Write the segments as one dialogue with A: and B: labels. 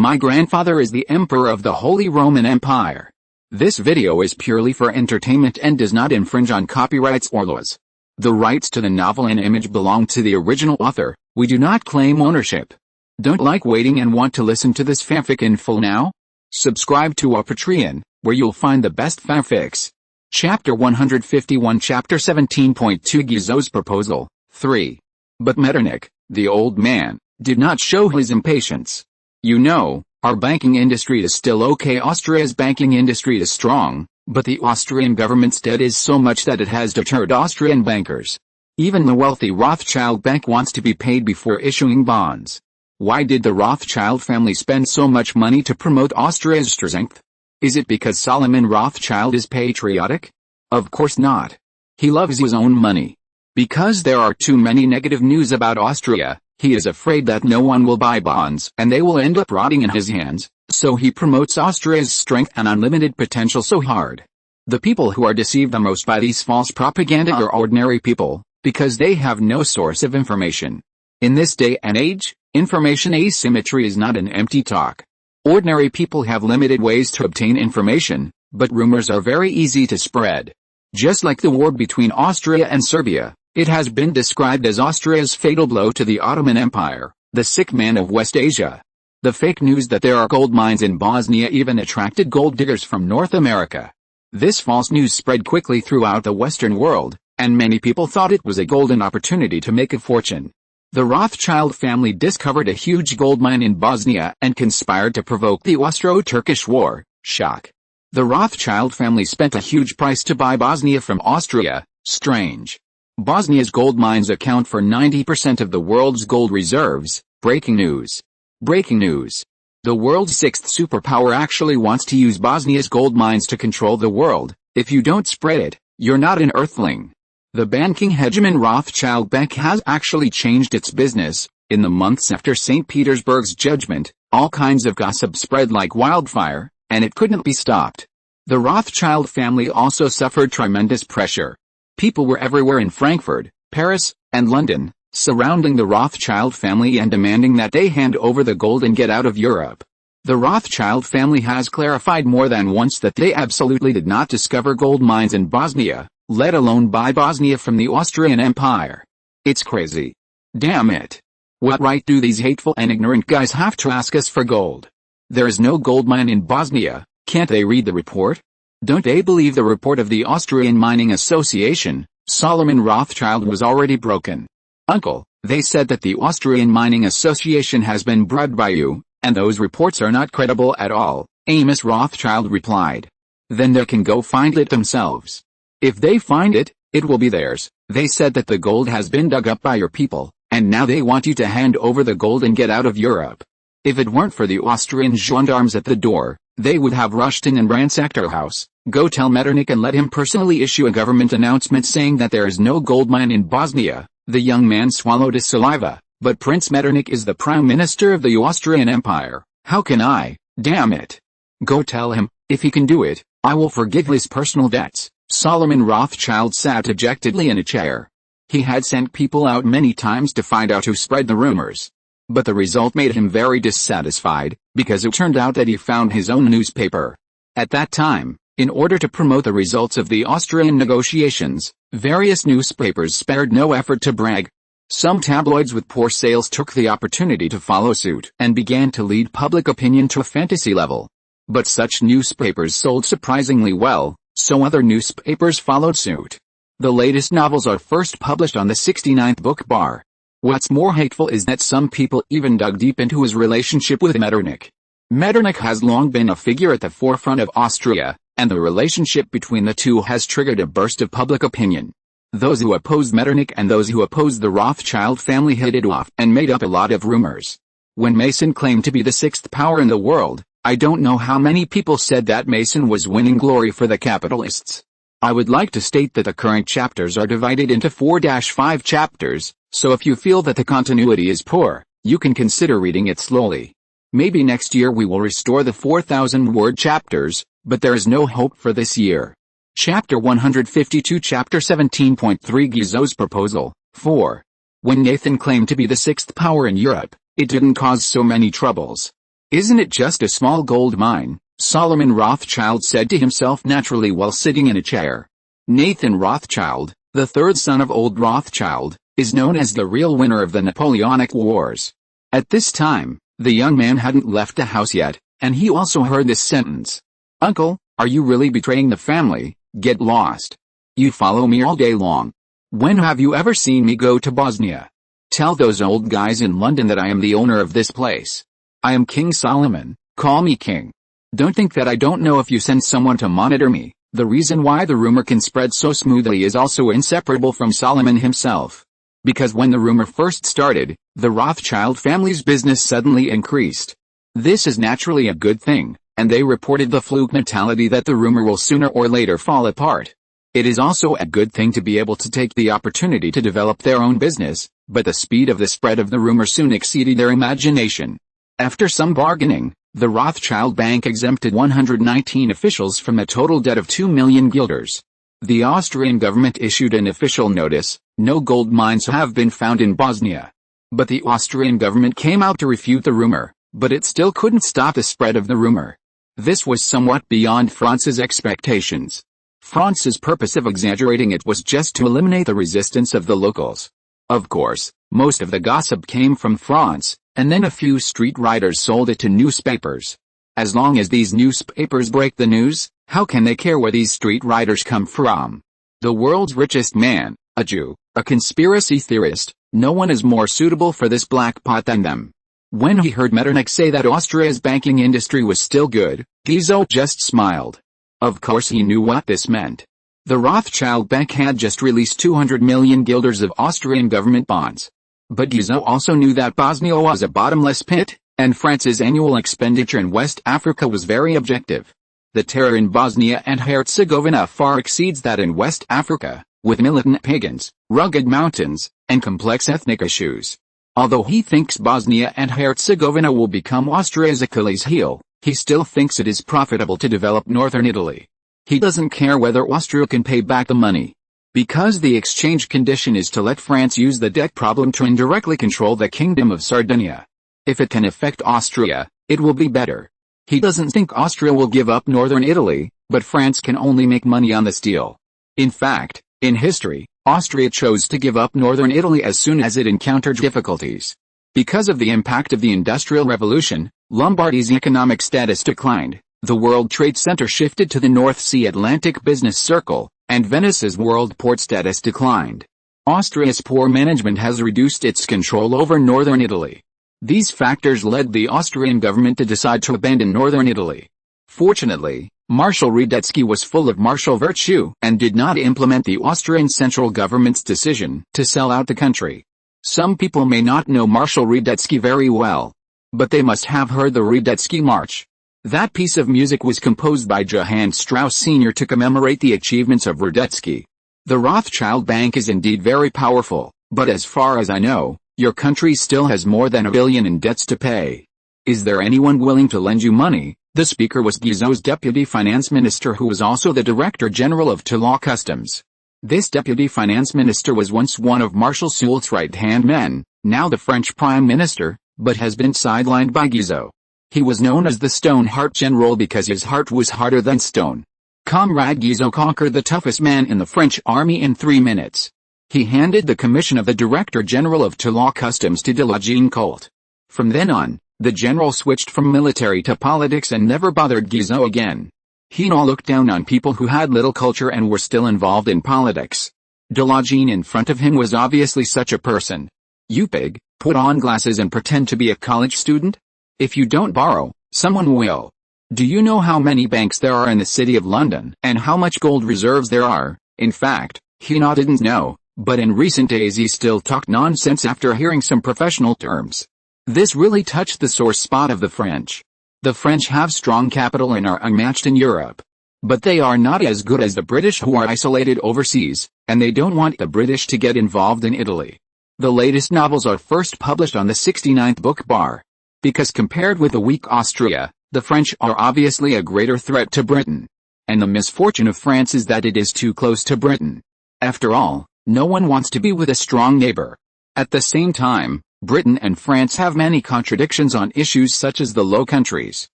A: My grandfather is the Emperor of the Holy Roman Empire. This video is purely for entertainment and does not infringe on copyrights or laws. The rights to the novel and image belong to the original author. We do not claim ownership. Don't like waiting and want to listen to this fanfic in full now? Subscribe to our Patreon, where you'll find the best fanfics. Chapter 151 Chapter 17.2 Guizot's Proposal 3. But Metternich, the old man, did not show his impatience. You know, our banking industry is still okay. Austria's banking industry is strong, but the Austrian government's debt is so much that it has deterred Austrian bankers. Even the wealthy Rothschild bank wants to be paid before issuing bonds. Why did the Rothschild family spend so much money to promote Austria's strength? Is it because Solomon Rothschild is patriotic? Of course not. He loves his own money. Because there are too many negative news about Austria, he is afraid that no one will buy bonds and they will end up rotting in his hands, so he promotes Austria's strength and unlimited potential so hard. The people who are deceived the most by these false propaganda are ordinary people, because they have no source of information. In this day and age, information asymmetry is not an empty talk. Ordinary people have limited ways to obtain information, but rumors are very easy to spread. Just like the war between Austria and Serbia, it has been described as Austria's fatal blow to the Ottoman Empire, the sick man of West Asia. The fake news that there are gold mines in Bosnia even attracted gold diggers from North America. This false news spread quickly throughout the Western world, and many people thought it was a golden opportunity to make a fortune. The Rothschild family discovered a huge gold mine in Bosnia and conspired to provoke the Austro-Turkish War. Shock. The Rothschild family spent a huge price to buy Bosnia from Austria. Strange. Bosnia's gold mines account for 90% of the world's gold reserves. Breaking news. Breaking news. The world's sixth superpower actually wants to use Bosnia's gold mines to control the world. If you don't spread it, you're not an earthling. The banking hegemon Rothschild Bank has actually changed its business. In the months after St. Petersburg's judgment, all kinds of gossip spread like wildfire, and it couldn't be stopped. The Rothschild family also suffered tremendous pressure. People were everywhere in Frankfurt, Paris, and London, surrounding the Rothschild family and demanding that they hand over the gold and get out of Europe. The Rothschild family has clarified more than once that they absolutely did not discover gold mines in Bosnia, let alone buy Bosnia from the Austrian Empire. It's crazy. Damn it. What right do these hateful and ignorant guys have to ask us for gold? There is no gold mine in Bosnia. Can't they read the report? Don't they believe the report of the Austrian Mining Association? Solomon Rothschild was already broken. Uncle, they said that the Austrian Mining Association has been bribed by you, and those reports are not credible at all, Amos Rothschild replied. Then they can go find it themselves. If they find it, it will be theirs. They said that the gold has been dug up by your people, and now they want you to hand over the gold and get out of Europe. If it weren't for the Austrian gendarmes at the door, they would have rushed in and ransacked our house. Go tell Metternich and let him personally issue a government announcement saying that there is no gold mine in Bosnia. The young man swallowed his saliva. But Prince Metternich is the Prime Minister of the Austrian Empire. How can I? Damn it. Go tell him. If he can do it, I will forgive his personal debts. Solomon Rothschild sat dejectedly in a chair. He had sent people out many times to find out who spread the rumors. But the result made him very dissatisfied, because it turned out that he found his own newspaper. At that time, in order to promote the results of the Austrian negotiations, various newspapers spared no effort to brag. Some tabloids with poor sales took the opportunity to follow suit and began to lead public opinion to a fantasy level. But such newspapers sold surprisingly well, so other newspapers followed suit. The latest novels are first published on the 69th book bar. What's more hateful is that some people even dug deep into his relationship with Metternich. Metternich has long been a figure at the forefront of Austria, and the relationship between the two has triggered a burst of public opinion. Those who opposed Metternich and those who opposed the Rothschild family hit it off and made up a lot of rumors. When Mason claimed to be the sixth power in the world, I don't know how many people said that Mason was winning glory for the capitalists. I would like to state that the current chapters are divided into 4-5 chapters, so if you feel that the continuity is poor, you can consider reading it slowly. Maybe next year we will restore the 4,000-word chapters, but there is no hope for this year. Chapter 152 Chapter 17.3 Guizot's Proposal 4. When Nathan claimed to be the sixth power in Europe, it didn't cause so many troubles. Isn't it just a small gold mine? Solomon Rothschild said to himself naturally while sitting in a chair. Nathan Rothschild, the third son of old Rothschild, is known as the real winner of the Napoleonic Wars. At this time, the young man hadn't left the house yet, and he also heard this sentence. Uncle, are you really betraying the family? Get lost. You follow me all day long. When have you ever seen me go to Bosnia? Tell those old guys in London that I am the owner of this place. I am King Solomon, call me king. Don't think that I don't know if you send someone to monitor me. The reason why the rumor can spread so smoothly is also inseparable from Solomon himself. Because when the rumor first started, the Rothschild family's business suddenly increased. This is naturally a good thing, and they reported the fluke mentality that the rumor will sooner or later fall apart. It is also a good thing to be able to take the opportunity to develop their own business, but the speed of the spread of the rumor soon exceeded their imagination. After some bargaining, the Rothschild Bank exempted 119 officials from a total debt of 2 million guilders. The Austrian government issued an official notice, no gold mines have been found in Bosnia. But the Austrian government came out to refute the rumor, but it still couldn't stop the spread of the rumor. This was somewhat beyond Franz's expectations. Franz's purpose of exaggerating it was just to eliminate the resistance of the locals. Of course, most of the gossip came from Franz, and then a few street writers sold it to newspapers. As long as these newspapers break the news, how can they care where these street writers come from? The world's richest man, a Jew, a conspiracy theorist, no one is more suitable for this black pot than them. When he heard Metternich say that Austria's banking industry was still good, Guizot just smiled. Of course he knew what this meant. The Rothschild Bank had just released 200 million guilders of Austrian government bonds. But Guizot also knew that Bosnia was a bottomless pit, and France's annual expenditure in West Africa was very objective. The terror in Bosnia and Herzegovina far exceeds that in West Africa, with militant pagans, rugged mountains, and complex ethnic issues. Although he thinks Bosnia and Herzegovina will become Austria's Achilles heel, he still thinks it is profitable to develop northern Italy. He doesn't care whether Austria can pay back the money. Because the exchange condition is to let France use the debt problem to indirectly control the Kingdom of Sardinia. If it can affect Austria, it will be better. He doesn't think Austria will give up northern Italy, but France can only make money on this deal. In fact, in history, Austria chose to give up northern Italy as soon as it encountered difficulties. Because of the impact of the Industrial Revolution, Lombardy's economic status declined, the World Trade Center shifted to the North Sea Atlantic business circle, and Venice's world port status declined. Austria's poor management has reduced its control over northern Italy. These factors led the Austrian government to decide to abandon northern Italy. Fortunately, Marshal Radetzky was full of martial virtue and did not implement the Austrian central government's decision to sell out the country. Some people may not know Marshal Radetzky very well, but they must have heard the Radetzky March. That piece of music was composed by Johann Strauss Sr. to commemorate the achievements of Radetzky. The Rothschild Bank is indeed very powerful, but as far as I know, your country still has more than $1 billion in debts to pay. Is there anyone willing to lend you money? The speaker was Guizot's deputy finance minister, who was also the director general of Toulon Customs. This deputy finance minister was once one of Marshal Soult's right-hand men, now the French prime minister, but has been sidelined by Guizot. He was known as the Stone Heart General because his heart was harder than stone. Comrade Guizot conquered the toughest man in the French army in 3 minutes. He handed the commission of the Director General of Toulon Customs to de la Colt. From then on, the general switched from military to politics and never bothered Guizot again. He now looked down on people who had little culture and were still involved in politics. De la in front of him was obviously such a person. You pig, put on glasses and pretend to be a college student? If you don't borrow, someone will. Do you know how many banks there are in the city of London, and how much gold reserves there are? In fact, he didn't know, but in recent days he still talked nonsense after hearing some professional terms. This really touched the sore spot of the French. The French have strong capital and are unmatched in Europe. But they are not as good as the British, who are isolated overseas, and they don't want the British to get involved in Italy. The latest novels are first published on the 69th book bar. Because compared with the weak Austria, the French are obviously a greater threat to Britain. And the misfortune of France is that it is too close to Britain. After all, no one wants to be with a strong neighbor. At the same time, Britain and France have many contradictions on issues such as the Low Countries.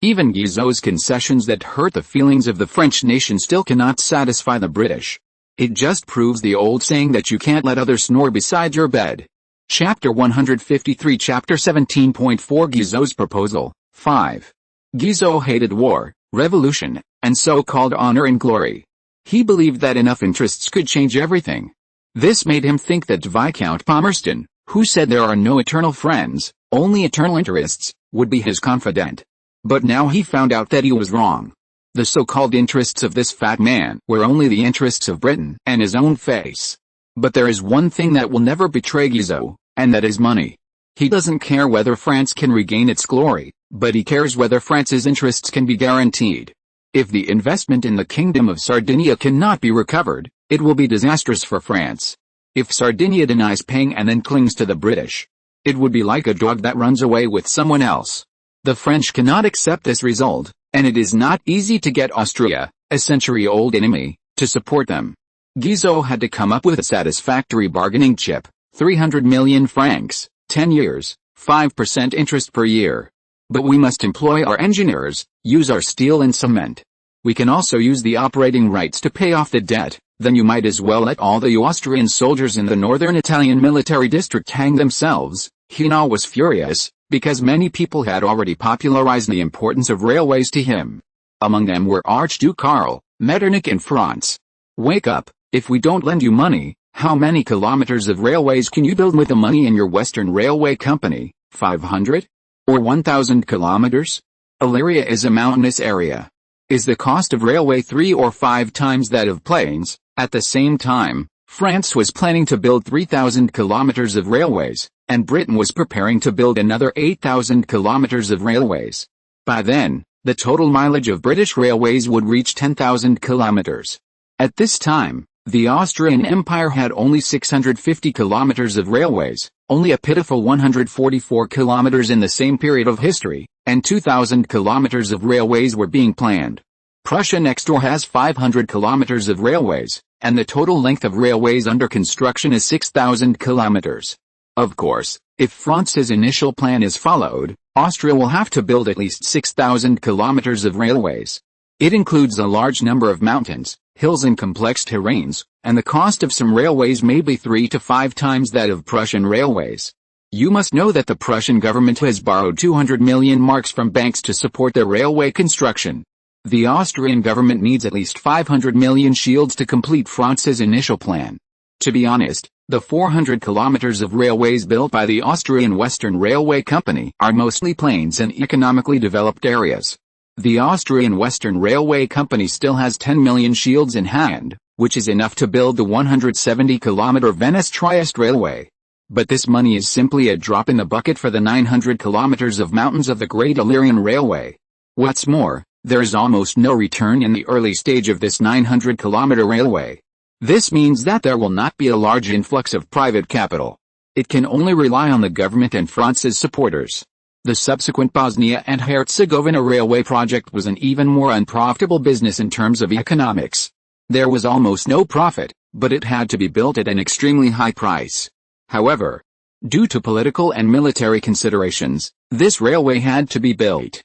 A: Even Guizot's concessions that hurt the feelings of the French nation still cannot satisfy the British. It just proves the old saying that you can't let others snore beside your bed. Chapter 153 Chapter 17.4 Guizot's Proposal 5. Guizot hated war, revolution, and so-called honor and glory. He believed that enough interests could change everything. This made him think that Viscount Palmerston, who said there are no eternal friends, only eternal interests, would be his confidant. But now he found out that he was wrong. The so-called interests of this fat man were only the interests of Britain and his own face. But there is one thing that will never betray Guizot, and that is money. He doesn't care whether France can regain its glory, but he cares whether France's interests can be guaranteed. If the investment in the Kingdom of Sardinia cannot be recovered, it will be disastrous for France. If Sardinia denies paying and then clings to the British, it would be like a dog that runs away with someone else. The French cannot accept this result, and it is not easy to get Austria, a century-old enemy, to support them. Guizot had to come up with a satisfactory bargaining chip, 300 million francs, 10 years, 5% interest per year. But we must employ our engineers, use our steel and cement. We can also use the operating rights to pay off the debt. Then you might as well let all the Austrian soldiers in the northern Italian military district hang themselves. Hinault was furious, because many people had already popularized the importance of railways to him. Among them were Archduke Karl, Metternich and Franz. Wake up, if we don't lend you money, how many kilometers of railways can you build with the money in your Western Railway Company, 500? Or 1,000 kilometers? Illyria is a mountainous area. Is the cost of railway 3 or 5 times that of plains? At the same time, France was planning to build 3,000 kilometers of railways, and Britain was preparing to build another 8,000 kilometers of railways. By then, the total mileage of British railways would reach 10,000 kilometers. At this time, the Austrian Empire had only 650 kilometers of railways, only a pitiful 144 kilometers in the same period of history, and 2,000 kilometers of railways were being planned. Prussia next door has 500 kilometers of railways, and the total length of railways under construction is 6,000 kilometers. Of course, if France's initial plan is followed, Austria will have to build at least 6,000 kilometers of railways. It includes a large number of mountains, hills and complex terrains, and the cost of some railways may be 3 to 5 times that of Prussian railways. You must know that the Prussian government has borrowed 200 million marks from banks to support their railway construction. The Austrian government needs at least 500 million shields to complete France's initial plan. To be honest, the 400 kilometers of railways built by the Austrian Western Railway Company are mostly plains and economically developed areas. The Austrian Western Railway Company still has 10 million shields in hand, which is enough to build the 170-kilometer Venice-Trieste railway. But this money is simply a drop in the bucket for the 900 kilometers of mountains of the Great Illyrian Railway. What's more, there is almost no return in the early stage of this 900-kilometer railway. This means that there will not be a large influx of private capital. It can only rely on the government and France's supporters. The subsequent Bosnia and Herzegovina railway project was an even more unprofitable business in terms of economics. There was almost no profit, but it had to be built at an extremely high price. However, due to political and military considerations, this railway had to be built.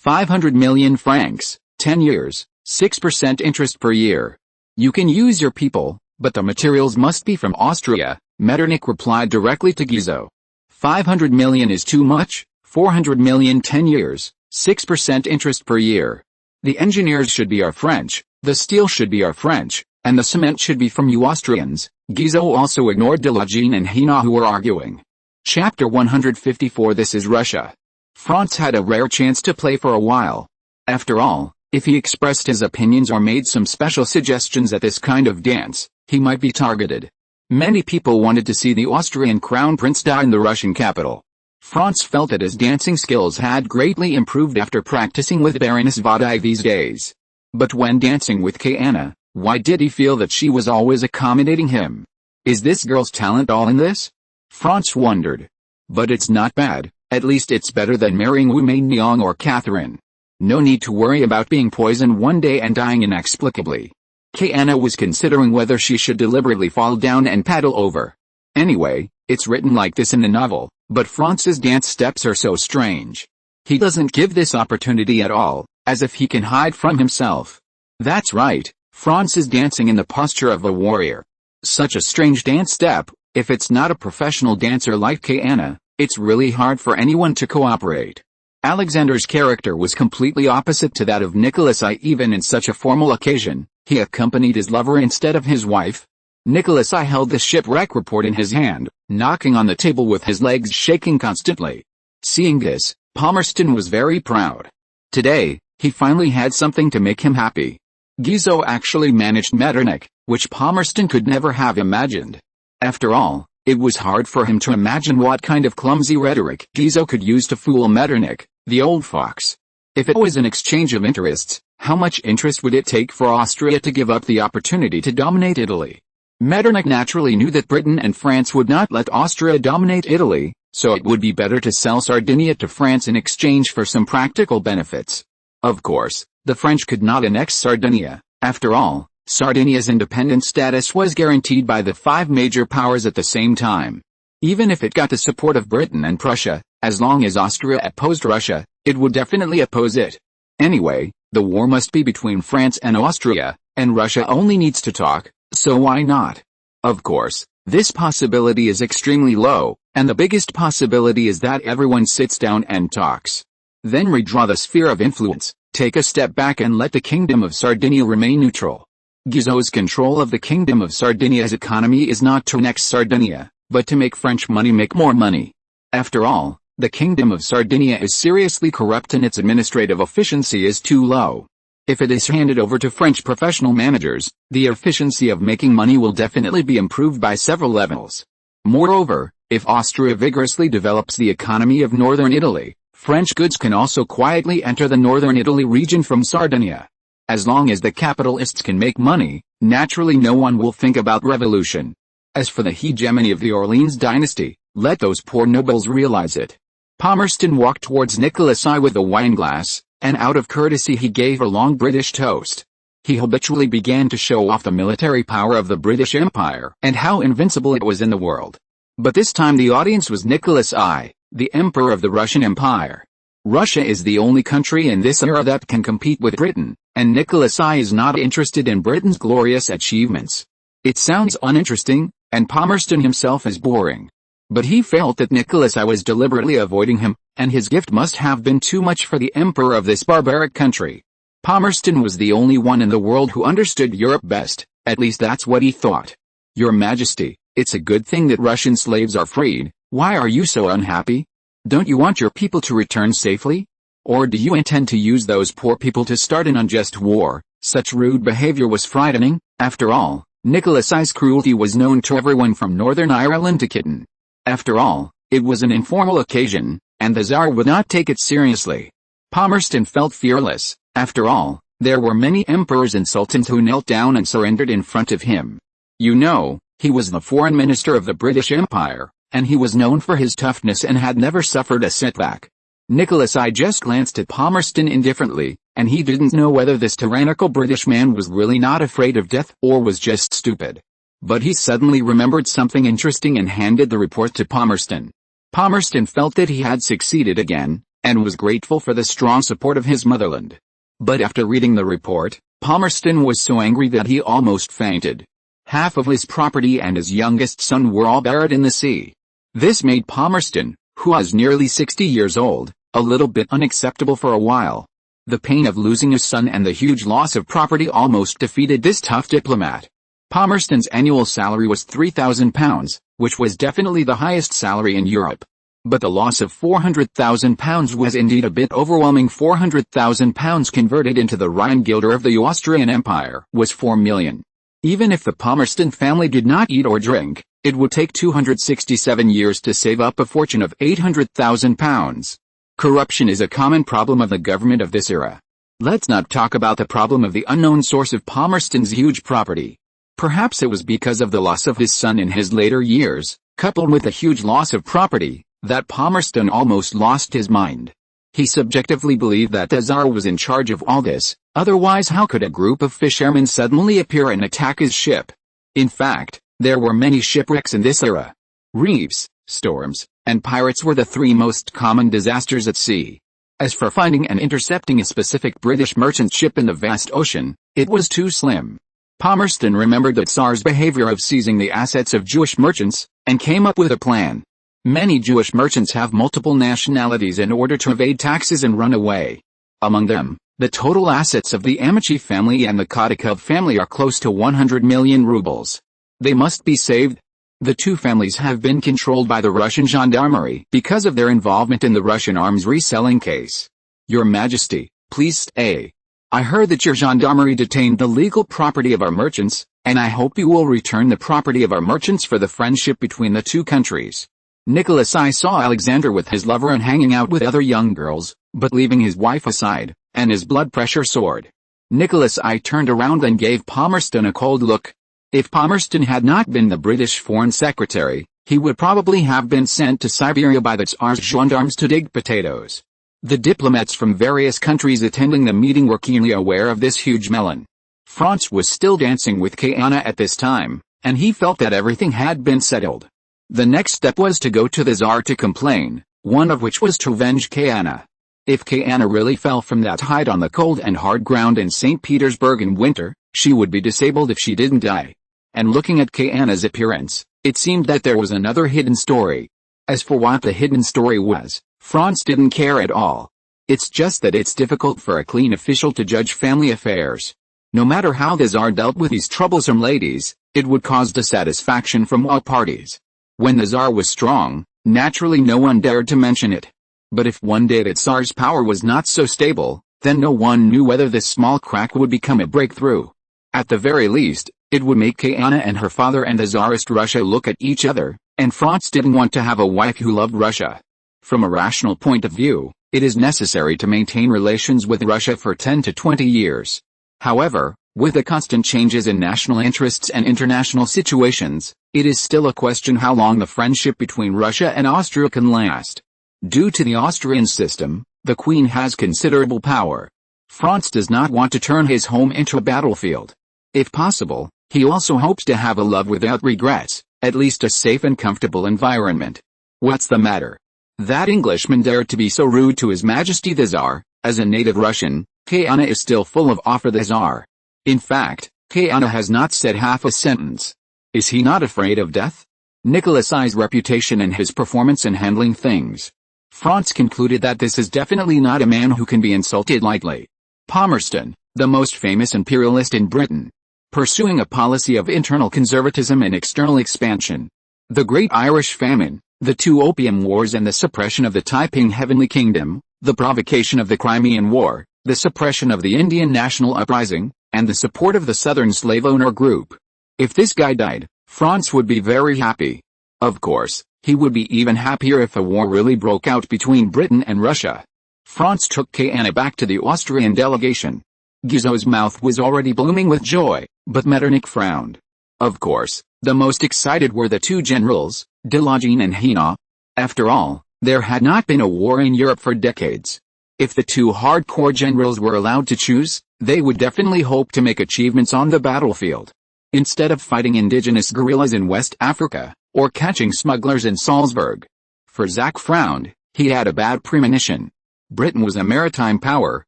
A: 500 million francs, 10 years, 6% interest per year. You can use your people, but the materials must be from Austria, Metternich replied directly to Guizot. 500 million is too much, 400 million 10 years, 6% interest per year. The engineers should be our French, the steel should be our French, and the cement should be from you Austrians. Guizot also ignored Delagine and Hinault who were arguing. Chapter 154 This is Russia. Franz had a rare chance to play for a while. After all, if he expressed his opinions or made some special suggestions at this kind of dance, he might be targeted. Many people wanted to see the Austrian crown prince die in the Russian capital. Franz felt that his dancing skills had greatly improved after practicing with Baroness Vadai these days. But when dancing with Kayana, why did he feel that she was always accommodating him? Is this girl's talent all in this? Franz wondered. But it's not bad, at least it's better than marrying Wu Mei-Niang or Catherine. No need to worry about being poisoned one day and dying inexplicably. Kayana was considering whether she should deliberately fall down and paddle over. Anyway, it's written like this in the novel, But Franz's dance steps are so strange. He doesn't give this opportunity at all, as if he can hide from himself. That's right, Franz is dancing in the posture of a warrior. Such a strange dance step. If it's not a professional dancer like Kayana, it's really hard for anyone to cooperate. Alexander's character was completely opposite to that of Nicholas I. Even in such a formal occasion, he accompanied his lover instead of his wife. Nicholas I held the shipwreck report in his hand, knocking on the table with his legs shaking constantly. Seeing this, Palmerston was very proud. Today, he finally had something to make him happy. Guizot actually managed Metternich, which Palmerston could never have imagined. After all, it was hard for him to imagine what kind of clumsy rhetoric Guizot could use to fool Metternich, the old fox. If it was an exchange of interests, how much interest would it take for Austria to give up the opportunity to dominate Italy? Metternich naturally knew that Britain and France would not let Austria dominate Italy, so it would be better to sell Sardinia to France in exchange for some practical benefits. Of course, the French could not annex Sardinia. After all, Sardinia's independent status was guaranteed by the 5 major powers at the same time. Even if it got the support of Britain and Prussia, as long as Austria opposed Russia, it would definitely oppose it. Anyway, the war must be between France and Austria, and Russia only needs to talk, so why not? Of course, this possibility is extremely low, and the biggest possibility is that everyone sits down and talks. Then redraw the sphere of influence, take a step back and let the Kingdom of Sardinia remain neutral. Guizot's control of the Kingdom of Sardinia's economy is not to annex Sardinia, but to make French money make more money. After all, the Kingdom of Sardinia is seriously corrupt and its administrative efficiency is too low. If it is handed over to French professional managers, the efficiency of making money will definitely be improved by several levels. Moreover, if Austria vigorously develops the economy of northern Italy, French goods can also quietly enter the northern Italy region from Sardinia. As long as the capitalists can make money, naturally no one will think about revolution. As for the hegemony of the Orleans dynasty, let those poor nobles realize it. Palmerston walked towards Nicholas I with a wineglass, and out of courtesy he gave a long British toast. He habitually began to show off the military power of the British Empire and how invincible it was in the world. But this time the audience was Nicholas I, the Emperor of the Russian Empire. Russia is the only country in this era that can compete with Britain, and Nicholas I is not interested in Britain's glorious achievements. It sounds uninteresting, and Palmerston himself is boring. But he felt that Nicholas I was deliberately avoiding him, and his gift must have been too much for the emperor of this barbaric country. Palmerston was the only one in the world who understood Europe best, at least that's what he thought. Your Majesty, it's a good thing that Russian slaves are freed. Why are you so unhappy? Don't you want your people to return safely? Or do you intend to use those poor people to start an unjust war? Such rude behavior was frightening. After all, Nicholas I's cruelty was known to everyone from Northern Ireland to Kitten. After all, it was an informal occasion, and the Tsar would not take it seriously. Palmerston felt fearless. After all, there were many emperors and sultans who knelt down and surrendered in front of him. You know, he was the foreign minister of the British Empire, and he was known for his toughness and had never suffered a setback. Nicholas I just glanced at Palmerston indifferently, and he didn't know whether this tyrannical British man was really not afraid of death or was just stupid. But he suddenly remembered something interesting and handed the report to Palmerston. Palmerston felt that he had succeeded again, and was grateful for the strong support of his motherland. But after reading the report, Palmerston was so angry that he almost fainted. Half of his property and his youngest son were all buried in the sea. This made Palmerston, who was nearly 60 years old, a little bit unacceptable for a while. The pain of losing a son and the huge loss of property almost defeated this tough diplomat. Palmerston's annual salary was £3,000, which was definitely the highest salary in Europe. But the loss of £400,000 was indeed a bit overwhelming. £400,000 converted into the Rhine-Guilder of the Austrian Empire was 4 million. Even if the Palmerston family did not eat or drink, it would take 267 years to save up a fortune of £800,000. Corruption is a common problem of the government of this era. Let's not talk about the problem of the unknown source of Palmerston's huge property. Perhaps it was because of the loss of his son in his later years, coupled with the huge loss of property, that Palmerston almost lost his mind. He subjectively believed that the Tsar was in charge of all this, otherwise how could a group of fishermen suddenly appear and attack his ship? In fact, there were many shipwrecks in this era. Reefs, storms, and pirates were the three most common disasters at sea. As for finding and intercepting a specific British merchant ship in the vast ocean, it was too slim. Palmerston remembered the Tsar's behavior of seizing the assets of Jewish merchants, and came up with a plan. Many Jewish merchants have multiple nationalities in order to evade taxes and run away. Among them, the total assets of the Amici family and the Kotikov family are close to 100 million rubles. They must be saved. The two families have been controlled by the Russian gendarmerie because of their involvement in the Russian arms reselling case. Your Majesty, please stay. I heard that your gendarmerie detained the legal property of our merchants, and I hope you will return the property of our merchants for the friendship between the two countries. Nicholas I saw Alexander with his lover and hanging out with other young girls, but leaving his wife aside, and his blood pressure soared. Nicholas I turned around and gave Palmerston a cold look. If Palmerston had not been the British Foreign Secretary, he would probably have been sent to Siberia by the Tsar's gendarmes to dig potatoes. The diplomats from various countries attending the meeting were keenly aware of this huge melon. Franz was still dancing with Kayana at this time, and he felt that everything had been settled. The next step was to go to the Tsar to complain, one of which was to avenge Kayana. If Kayana really fell from that height on the cold and hard ground in St. Petersburg in winter, she would be disabled if she didn't die. And looking at Kayana's appearance, it seemed that there was another hidden story. As for what the hidden story was, Franz didn't care at all. It's just that it's difficult for a clean official to judge family affairs. No matter how the Tsar dealt with these troublesome ladies, it would cause dissatisfaction from all parties. When the Tsar was strong, naturally no one dared to mention it. But if one day the Tsar's power was not so stable, then no one knew whether this small crack would become a breakthrough. At the very least, it would make Kayana and her father and the Tsarist Russia look at each other, and Franz didn't want to have a wife who loved Russia. From a rational point of view, it is necessary to maintain relations with Russia for 10 to 20 years. However, with the constant changes in national interests and international situations, it is still a question how long the friendship between Russia and Austria can last. Due to the Austrian system, the Queen has considerable power. Franz does not want to turn his home into a battlefield. If possible, he also hopes to have a love without regrets, at least a safe and comfortable environment. What's the matter? That Englishman dared to be so rude to His Majesty the Tsar. As a native Russian, Kayana is still full of awe for the Tsar. In fact, Kayana has not said half a sentence. Is he not afraid of death? Nicholas I's reputation and his performance in handling things. Franz concluded that this is definitely not a man who can be insulted lightly. Palmerston, the most famous imperialist in Britain, pursuing a policy of internal conservatism and external expansion. The Great Irish Famine, the two Opium Wars and the suppression of the Taiping Heavenly Kingdom, the provocation of the Crimean War, the suppression of the Indian National Uprising, and the support of the Southern slave owner group. If this guy died, Franz would be very happy. Of course, he would be even happier if a war really broke out between Britain and Russia. Franz took Kayana back to the Austrian delegation. Guizot's mouth was already blooming with joy, but Metternich frowned. Of course, the most excited were the two generals, Delagine and Hainaut. After all, there had not been a war in Europe for decades. If the two hardcore generals were allowed to choose, they would definitely hope to make achievements on the battlefield. Instead of fighting indigenous guerrillas in West Africa, or catching smugglers in Salzburg. For Zach frowned, he had a bad premonition. Britain was a maritime power,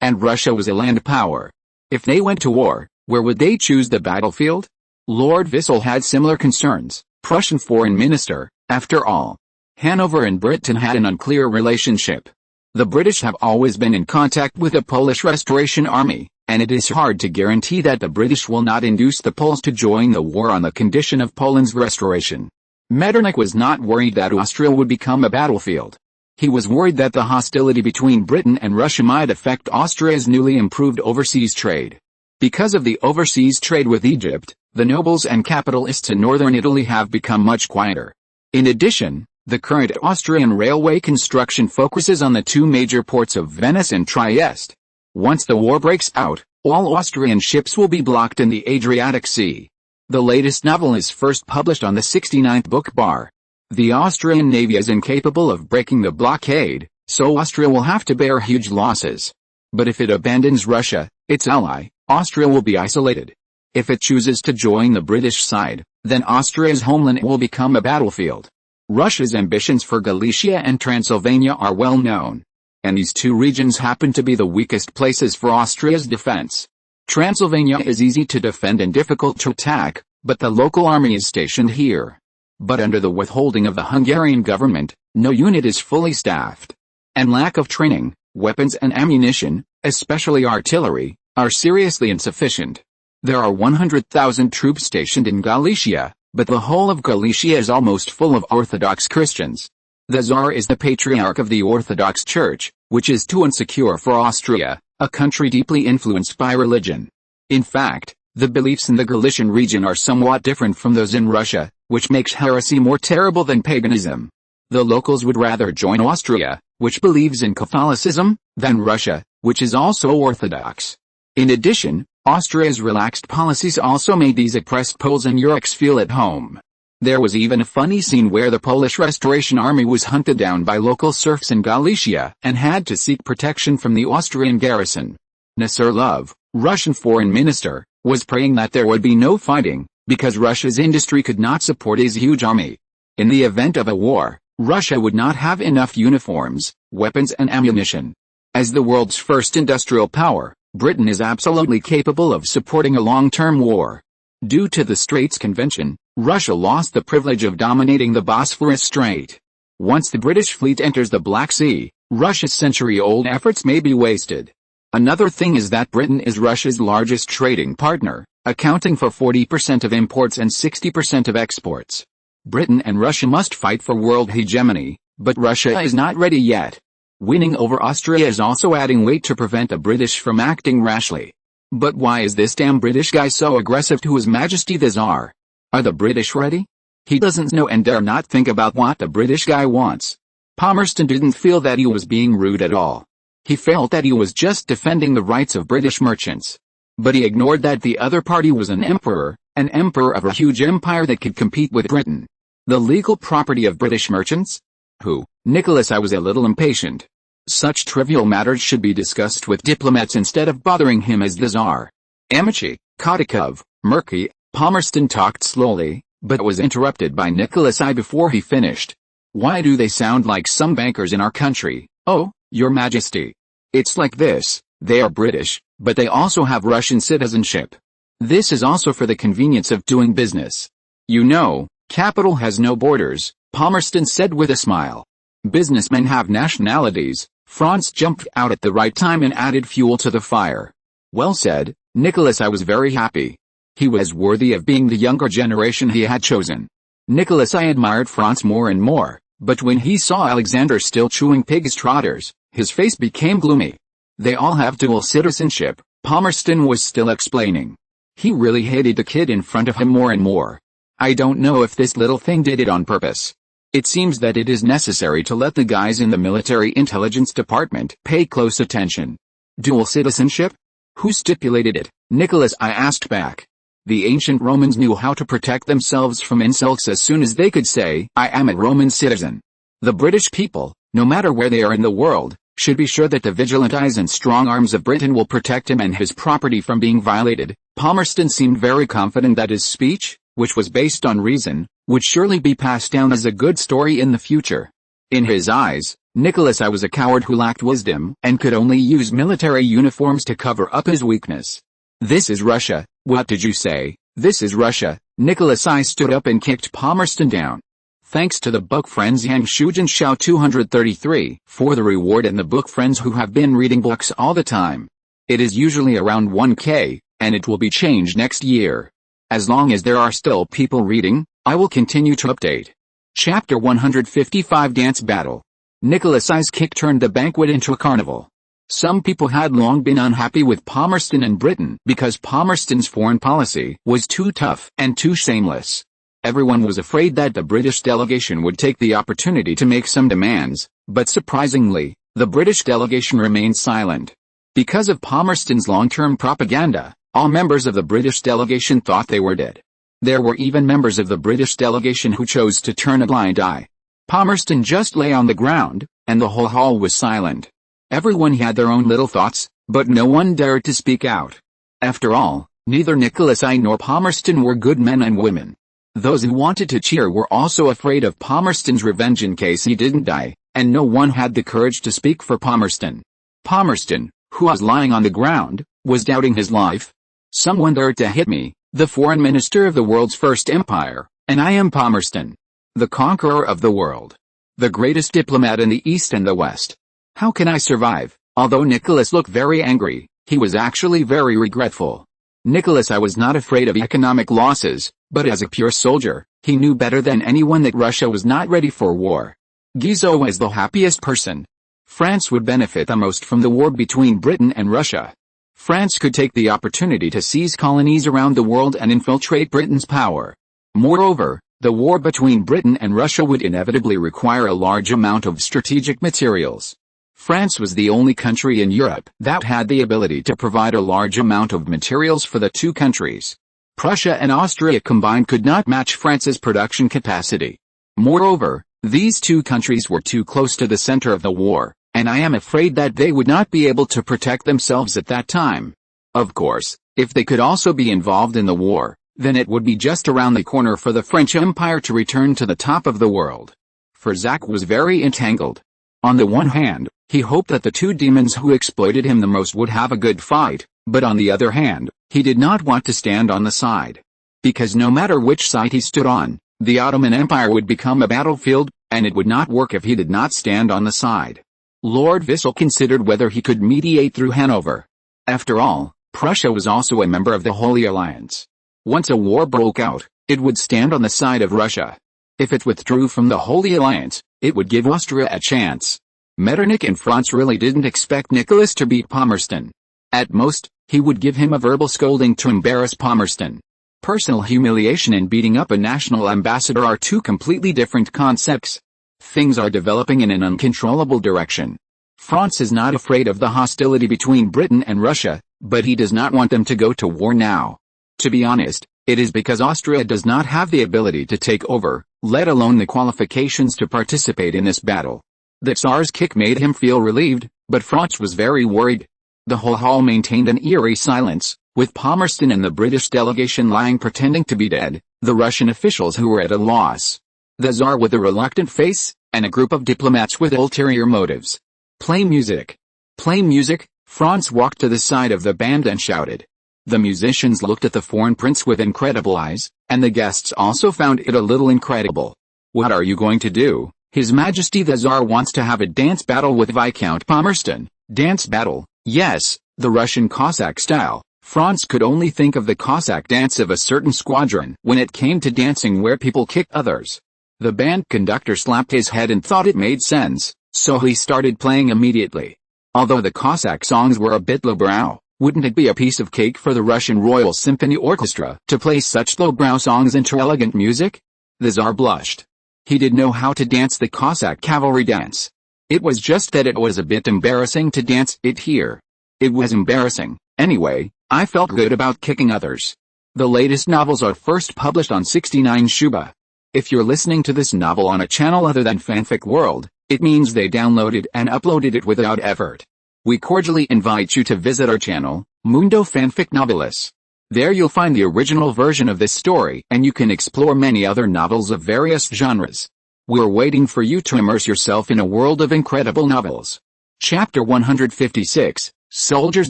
A: and Russia was a land power. If they went to war, where would they choose the battlefield? Lord Vissel had similar concerns, Prussian foreign minister. After all, Hanover and Britain had an unclear relationship. The British have always been in contact with the Polish Restoration Army, and it is hard to guarantee that the British will not induce the Poles to join the war on the condition of Poland's restoration. Metternich was not worried that Austria would become a battlefield. He was worried that the hostility between Britain and Russia might affect Austria's newly improved overseas trade. Because of the overseas trade with Egypt, the nobles and capitalists in northern Italy have become much quieter. In addition, the current Austrian railway construction focuses on the two major ports of Venice and Trieste. Once the war breaks out, all Austrian ships will be blocked in the Adriatic Sea. The latest novel is first published on the 69th book bar. The Austrian navy is incapable of breaking the blockade, so Austria will have to bear huge losses. But if it abandons Russia, its ally, Austria will be isolated. If it chooses to join the British side, then Austria's homeland will become a battlefield. Russia's ambitions for Galicia and Transylvania are well known. And these two regions happen to be the weakest places for Austria's defense. Transylvania is easy to defend and difficult to attack, but the local army is stationed here. But under the withholding of the Hungarian government, no unit is fully staffed. And lack of training, weapons and ammunition, especially artillery, are seriously insufficient. There are 100,000 troops stationed in Galicia, but the whole of Galicia is almost full of Orthodox Christians. The Tsar is the patriarch of the Orthodox Church, which is too insecure for Austria, a country deeply influenced by religion. In fact, the beliefs in the Galician region are somewhat different from those in Russia, which makes heresy more terrible than paganism. The locals would rather join Austria, which believes in Catholicism, than Russia, which is also Orthodox. In addition, Austria's relaxed policies also made these oppressed Poles and Eurics feel at home. There was even a funny scene where the Polish Restoration Army was hunted down by local serfs in Galicia and had to seek protection from the Austrian garrison. Nasrlov, Russian foreign minister, was praying that there would be no fighting, because Russia's industry could not support his huge army. In the event of a war, Russia would not have enough uniforms, weapons and ammunition. As the world's first industrial power, Britain is absolutely capable of supporting a long-term war. Due to the Straits Convention, Russia lost the privilege of dominating the Bosphorus Strait. Once the British fleet enters the Black Sea, Russia's century-old efforts may be wasted. Another thing is that Britain is Russia's largest trading partner, accounting for 40% of imports and 60% of exports. Britain and Russia must fight for world hegemony, but Russia is not ready yet. Winning over Austria is also adding weight to prevent the British from acting rashly. But why is this damn British guy so aggressive to His Majesty the Tsar? Are the British ready? He doesn't know and dare not think about what the British guy wants. Palmerston didn't feel that he was being rude at all. He felt that he was just defending the rights of British merchants. But he ignored that the other party was an emperor of a huge empire that could compete with Britain. The legal property of British merchants? Who? Nicholas, I was a little impatient. Such trivial matters should be discussed with diplomats instead of bothering him as the Tsar. Amici, Kotikov, Murky. Palmerston talked slowly, but was interrupted by Nicholas I before he finished. Why do they sound like some bankers in our country? Oh, Your Majesty. It's like this, they are British, but they also have Russian citizenship. This is also for the convenience of doing business. You know, capital has no borders, Palmerston said with a smile. Businessmen have nationalities. Franz jumped out at the right time and added fuel to the fire. Well said, Nicholas. I was very happy. He was worthy of being the younger generation he had chosen. Nicholas I admired Franz more and more, but when he saw Alexander still chewing pig's trotters, his face became gloomy. They all have dual citizenship, Palmerston was still explaining. He really hated the kid in front of him more and more. I don't know if this little thing did it on purpose. It seems that it is necessary to let the guys in the military intelligence department pay close attention. Dual citizenship? Who stipulated it? Nicholas I asked back. The ancient Romans knew how to protect themselves from insults as soon as they could say, I am a Roman citizen. The British people, no matter where they are in the world, should be sure that the vigilant eyes and strong arms of Britain will protect him and his property from being violated. Palmerston seemed very confident that his speech, which was based on reason, would surely be passed down as a good story in the future. In his eyes, Nicholas I was a coward who lacked wisdom and could only use military uniforms to cover up his weakness. This is Russia. What did you say? This is Russia. Nicholas I stood up and kicked Palmerston down. Thanks to the book friends Yang Shujin Shao 233 for the reward and the book friends who have been reading books all the time. It is usually around 1K, and it will be changed next year. As long as there are still people reading, I will continue to update. Chapter 155 Dance Battle. Nicholas I's kick turned the banquet into a carnival. Some people had long been unhappy with Palmerston and Britain because Palmerston's foreign policy was too tough and too shameless. Everyone was afraid that the British delegation would take the opportunity to make some demands, but surprisingly, the British delegation remained silent. Because of Palmerston's long-term propaganda, all members of the British delegation thought they were dead. There were even members of the British delegation who chose to turn a blind eye. Palmerston just lay on the ground, and the whole hall was silent. Everyone had their own little thoughts, but no one dared to speak out. After all, neither Nicholas I nor Palmerston were good men and women. Those who wanted to cheer were also afraid of Palmerston's revenge in case he didn't die, and no one had the courage to speak for Palmerston. Palmerston, who was lying on the ground, was doubting his life. Someone dared to hit me, the foreign minister of the world's first empire, and I am Palmerston, the conqueror of the world, the greatest diplomat in the East and the West. How can I survive? Although Nicholas looked very angry, he was actually very regretful. Nicholas I was not afraid of economic losses, but as a pure soldier, he knew better than anyone that Russia was not ready for war. Guizot was the happiest person. France would benefit the most from the war between Britain and Russia. France could take the opportunity to seize colonies around the world and infiltrate Britain's power. Moreover, the war between Britain and Russia would inevitably require a large amount of strategic materials. France was the only country in Europe that had the ability to provide a large amount of materials for the two countries. Prussia and Austria combined could not match France's production capacity. Moreover, these two countries were too close to the center of the war, and I am afraid that they would not be able to protect themselves at that time. Of course, if they could also be involved in the war, then it would be just around the corner for the French Empire to return to the top of the world. For Zach was very entangled. On the one hand, he hoped that the two demons who exploited him the most would have a good fight, but on the other hand, he did not want to stand on the side. Because no matter which side he stood on, the Ottoman Empire would become a battlefield, and it would not work if he did not stand on the side. Lord Vissel considered whether he could mediate through Hanover. After all, Prussia was also a member of the Holy Alliance. Once a war broke out, it would stand on the side of Russia. If it withdrew from the Holy Alliance, it would give Austria a chance. Metternich and Franz really didn't expect Nicholas to beat Palmerston. At most, he would give him a verbal scolding to embarrass Palmerston. Personal humiliation and beating up a national ambassador are two completely different concepts. Things are developing in an uncontrollable direction. Franz is not afraid of the hostility between Britain and Russia, but he does not want them to go to war now. To be honest, it is because Austria does not have the ability to take over, let alone the qualifications to participate in this battle. The Tsar's kick made him feel relieved, but Franz was very worried. The whole hall maintained an eerie silence, with Palmerston and the British delegation lying pretending to be dead, the Russian officials who were at a loss, the Tsar with a reluctant face, and a group of diplomats with ulterior motives. Play music. Play music, Franz walked to the side of the band and shouted. The musicians looked at the foreign prince with incredible eyes, and the guests also found it a little incredible. What are you going to do? His Majesty the Tsar wants to have a dance battle with Viscount Palmerston. Dance battle? Yes, the Russian Cossack style. Franz could only think of the Cossack dance of a certain squadron when it came to dancing where people kicked others. The band conductor slapped his head and thought it made sense, so he started playing immediately. Although the Cossack songs were a bit lowbrow, wouldn't it be a piece of cake for the Russian Royal Symphony Orchestra to play such lowbrow songs into elegant music? The Tsar blushed. He did know how to dance the Cossack cavalry dance. It was just that it was a bit embarrassing to dance it here. It was embarrassing. Anyway, I felt good about kicking others. The latest novels are first published on 69 Shuba. If you're listening to this novel on a channel other than Fanfic World, it means they downloaded and uploaded it without effort. We cordially invite you to visit our channel, Mundo Fanfic Novelis. There you'll find the original version of this story and you can explore many other novels of various genres. We're waiting for you to immerse yourself in a world of incredible novels. Chapter 156, Soldier's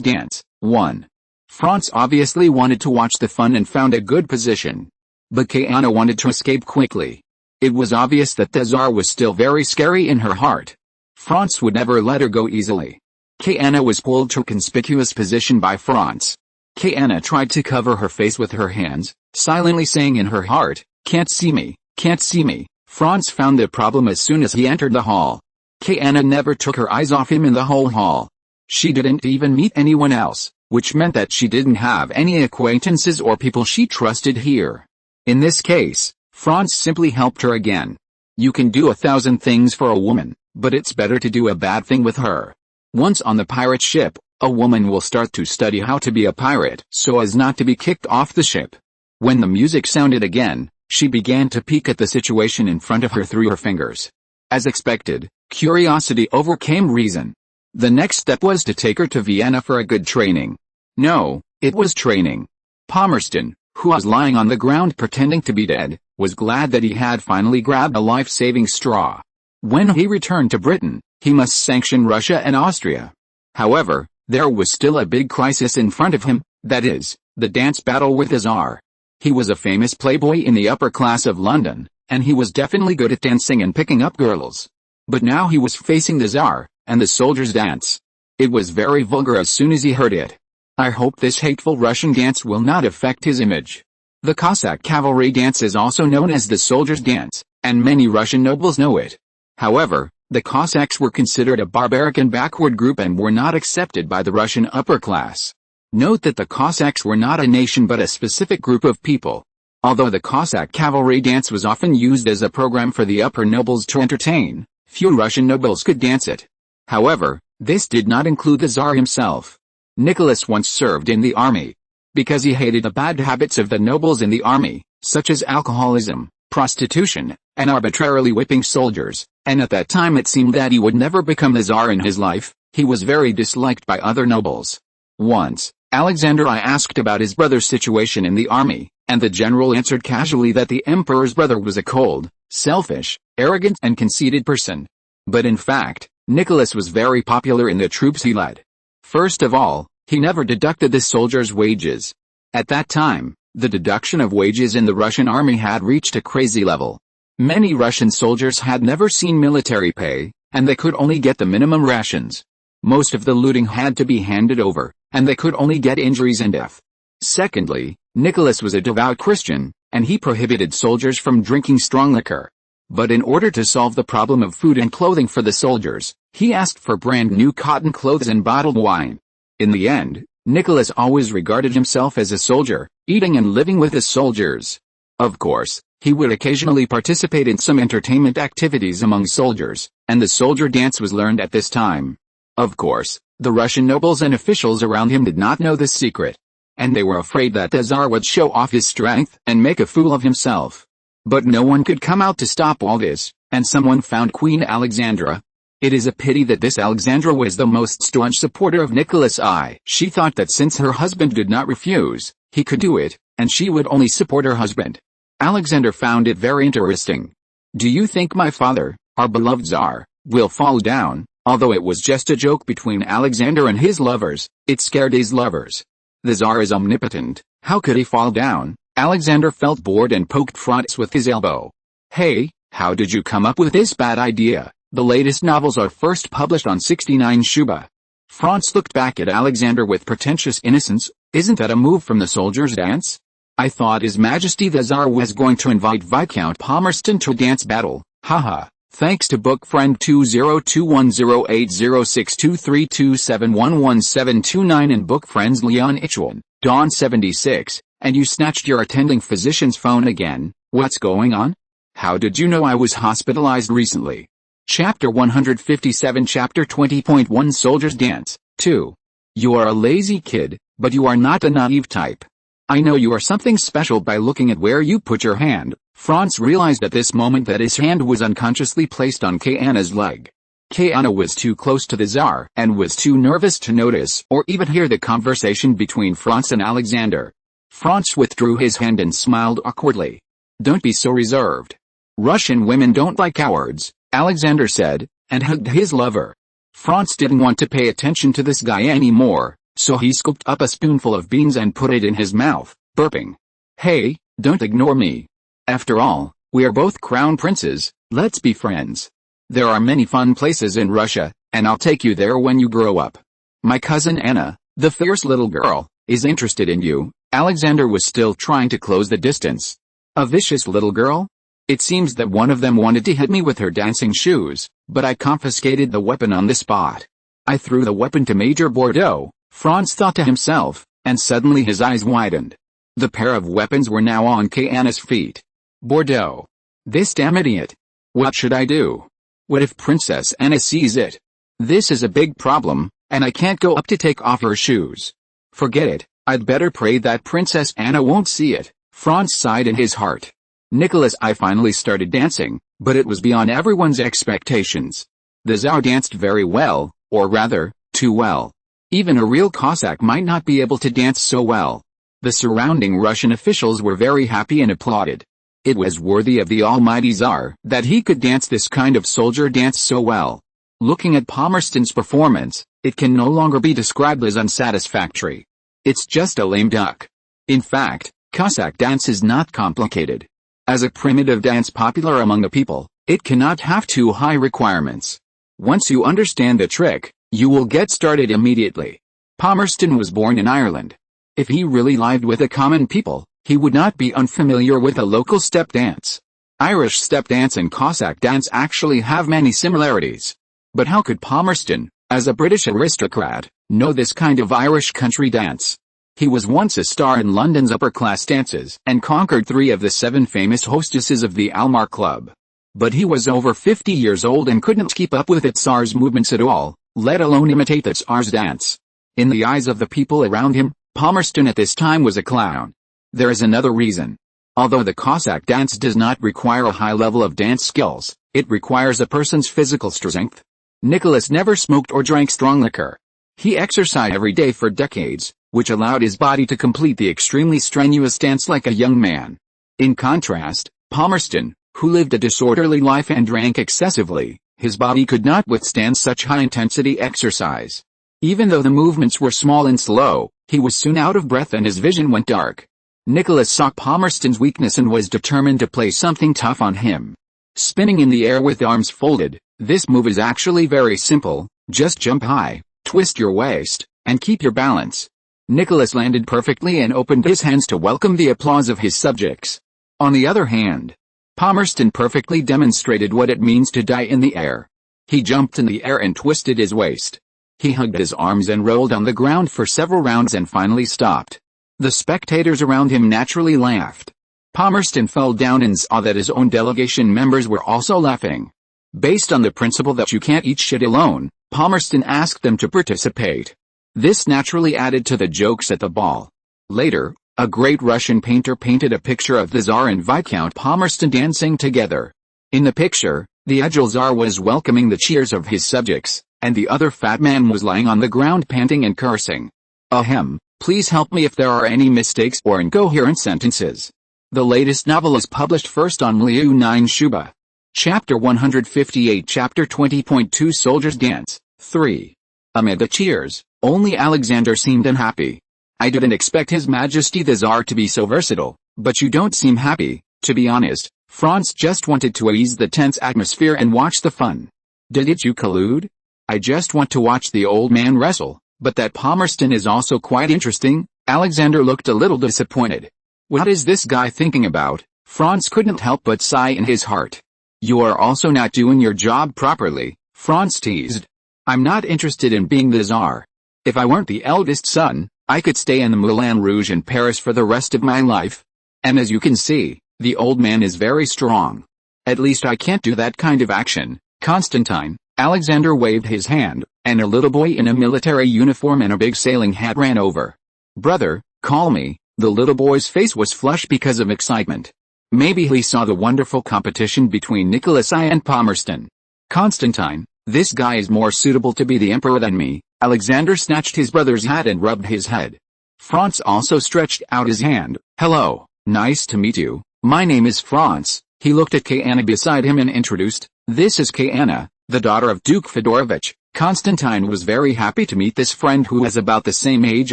A: Dance, 1. Franz obviously wanted to watch the fun and found a good position. But Kayana wanted to escape quickly. It was obvious that the Tsar was still very scary in her heart. Franz would never let her go easily. Kayana was pulled to a conspicuous position by Franz. Kayana tried to cover her face with her hands, silently saying in her heart, "Can't see me, can't see me." Franz found the problem as soon as he entered the hall. Kayana never took her eyes off him in the whole hall. She didn't even meet anyone else, which meant that she didn't have any acquaintances or people she trusted here. In this case, Franz simply helped her again. You can do 1,000 things for a woman, but it's better to do a bad thing with her. Once on the pirate ship, a woman will start to study how to be a pirate so as not to be kicked off the ship. When the music sounded again, she began to peek at the situation in front of her through her fingers. As expected, curiosity overcame reason. The next step was to take her to Vienna for a good training. No, it was training. Palmerston, who was lying on the ground pretending to be dead, was glad that he had finally grabbed a life-saving straw. When he returned to Britain, he must sanction Russia and Austria. However, there was still a big crisis in front of him, that is, the dance battle with the Tsar. He was a famous playboy in the upper class of London, and he was definitely good at dancing and picking up girls. But now he was facing the Tsar, and the soldiers' dance. It was very vulgar as soon as he heard it. I hope this hateful Russian dance will not affect his image. The Cossack cavalry dance is also known as the soldiers' dance, and many Russian nobles know it. However, the Cossacks were considered a barbaric and backward group and were not accepted by the Russian upper class. Note that the Cossacks were not a nation but a specific group of people. Although the Cossack cavalry dance was often used as a program for the upper nobles to entertain, few Russian nobles could dance it. However, this did not include the Tsar himself. Nicholas once served in the army. Because he hated the bad habits of the nobles in the army, such as alcoholism, prostitution, and arbitrarily whipping soldiers, and at that time it seemed that he would never become the Tsar in his life, he was very disliked by other nobles. Once, Alexander I asked about his brother's situation in the army, and the general answered casually that the emperor's brother was a cold, selfish, arrogant and conceited person. But in fact, Nicholas was very popular in the troops he led. First of all, he never deducted the soldiers' wages. At that time, the deduction of wages in the Russian army had reached a crazy level. Many Russian soldiers had never seen military pay, and they could only get the minimum rations. Most of the looting had to be handed over, and they could only get injuries and death. Secondly, Nicholas was a devout Christian, and he prohibited soldiers from drinking strong liquor. But in order to solve the problem of food and clothing for the soldiers, he asked for brand new cotton clothes and bottled wine. In the end, Nicholas always regarded himself as a soldier, eating and living with the soldiers. Of course, he would occasionally participate in some entertainment activities among soldiers, and the soldier dance was learned at this time. Of course, the Russian nobles and officials around him did not know this secret, and they were afraid that the Tsar would show off his strength and make a fool of himself. But no one could come out to stop all this, and someone found Queen Alexandra. It is a pity that this Alexandra was the most staunch supporter of Nicholas I. She thought that since her husband did not refuse, he could do it, and she would only support her husband. Alexander found it very interesting. Do you think my father, our beloved Tsar, will fall down? Although it was just a joke between Alexander and his lovers, it scared his lovers. The Tsar is omnipotent, how could he fall down? Alexander felt bored and poked Franz with his elbow. Hey, how did you come up with this bad idea? The latest novels are first published on 69 Shuba. Franz looked back at Alexander with pretentious innocence. Isn't that a move from the soldiers' dance? I thought His Majesty the Tsar was going to invite Viscount Palmerston to a dance battle. Haha. Thanks to book friend 20210806232711729 and book friends Leon Ichwan, Dawn 76, and you snatched your attending physician's phone again. What's going on? How did you know I was hospitalized recently? Chapter 157 Chapter 20.1 Soldiers Dance 2. You are a lazy kid, but you are not the naive type. I know you are something special by looking at where you put your hand. Franz realized at this moment that his hand was unconsciously placed on Kayana's leg. Kayana was too close to the Tsar and was too nervous to notice or even hear the conversation between Franz and Alexander. Franz withdrew his hand and smiled awkwardly. Don't be so reserved. Russian women don't like cowards, Alexander said, and hugged his lover. Franz didn't want to pay attention to this guy anymore, so he scooped up a spoonful of beans and put it in his mouth, burping. Hey, don't ignore me. After all, we are both crown princes, let's be friends. There are many fun places in Russia, and I'll take you there when you grow up. My cousin Anna, the fierce little girl, is interested in you. Alexander was still trying to close the distance. A vicious little girl? It seems that one of them wanted to hit me with her dancing shoes, but I confiscated the weapon on the spot. I threw the weapon to Major Bordeaux, Franz thought to himself, and suddenly his eyes widened. The pair of weapons were now on Kayana's feet. Bordeaux. This damn idiot. What should I do? What if Princess Anna sees it? This is a big problem, and I can't go up to take off her shoes. Forget it, I'd better pray that Princess Anna won't see it. Franz sighed in his heart. Nicholas I finally started dancing, but it was beyond everyone's expectations. The Tsar danced very well, or rather, too well. Even a real Cossack might not be able to dance so well. The surrounding Russian officials were very happy and applauded. It was worthy of the almighty Tsar that he could dance this kind of soldier dance so well. Looking at Palmerston's performance, it can no longer be described as unsatisfactory. It's just a lame duck. In fact, Cossack dance is not complicated. As a primitive dance popular among the people, it cannot have too high requirements. Once you understand the trick, you will get started immediately. Palmerston was born in Ireland. If he really lived with the common people, he would not be unfamiliar with a local step dance. Irish step dance and Cossack dance actually have many similarities. But how could Palmerston, as a British aristocrat, know this kind of Irish country dance? He was once a star in London's upper-class dances and conquered 3 of the 7 famous hostesses of the Almar Club. But he was over 50 years old and couldn't keep up with the Tsar's movements at all, let alone imitate the Tsar's dance. In the eyes of the people around him, Palmerston at this time was a clown. There is another reason. Although the Cossack dance does not require a high level of dance skills, it requires a person's physical strength. Nicholas never smoked or drank strong liquor. He exercised every day for decades, which allowed his body to complete the extremely strenuous dance like a young man. In contrast, Palmerston, who lived a disorderly life and drank excessively, his body could not withstand such high-intensity exercise. Even though the movements were small and slow, he was soon out of breath and his vision went dark. Nicholas saw Palmerston's weakness and was determined to play something tough on him. Spinning in the air with arms folded, this move is actually very simple. Just jump high, twist your waist, and keep your balance. Nicholas landed perfectly and opened his hands to welcome the applause of his subjects. On the other hand, Palmerston perfectly demonstrated what it means to die in the air. He jumped in the air and twisted his waist. He hugged his arms and rolled on the ground for several rounds and finally stopped. The spectators around him naturally laughed. Palmerston fell down and saw that his own delegation members were also laughing. Based on the principle that you can't eat shit alone, Palmerston asked them to participate. This naturally added to the jokes at the ball. Later, a great Russian painter painted a picture of the Tsar and Viscount Palmerston dancing together. In the picture, the agile Tsar was welcoming the cheers of his subjects, and the other fat man was lying on the ground panting and cursing. Ahem, please help me if there are any mistakes or incoherent sentences. The latest novel is published first on Liu 9 Shuba. Chapter 158 Chapter 20.2 Soldiers Dance, 3. Amid the cheers, only Alexander seemed unhappy. I didn't expect His Majesty the Tsar to be so versatile, but you don't seem happy. To be honest, Franz just wanted to ease the tense atmosphere and watch the fun. Didn't you collude? I just want to watch the old man wrestle, but that Palmerston is also quite interesting. Alexander looked a little disappointed. What is this guy thinking about? Franz couldn't help but sigh in his heart. You are also not doing your job properly, Franz teased. I'm not interested in being the Tsar. If I weren't the eldest son, I could stay in the Moulin Rouge in Paris for the rest of my life. And as you can see, the old man is very strong. At least I can't do that kind of action, Constantine. Alexander waved his hand, and a little boy in a military uniform and a big sailing hat ran over. Brother, call me. The little boy's face was flushed because of excitement. Maybe he saw the wonderful competition between Nicholas I and Palmerston. Constantine, this guy is more suitable to be the emperor than me. Alexander snatched his brother's hat and rubbed his head. Franz also stretched out his hand. Hello, nice to meet you. My name is Franz. He looked at Kayanna beside him and introduced. This is Kayanna, the daughter of Duke Fedorovich. Constantine was very happy to meet this friend who was about the same age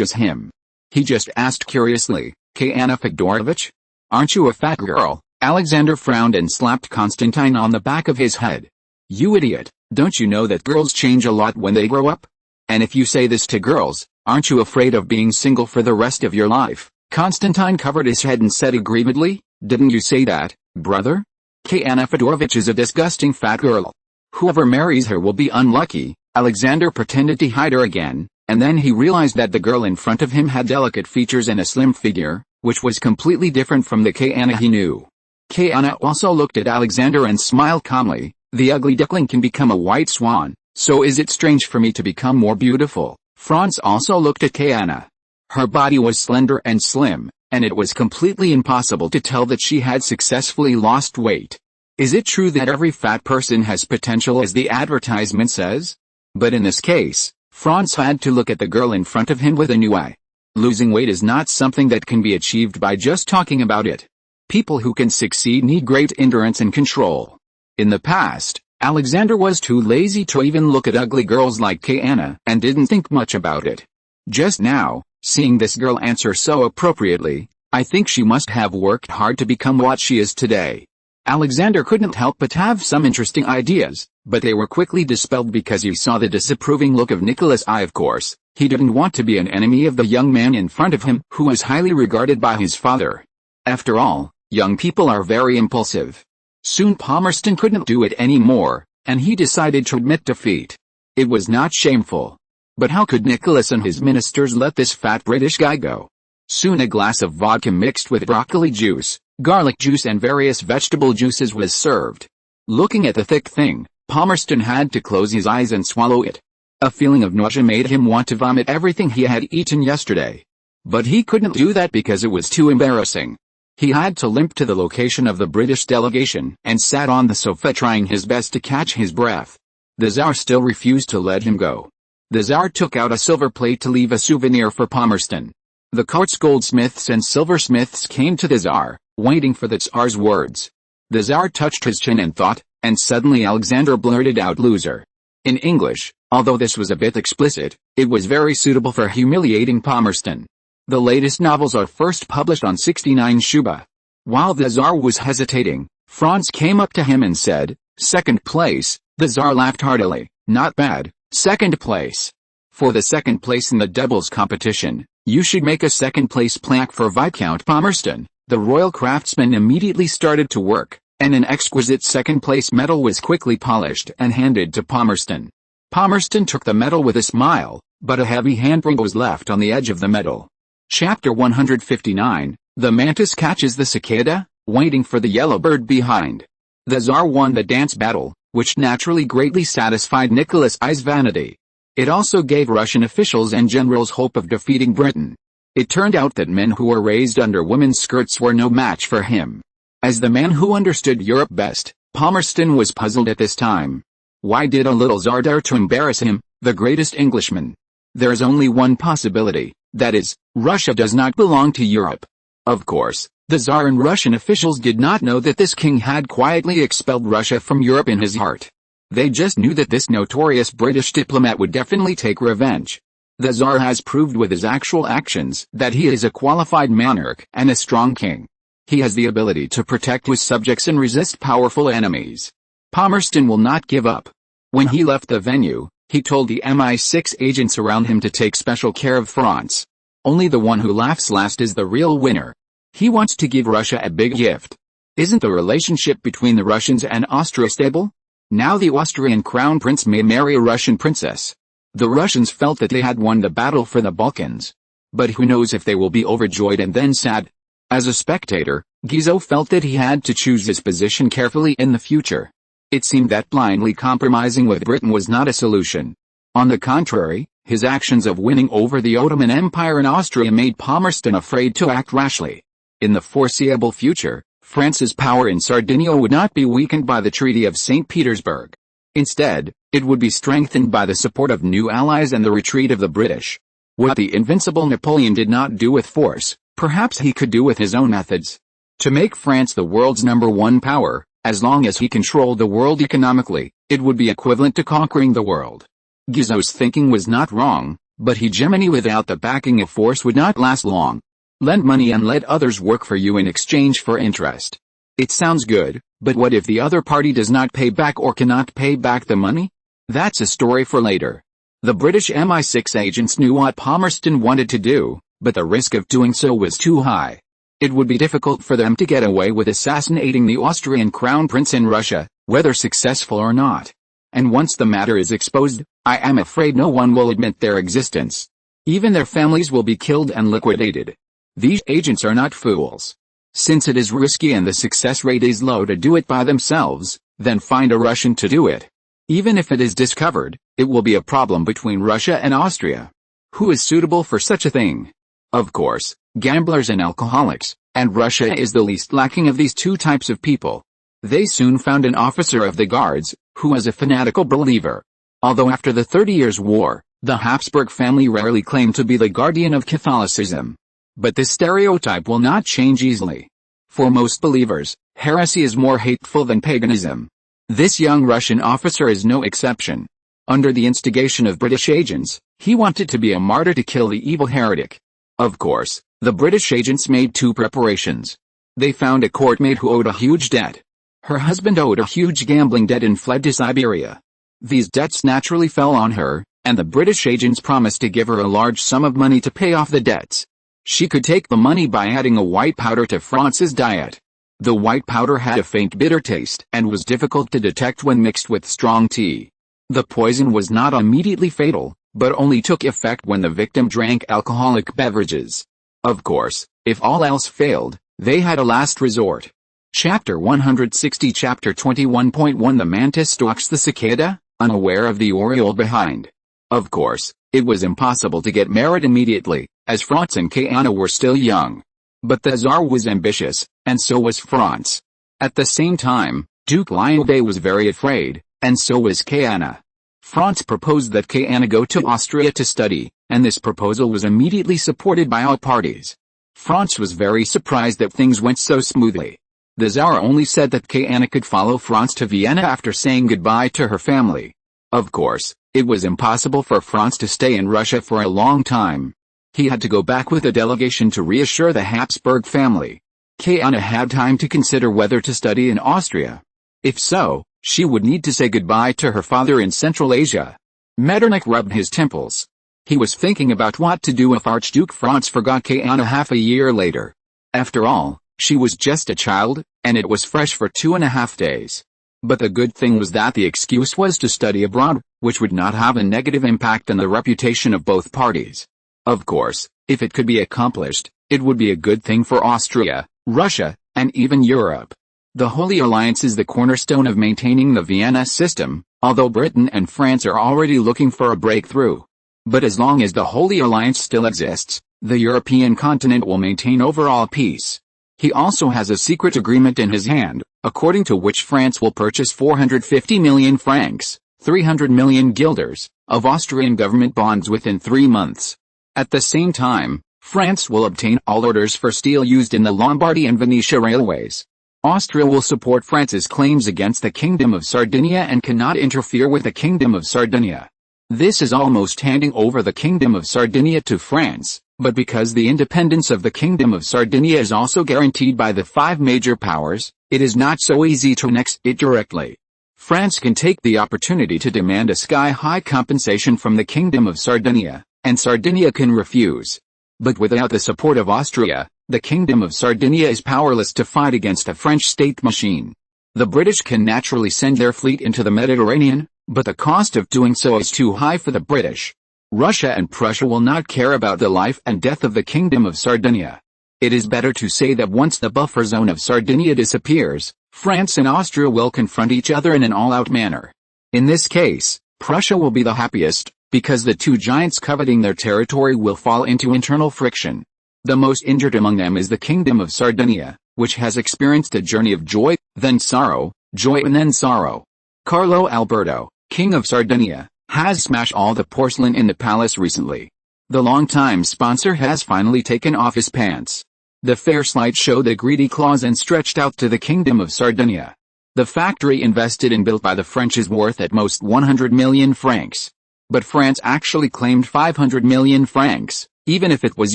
A: as him. He just asked curiously, Kayanna Fedorovich? Aren't you a fat girl? Alexander frowned and slapped Constantine on the back of his head. You idiot, don't you know that girls change a lot when they grow up? And if you say this to girls, aren't you afraid of being single for the rest of your life? Constantine covered his head and said aggrievedly, didn't you say that, brother? Kayanna Fedorovich is a disgusting fat girl. Whoever marries her will be unlucky. Alexander pretended to hide her again, and then he realized that the girl in front of him had delicate features and a slim figure, which was completely different from the Kayanna he knew. Kayanna also looked at Alexander and smiled calmly. The ugly duckling can become a white swan, so is it strange for me to become more beautiful? Franz also looked at Kayanna. Her body was slender and slim, and it was completely impossible to tell that she had successfully lost weight. Is it true that every fat person has potential as the advertisement says? But in this case, Franz had to look at the girl in front of him with a new eye. Losing weight is not something that can be achieved by just talking about it. People who can succeed need great endurance and control. In the past, Alexander was too lazy to even look at ugly girls like Anna and didn't think much about it. Just now, seeing this girl answer so appropriately, I think she must have worked hard to become what she is today. Alexander couldn't help but have some interesting ideas, but they were quickly dispelled because he saw the disapproving look of Nicholas' eye. Of course, he didn't want to be an enemy of the young man in front of him who was highly regarded by his father. After all, young people are very impulsive. Soon Palmerston couldn't do it anymore, and he decided to admit defeat. It was not shameful. But how could Nicholas and his ministers let this fat British guy go? Soon a glass of vodka mixed with broccoli juice, garlic juice and various vegetable juices was served. Looking at the thick thing, Palmerston had to close his eyes and swallow it. A feeling of nausea made him want to vomit everything he had eaten yesterday. But he couldn't do that because it was too embarrassing. He had to limp to the location of the British delegation and sat on the sofa trying his best to catch his breath. The Tsar still refused to let him go. The Tsar took out a silver plate to leave a souvenir for Palmerston. The court's goldsmiths and silversmiths came to the Tsar, waiting for the Tsar's words. The Tsar touched his chin and thought, and suddenly Alexander blurted out loser. In English, although this was a bit explicit, it was very suitable for humiliating Palmerston. The latest novels are first published on 69 Shuba. While the Tsar was hesitating, Franz came up to him and said, "Second place." The Tsar laughed heartily. "Not bad, second place. For the second place in the doubles competition, you should make a second place plaque for Viscount Palmerston." The royal craftsman immediately started to work, and an exquisite second place medal was quickly polished and handed to Palmerston. Palmerston took the medal with a smile, but a heavy handprint was left on the edge of the medal. Chapter 159, The Mantis Catches the Cicada, Waiting for the Yellow Bird Behind. The Tsar won the dance battle, which naturally greatly satisfied Nicholas' vanity. It also gave Russian officials and generals hope of defeating Britain. It turned out that men who were raised under women's skirts were no match for him. As the man who understood Europe best, Palmerston was puzzled at this time. Why did a little Tsar dare to embarrass him, the greatest Englishman? There is only one possibility, that is, Russia does not belong to Europe. Of course, the Tsar and Russian officials did not know that this king had quietly expelled Russia from Europe in his heart. They just knew that this notorious British diplomat would definitely take revenge. The Tsar has proved with his actual actions that he is a qualified monarch and a strong king. He has the ability to protect his subjects and resist powerful enemies. Palmerston will not give up. When he left the venue, he told the MI6 agents around him to take special care of Franz. Only the one who laughs last is the real winner. He wants to give Russia a big gift. Isn't the relationship between the Russians and Austria stable? Now the Austrian crown prince may marry a Russian princess. The Russians felt that they had won the battle for the Balkans. But who knows if they will be overjoyed and then sad. As a spectator, Guizot felt that he had to choose his position carefully in the future. It seemed that blindly compromising with Britain was not a solution. On the contrary, his actions of winning over the Ottoman Empire and Austria made Palmerston afraid to act rashly. In the foreseeable future, France's power in Sardinia would not be weakened by the Treaty of St. Petersburg. Instead, it would be strengthened by the support of new allies and the retreat of the British. What the invincible Napoleon did not do with force, perhaps he could do with his own methods. To make France the world's #1 power, as long as he controlled the world economically, it would be equivalent to conquering the world. Guizot's thinking was not wrong, but hegemony without the backing of force would not last long. Lend money and let others work for you in exchange for interest. It sounds good, but what if the other party does not pay back or cannot pay back the money? That's a story for later. The British MI6 agents knew what Palmerston wanted to do, but the risk of doing so was too high. It would be difficult for them to get away with assassinating the Austrian crown prince in Russia, whether successful or not. And once the matter is exposed, I am afraid no one will admit their existence. Even their families will be killed and liquidated. These agents are not fools. Since it is risky and the success rate is low to do it by themselves, then find a Russian to do it. Even if it is discovered, it will be a problem between Russia and Austria. Who is suitable for such a thing? Of course, gamblers and alcoholics, and Russia is the least lacking of these two types of people. They soon found an officer of the guards, who was a fanatical believer. Although after the 30 Years' War, The Habsburg family rarely claimed to be the guardian of Catholicism. But this stereotype will not change easily. For most believers, heresy is more hateful than paganism. This young Russian officer is no exception. Under the instigation of British agents, he wanted to be a martyr to kill the evil heretic. Of course, the British agents made two preparations. They found a courtmate who owed a huge debt. Her husband owed a huge gambling debt and fled to Siberia. These debts naturally fell on her, and the British agents promised to give her a large sum of money to pay off the debts. She could take the money by adding a white powder to Franz's diet. The white powder had a faint bitter taste and was difficult to detect when mixed with strong tea. The poison was not immediately fatal, but only took effect when the victim drank alcoholic beverages. Of course, if all else failed, they had a last resort. Chapter 160 Chapter 21.1 The mantis stalks the cicada, unaware of the oriole behind. Of course, it was impossible to get married immediately, as Franz and Kayana were still young. But the Tsar was ambitious, and so was Franz. At the same time, Duke Lionel was very afraid, and so was Kayana. Franz proposed that Kayana go to Austria to study, and this proposal was immediately supported by all parties. Franz was very surprised that things went so smoothly. The Tsar only said that Kayana could follow Franz to Vienna after saying goodbye to her family. Of course, it was impossible for Franz to stay in Russia for a long time. He had to go back with a delegation to reassure the Habsburg family. Kayana had time to consider whether to study in Austria. If so, she would need to say goodbye to her father in Central Asia. Metternich rubbed his temples. He was thinking about what to do if Archduke Franz forgot Kayana half a year later. After all, she was just a child, and it was fresh for 2.5 days. But the good thing was that the excuse was to study abroad, which would not have a negative impact on the reputation of both parties. Of course, if it could be accomplished, it would be a good thing for Austria, Russia, and even Europe. The Holy Alliance is the cornerstone of maintaining the Vienna system, although Britain and France are already looking for a breakthrough. But as long as the Holy Alliance still exists, the European continent will maintain overall peace. He also has a secret agreement in his hand, according to which France will purchase 450 million francs, 300 million guilders, of Austrian government bonds within 3 months. At the same time, France will obtain all orders for steel used in the Lombardy and Venetia railways. Austria will support France's claims against the Kingdom of Sardinia and cannot interfere with the Kingdom of Sardinia. This is almost handing over the Kingdom of Sardinia to France, but because the independence of the Kingdom of Sardinia is also guaranteed by the 5 major powers, it is not so easy to annex it directly. France can take the opportunity to demand a sky-high compensation from the Kingdom of Sardinia, and Sardinia can refuse. But without the support of Austria, the Kingdom of Sardinia is powerless to fight against a French state machine. The British can naturally send their fleet into the Mediterranean, but the cost of doing so is too high for the British. Russia and Prussia will not care about the life and death of the Kingdom of Sardinia. It is better to say that once the buffer zone of Sardinia disappears, France and Austria will confront each other in an all-out manner. In this case, Prussia will be the happiest, because the two giants coveting their territory will fall into internal friction. The most injured among them is the Kingdom of Sardinia, which has experienced a journey of joy, then sorrow, joy and then sorrow. Carlo Alberto, King of Sardinia, has smashed all the porcelain in the palace recently. The longtime sponsor has finally taken off his pants. The fair slight showed a greedy claws and stretched out to the Kingdom of Sardinia. The factory invested and built by the French is worth at most 100 million francs. But France actually claimed 500 million francs. Even if it was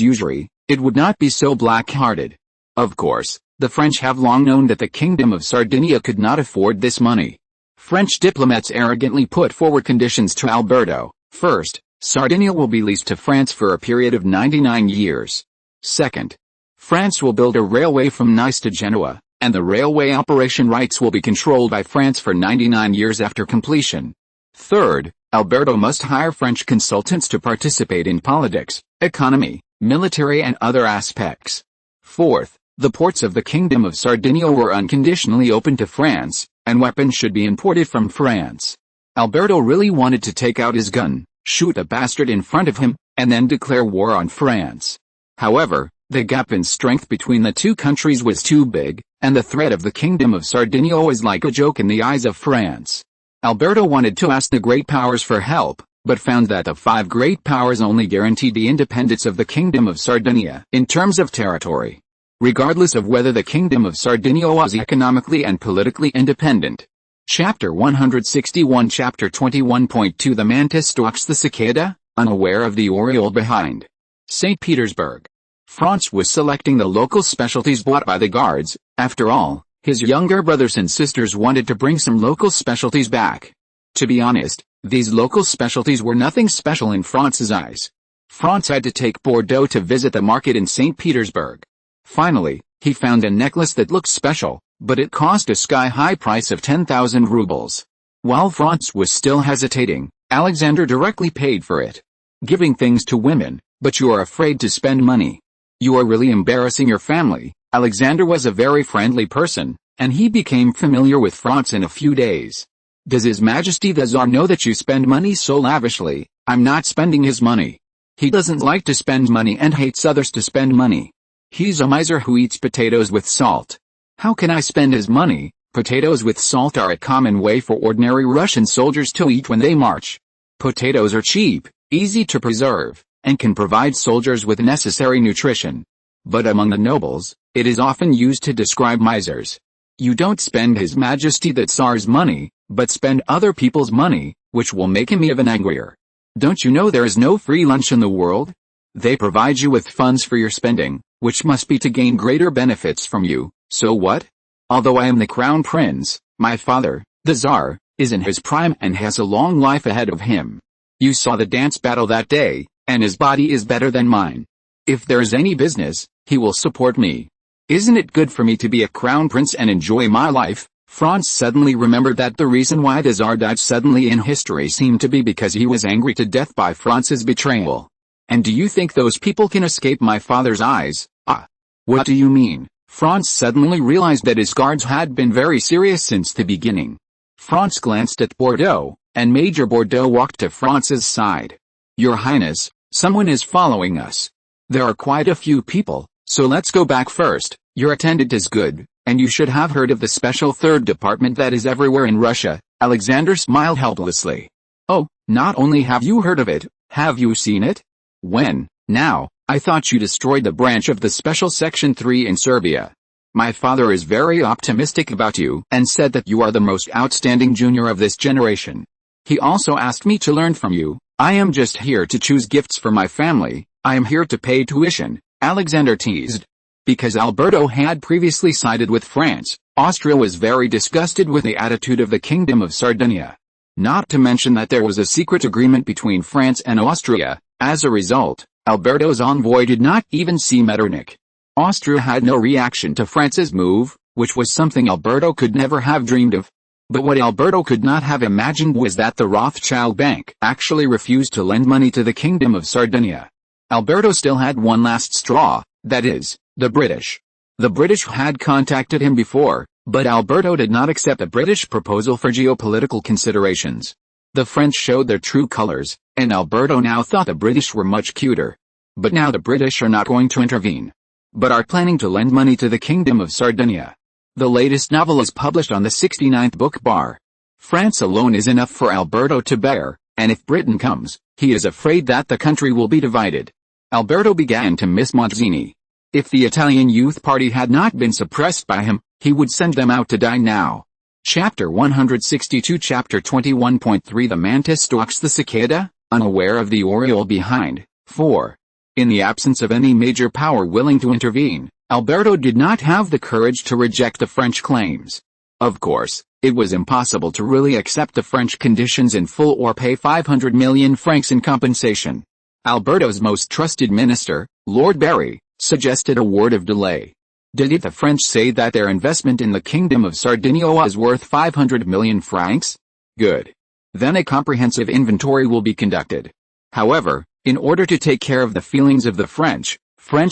A: usury, it would not be so black-hearted. Of course, the French have long known that the Kingdom of Sardinia could not afford this money. French diplomats arrogantly put forward conditions to Alberto. First, Sardinia will be leased to France for a period of 99 years. Second, France will build a railway from Nice to Genoa, and the railway operation rights will be controlled by France for 99 years after completion. Third, Alberto must hire French consultants to participate in politics, economy, military and other aspects. Fourth, the ports of the Kingdom of Sardinia were unconditionally open to France, and weapons should be imported from France. Alberto really wanted to take out his gun, shoot a bastard in front of him, and then declare war on France. However, the gap in strength between the two countries was too big, and the threat of the Kingdom of Sardinia was like a joke in the eyes of France. Alberto wanted to ask the great powers for help, but found that the five great powers only guaranteed the independence of the Kingdom of Sardinia in terms of territory, regardless of whether the Kingdom of Sardinia was economically and politically independent. Chapter 161 Chapter 21.2 The mantis stalks the cicada, unaware of the oriole behind. St. Petersburg. Franz was selecting the local specialties bought by the guards. After all, his younger brothers and sisters wanted to bring some local specialties back. To be honest, these local specialties were nothing special in Franz's eyes. Franz had to take Bordeaux to visit the market in St. Petersburg. Finally, he found a necklace that looked special, but it cost a sky-high price of 10,000 rubles. While Franz was still hesitating, Alexander directly paid for it. Giving things to women, but you are afraid to spend money. You are really embarrassing your family. Alexander was a very friendly person, and he became familiar with Franz in a few days. Does His Majesty the Tsar know that you spend money so lavishly? I'm not spending his money. He doesn't like to spend money and hates others to spend money. He's a miser who eats potatoes with salt. How can I spend his money? Potatoes with salt are a common way for ordinary Russian soldiers to eat when they march. Potatoes are cheap, easy to preserve, and can provide soldiers with necessary nutrition. But among the nobles, it is often used to describe misers. You don't spend His Majesty the Tsar's money, but spend other people's money, which will make him even angrier. Don't you know there is no free lunch in the world? They provide you with funds for your spending, which must be to gain greater benefits from you. So what? Although I am the crown prince, my father, the Tsar, is in his prime and has a long life ahead of him. You saw the dance battle that day, and his body is better than mine. If there is any business, he will support me. Isn't it good for me to be a crown prince and enjoy my life? Franz suddenly remembered that the reason why the Tsar died suddenly in history seemed to be because he was angry to death by Franz's betrayal. And do you think those people can escape my father's eyes? Ah. What do you mean? Franz suddenly realized that his guards had been very serious since the beginning. Franz glanced at Bordeaux, and Major Bordeaux walked to Franz's side. Your Highness, someone is following us. There are quite a few people, so let's go back first. Your attendant is good, and you should have heard of the special third department that is everywhere in Russia. Alexander smiled helplessly. Oh, not only have you heard of it, have you seen it? When? Now, I thought you destroyed the branch of the Special Section 3 in Serbia. My father is very optimistic about you and said that you are the most outstanding junior of this generation. He also asked me to learn from you. I am just here to choose gifts for my family. I am here to pay tuition, Alexander teased. Because Alberto had previously sided with France, Austria was very disgusted with the attitude of the Kingdom of Sardinia. Not to mention that there was a secret agreement between France and Austria. As a result, Alberto's envoy did not even see Metternich. Austria had no reaction to France's move, which was something Alberto could never have dreamed of. But what Alberto could not have imagined was that the Rothschild Bank actually refused to lend money to the Kingdom of Sardinia. Alberto still had one last straw, that is, the British. The British had contacted him before, but Alberto did not accept a British proposal for geopolitical considerations. The French showed their true colors, and Alberto now thought the British were much cuter. But now the British are not going to intervene, but are planning to lend money to the Kingdom of Sardinia. The latest novel is published on the 69th book bar. France alone is enough for Alberto to bear, and if Britain comes, he is afraid that the country will be divided. Alberto began to miss Mazzini. If the Italian Youth Party had not been suppressed by him, he would send them out to die now. Chapter 162 Chapter 21.3 The mantis stalks the cicada, unaware of the oriole behind. 4. In the absence of any major power willing to intervene, Alberto did not have the courage to reject the French claims. Of course, it was impossible to really accept the French conditions in full or pay 500 million francs in compensation. Alberto's most trusted minister, Lord Barry, suggested a word of delay. Did the French say that their investment in the Kingdom of Sardinia was worth 500 million francs? Good. Then a comprehensive inventory will be conducted. However, in order to take care of the feelings of the French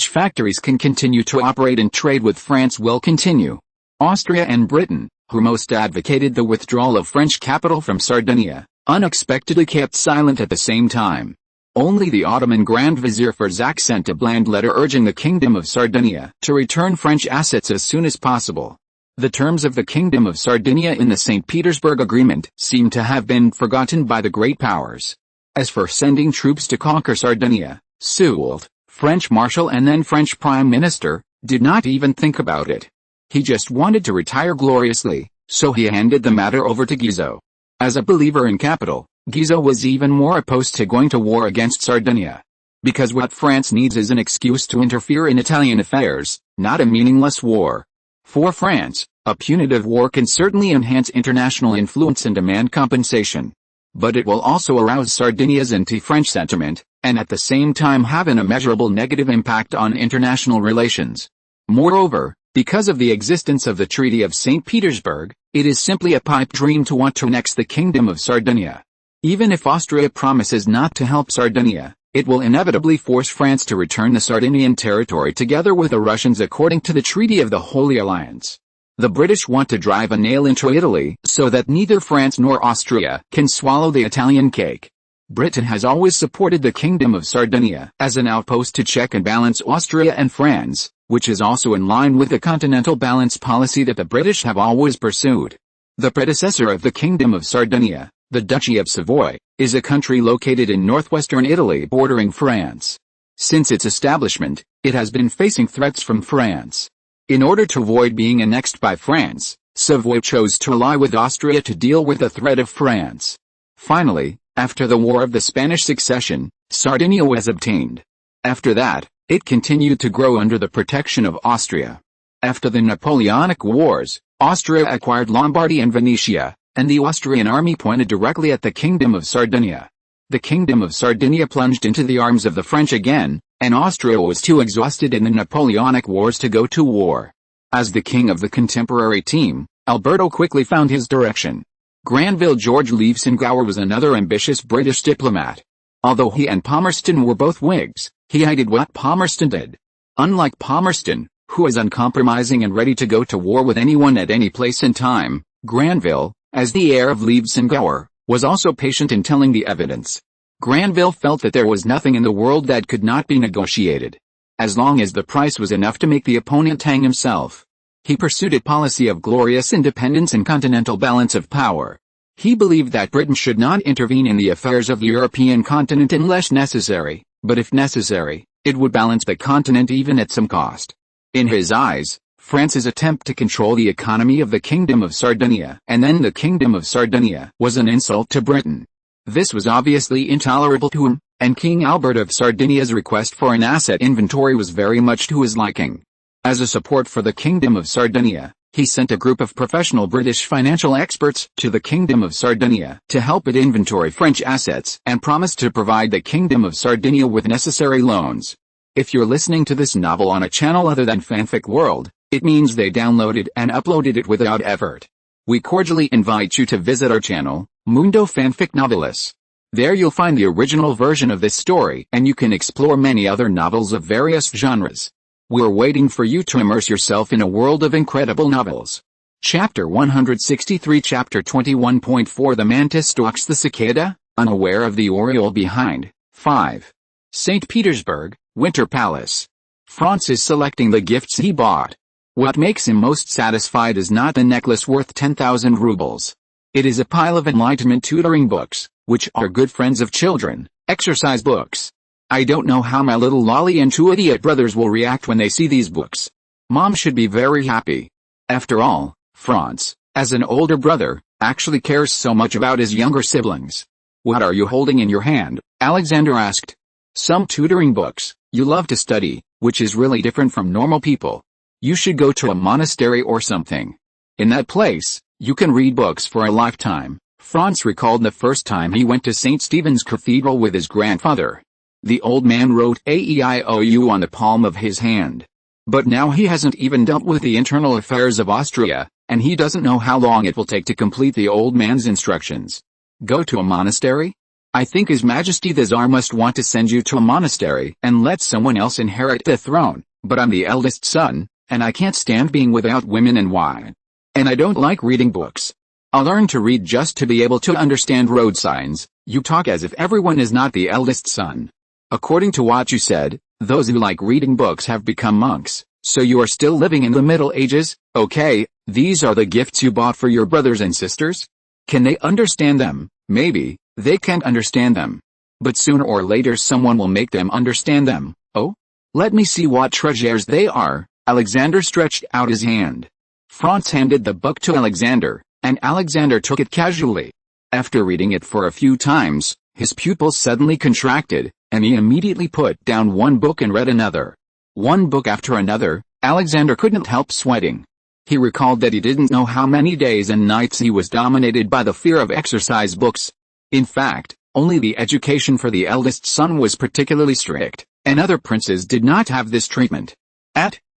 A: factories can continue to operate and trade with France will continue. Austria and Britain, who most advocated the withdrawal of French capital from Sardinia, unexpectedly kept silent at the same time. Only the Ottoman Grand Vizier Ferzak sent a bland letter urging the Kingdom of Sardinia to return French assets as soon as possible. The terms of the Kingdom of Sardinia in the St. Petersburg Agreement seem to have been forgotten by the great powers. As for sending troops to conquer Sardinia, Soult, French Marshal and then French Prime Minister, did not even think about it. He just wanted to retire gloriously, so he handed the matter over to Guizot. As a believer in capital, Guizot was even more opposed to going to war against Sardinia. Because what France needs is an excuse to interfere in Italian affairs, not a meaningless war. For France, a punitive war can certainly enhance international influence and demand compensation. But it will also arouse Sardinia's anti-French sentiment, and at the same time have an immeasurable negative impact on international relations. Moreover, because of the existence of the Treaty of St. Petersburg, it is simply a pipe dream to want to annex the Kingdom of Sardinia. Even if Austria promises not to help Sardinia, it will inevitably force France to return the Sardinian territory together with the Russians according to the Treaty of the Holy Alliance. The British want to drive a nail into Italy so that neither France nor Austria can swallow the Italian cake. Britain has always supported the Kingdom of Sardinia as an outpost to check and balance Austria and France, which is also in line with the continental balance policy that the British have always pursued. The predecessor of the Kingdom of Sardinia, the Duchy of Savoy, is a country located in northwestern Italy bordering France. Since its establishment, it has been facing threats from France. In order to avoid being annexed by France, Savoy chose to ally with Austria to deal with the threat of France. Finally, after the War of the Spanish Succession, Sardinia was obtained. After that, it continued to grow under the protection of Austria. After the Napoleonic Wars, Austria acquired Lombardy and Venetia, and the Austrian army pointed directly at the Kingdom of Sardinia. The Kingdom of Sardinia plunged into the arms of the French again, and Austria was too exhausted in the Napoleonic Wars to go to war. As the king of the contemporary team, Alberto quickly found his direction. Granville George Leveson-Gower was another ambitious British diplomat. Although he and Palmerston were both Whigs, he hated what Palmerston did. Unlike Palmerston, who was uncompromising and ready to go to war with anyone at any place and time, Granville, as the heir of Leveson-Gower, was also patient in telling the evidence. Granville felt that there was nothing in the world that could not be negotiated, as long as the price was enough to make the opponent hang himself. He pursued a policy of glorious independence and continental balance of power. He believed that Britain should not intervene in the affairs of the European continent unless necessary, but if necessary, it would balance the continent even at some cost. In his eyes, France's attempt to control the economy of the Kingdom of Sardinia and then the Kingdom of Sardinia was an insult to Britain. This was obviously intolerable to him, and King Albert of Sardinia's request for an asset inventory was very much to his liking. As a support for the Kingdom of Sardinia, he sent a group of professional British financial experts to the Kingdom of Sardinia to help it inventory French assets and promised to provide the Kingdom of Sardinia with necessary loans. If you're listening to this novel on a channel other than Fanfic World, it means they downloaded and uploaded it without effort. We cordially invite you to visit our channel, Mundo Fanfic Novelis. There you'll find the original version of this story and you can explore many other novels of various genres. We're waiting for you to immerse yourself in a world of incredible novels. Chapter 163 Chapter 21.4 The Mantis Stalks the Cicada, Unaware of the Oriole Behind. 5. St. Petersburg, Winter Palace. Franz is selecting the gifts he bought. What makes him most satisfied is not the necklace worth 10,000 rubles. It is a pile of enlightenment tutoring books, which are good friends of children, exercise books. I don't know how my little lolly and two idiot brothers will react when they see these books. Mom should be very happy. After all, Franz, as an older brother, actually cares so much about his younger siblings. What are you holding in your hand? Alexander asked. Some tutoring books. You love to study, which is really different from normal people. You should go to a monastery or something. In that place, you can read books for a lifetime. Franz recalled the first time he went to St. Stephen's Cathedral with his grandfather. The old man wrote AEIOU on the palm of his hand. But now he hasn't even dealt with the internal affairs of Austria, and he doesn't know how long it will take to complete the old man's instructions. Go to a monastery? I think His Majesty the Tsar must want to send you to a monastery and let someone else inherit the throne, but I'm the eldest son, and I can't stand being without women and wine. And I don't like reading books. I'll learn to read just to be able to understand road signs. You talk as if everyone is not the eldest son. According to what you said, those who like reading books have become monks, so you are still living in the Middle Ages. Okay, these are the gifts you bought for your brothers and sisters? Can they understand them? Maybe, they can't understand them. but sooner or later someone will make them understand them. Oh? Let me see what treasures they are. Alexander stretched out his hand. Franz handed the book to Alexander, and Alexander took it casually. After reading it for a few times, his pupils suddenly contracted, and he immediately put down one book and read another. One book after another, Alexander couldn't help sweating. He recalled that he didn't know how many days and nights he was dominated by the fear of exercise books. In fact, only the education for the eldest son was particularly strict, and other princes did not have this treatment.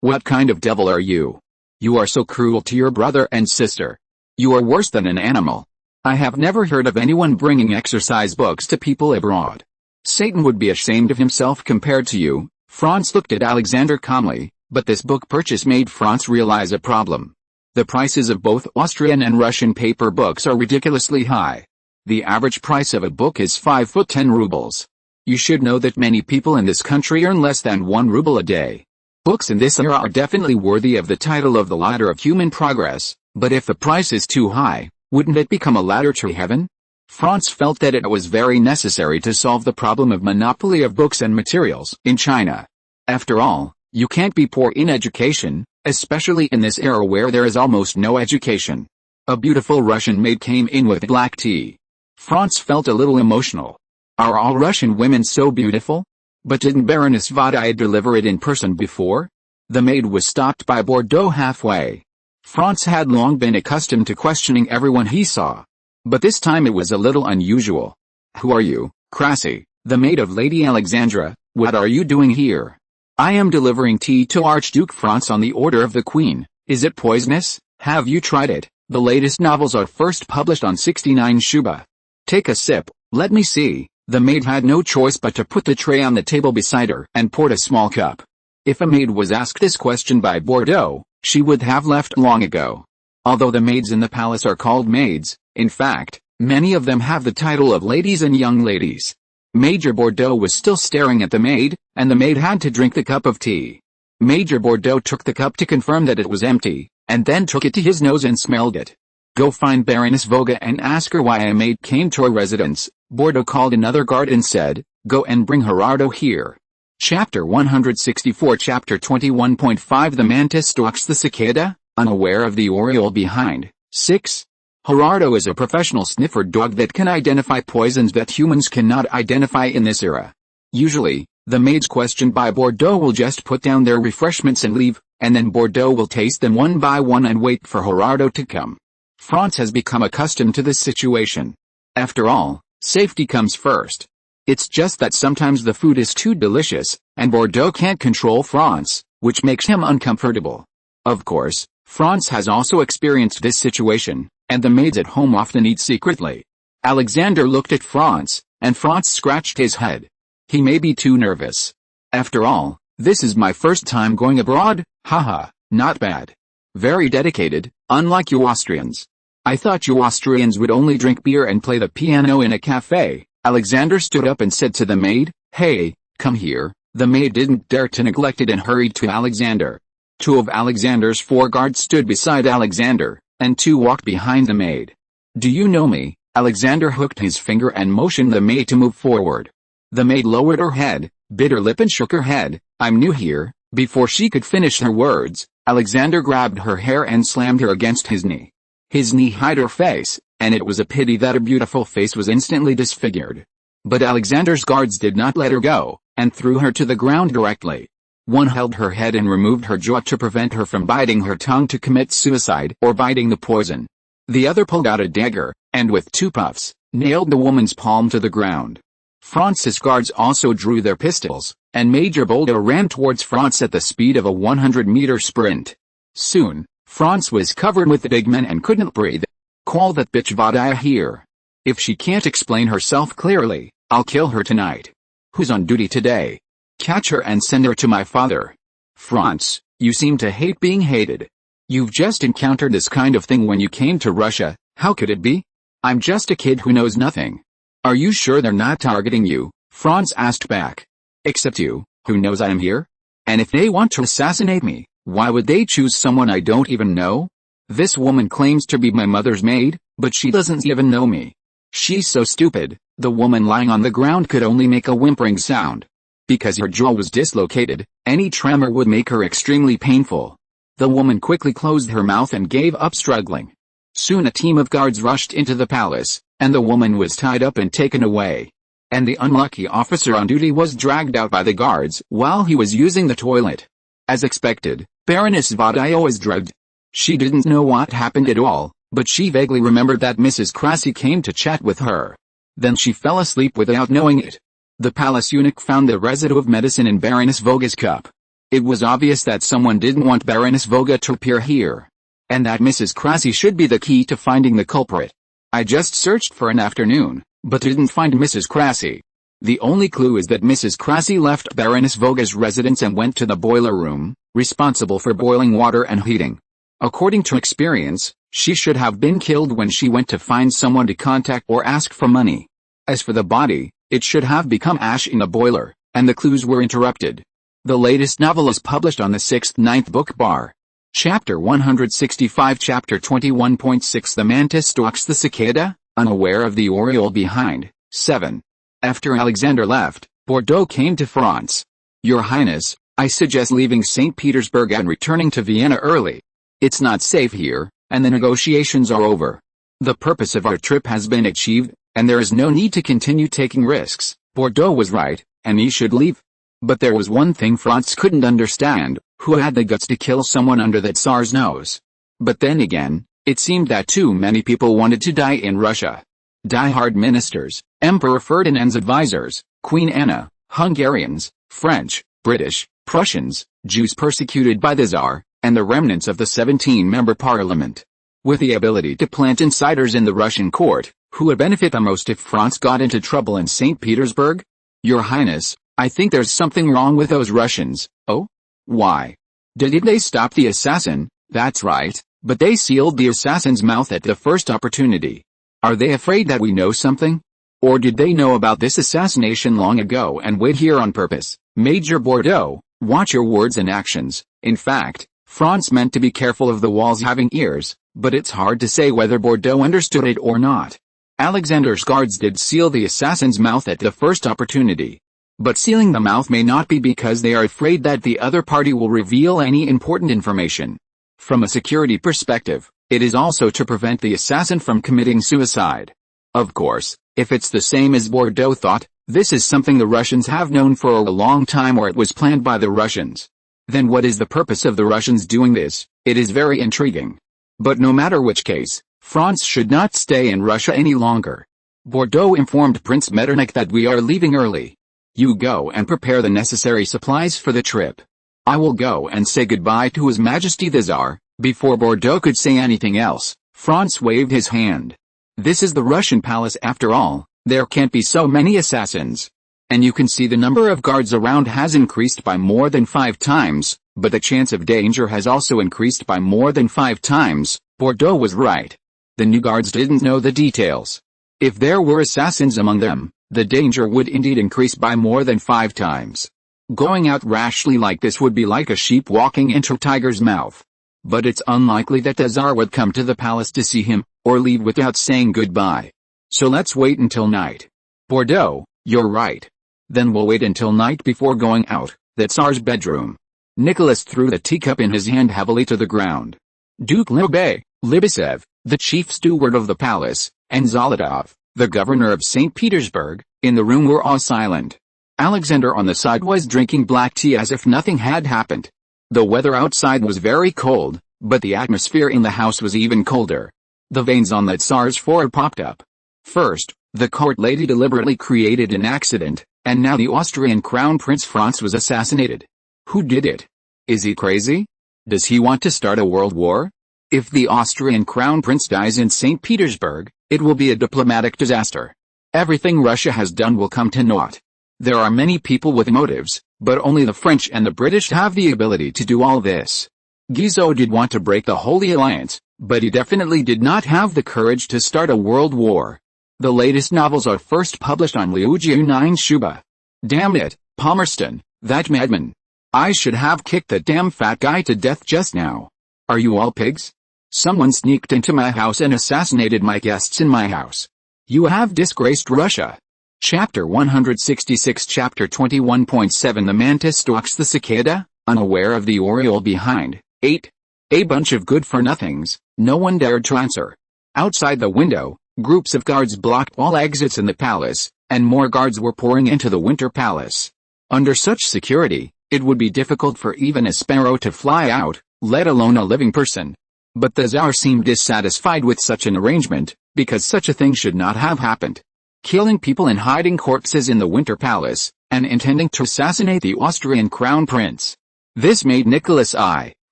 A: What kind of devil are you? You are so cruel to your brother and sister. You are worse than an animal. I have never heard of anyone bringing exercise books to people abroad. Satan would be ashamed of himself compared to you. Franz looked at Alexander calmly, but this book purchase made Franz realize a problem. The prices of both Austrian and Russian paper books are ridiculously high. The average price of a book is 5 ft 10 rubles. You should know that many people in this country earn less than 1 ruble a day. Books in this era are definitely worthy of the title of the ladder of human progress, but if the price is too high, wouldn't it become a ladder to heaven? Franz felt that it was very necessary to solve the problem of monopoly of books and materials in China. After all, you can't be poor in education, especially in this era where there is almost no education. A beautiful Russian maid came in with black tea. Franz felt a little emotional. Are all Russian women so beautiful? But didn't Baroness Vadaya deliver it in person before? The maid was stopped by Bordeaux halfway. Franz had long been accustomed to questioning everyone he saw. But this time it was a little unusual. Who are you, Crassi, the maid of Lady Alexandra? What are you doing here? I am delivering tea to Archduke Franz on the order of the Queen. Is it poisonous? Have you tried it? The latest novels are first published on 69 Shuba. Take a sip, let me see. The maid had no choice but to put the tray on the table beside her and poured a small cup. If a maid was asked this question by Bordeaux, she would have left long ago. Although the maids in the palace are called maids, in fact, many of them have the title of ladies and young ladies. Major Bordeaux was still staring at the maid, and the maid had to drink the cup of tea. Major Bordeaux took the cup to confirm that it was empty, and then took it to his nose and smelled it. Go find Baroness Voga and ask her why a maid came to her residence. Bordeaux called another guard and said, go and bring Gerardo here. Chapter 164 Chapter 21.5 The mantis stalks the cicada, unaware of the oriole behind. 6. Gerardo is a professional sniffer dog that can identify poisons that humans cannot identify in this era. Usually, the maids questioned by Bordeaux will just put down their refreshments and leave, and then Bordeaux will taste them one by one and wait for Gerardo to come. Franz has become accustomed to this situation. After all, safety comes first. It's just that sometimes the food is too delicious, and Bordeaux can't control Franz, which makes him uncomfortable. Of course, Franz has also experienced this situation, and the maids at home often eat secretly. Alexander looked at Franz, and Franz scratched his head. He may be too nervous. After all, this is my first time going abroad, haha, not bad. Very dedicated, unlike you Austrians. I thought you Austrians would only drink beer and play the piano in a cafe. Alexander stood up and said to the maid, hey, come here. The maid didn't dare to neglect it and hurried to Alexander. 2 of Alexander's 4 guards stood beside Alexander, and 2 walked behind the maid. Do you know me? Alexander hooked his finger and motioned the maid to move forward. The maid lowered her head, bit her lip and shook her head. I'm new here. Before she could finish her words, Alexander grabbed her hair and slammed her against his knee. His knee hid her face, and it was a pity that her beautiful face was instantly disfigured. But Alexander's guards did not let her go, and threw her to the ground directly. One held her head and removed her jaw to prevent her from biting her tongue to commit suicide or biting the poison. The other pulled out a dagger, and with 2 puffs, nailed the woman's palm to the ground. Franz's guards also drew their pistols, and Major Bordeaux ran towards Franz at the speed of a 100-meter sprint. Soon, Franz was covered with the big men and couldn't breathe. Call that bitch Vadaya here. If she can't explain herself clearly, I'll kill her tonight. Who's on duty today? Catch her and send her to my father. Franz, you seem to hate being hated. You've just encountered this kind of thing when you came to Russia. How could it be? I'm just a kid who knows nothing. Are you sure they're not targeting you? Franz asked back. Except you, who knows I am here? And if they want to assassinate me, why would they choose someone I don't even know? This woman claims to be my mother's maid, but she doesn't even know me. She's so stupid. The woman lying on the ground could only make a whimpering sound. Because her jaw was dislocated, any tremor would make her extremely painful. The woman quickly closed her mouth and gave up struggling. Soon a team of guards rushed into the palace, and the woman was tied up and taken away. And the unlucky officer on duty was dragged out by the guards while he was using the toilet. As expected, Baroness Vadio was drugged. She didn't know what happened at all, but she vaguely remembered that Mrs. Crassi came to chat with her. Then she fell asleep without knowing it. The palace eunuch found the residue of medicine in Baroness Voga's cup. It was obvious that someone didn't want Baroness Voga to appear here. And that Mrs. Crassi should be the key to finding the culprit. I just searched for an afternoon, but didn't find Mrs. Crassi. The only clue is that Mrs. Crassi left Baroness Voga's residence and went to the boiler room, responsible for boiling water and heating. According to experience, she should have been killed when she went to find someone to contact or ask for money. As for the body, it should have become ash in a boiler, and the clues were interrupted. The latest novel is published on the 6th-9th book bar. Chapter 165 Chapter 21.6 The mantis stalks the cicada, unaware of the oriole behind. 7. After Alexander left, Bordeaux came to France. Your Highness, I suggest leaving St. Petersburg and returning to Vienna early. It's not safe here, and the negotiations are over. The purpose of our trip has been achieved, and there is no need to continue taking risks. Bordeaux was right, and he should leave. But there was one thing Franz couldn't understand: who had the guts to kill someone under the Tsar's nose? But then again, it seemed that too many people wanted to die in Russia. Die-hard ministers, Emperor Ferdinand's advisors, Queen Anna, Hungarians, French, British, Prussians, Jews persecuted by the Tsar, and the remnants of the 17-member parliament. With the ability to plant insiders in the Russian court, who would benefit the most if Franz got into trouble in St. Petersburg? Your Highness, I think there's something wrong with those Russians. Oh? Why? Did they stop the assassin? That's right, but they sealed the assassin's mouth at the first opportunity. Are they afraid that we know something? Or did they know about this assassination long ago and wait here on purpose? Major Bordeaux, watch your words and actions. In fact, Franz meant to be careful of the walls having ears, but it's hard to say whether Bordeaux understood it or not. Alexander's guards did seal the assassin's mouth at the first opportunity. But sealing the mouth may not be because they are afraid that the other party will reveal any important information. From a security perspective, it is also to prevent the assassin from committing suicide. Of course, if it's the same as Bordeaux thought, this is something the Russians have known for a long time, or it was planned by the Russians. Then what is the purpose of the Russians doing this? It is very intriguing. But no matter which case, Franz should not stay in Russia any longer. Bordeaux informed Prince Metternich that we are leaving early. You go and prepare the necessary supplies for the trip. I will go and say goodbye to His Majesty the Tsar. Before Bordeaux could say anything else, Franz waved his hand. This is the Russian palace after all, there can't be so many assassins. And you can see the number of guards around has increased by more than 5 times, but the chance of danger has also increased by more than 5 times. Bordeaux was right. The new guards didn't know the details. If there were assassins among them, the danger would indeed increase by more than 5 times. Going out rashly like this would be like a sheep walking into a tiger's mouth. But it's unlikely that the Tsar would come to the palace to see him, or leave without saying goodbye. So let's wait until night. Bordeaux, you're right. Then we'll wait until night before going out. The Tsar's bedroom. Nicholas threw the teacup in his hand heavily to the ground. Duke Libisev, the chief steward of the palace, and Zolotov, the governor of St. Petersburg, in the room were all silent. Alexander on the side was drinking black tea as if nothing had happened. The weather outside was very cold, but the atmosphere in the house was even colder. The veins on the Tsar's forehead popped up. First, the court lady deliberately created an accident, and now the Austrian Crown Prince Franz was assassinated. Who did it? Is he crazy? Does he want to start a world war? If the Austrian Crown Prince dies in St. Petersburg, it will be a diplomatic disaster. Everything Russia has done will come to naught. There are many people with motives, but only the French and the British have the ability to do all this. Guizot did want to break the Holy Alliance, but he definitely did not have the courage to start a world war. The latest novels are first published on Liujiu 9 Shuba. Damn it, Palmerston, that madman. I should have kicked that damn fat guy to death just now. Are you all pigs? Someone sneaked into my house and assassinated my guests in my house. You have disgraced Russia. Chapter 166 Chapter 21.7 The mantis stalks the cicada, unaware of the oriole behind. 8. A bunch of good-for-nothings, no one dared to answer. Outside the window, groups of guards blocked all exits in the palace, and more guards were pouring into the winter palace. Under such security, it would be difficult for even a sparrow to fly out, let alone a living person. But the Tsar seemed dissatisfied with such an arrangement, because such a thing should not have happened. Killing people and hiding corpses in the winter palace, and intending to assassinate the Austrian crown prince. This made Nicholas I,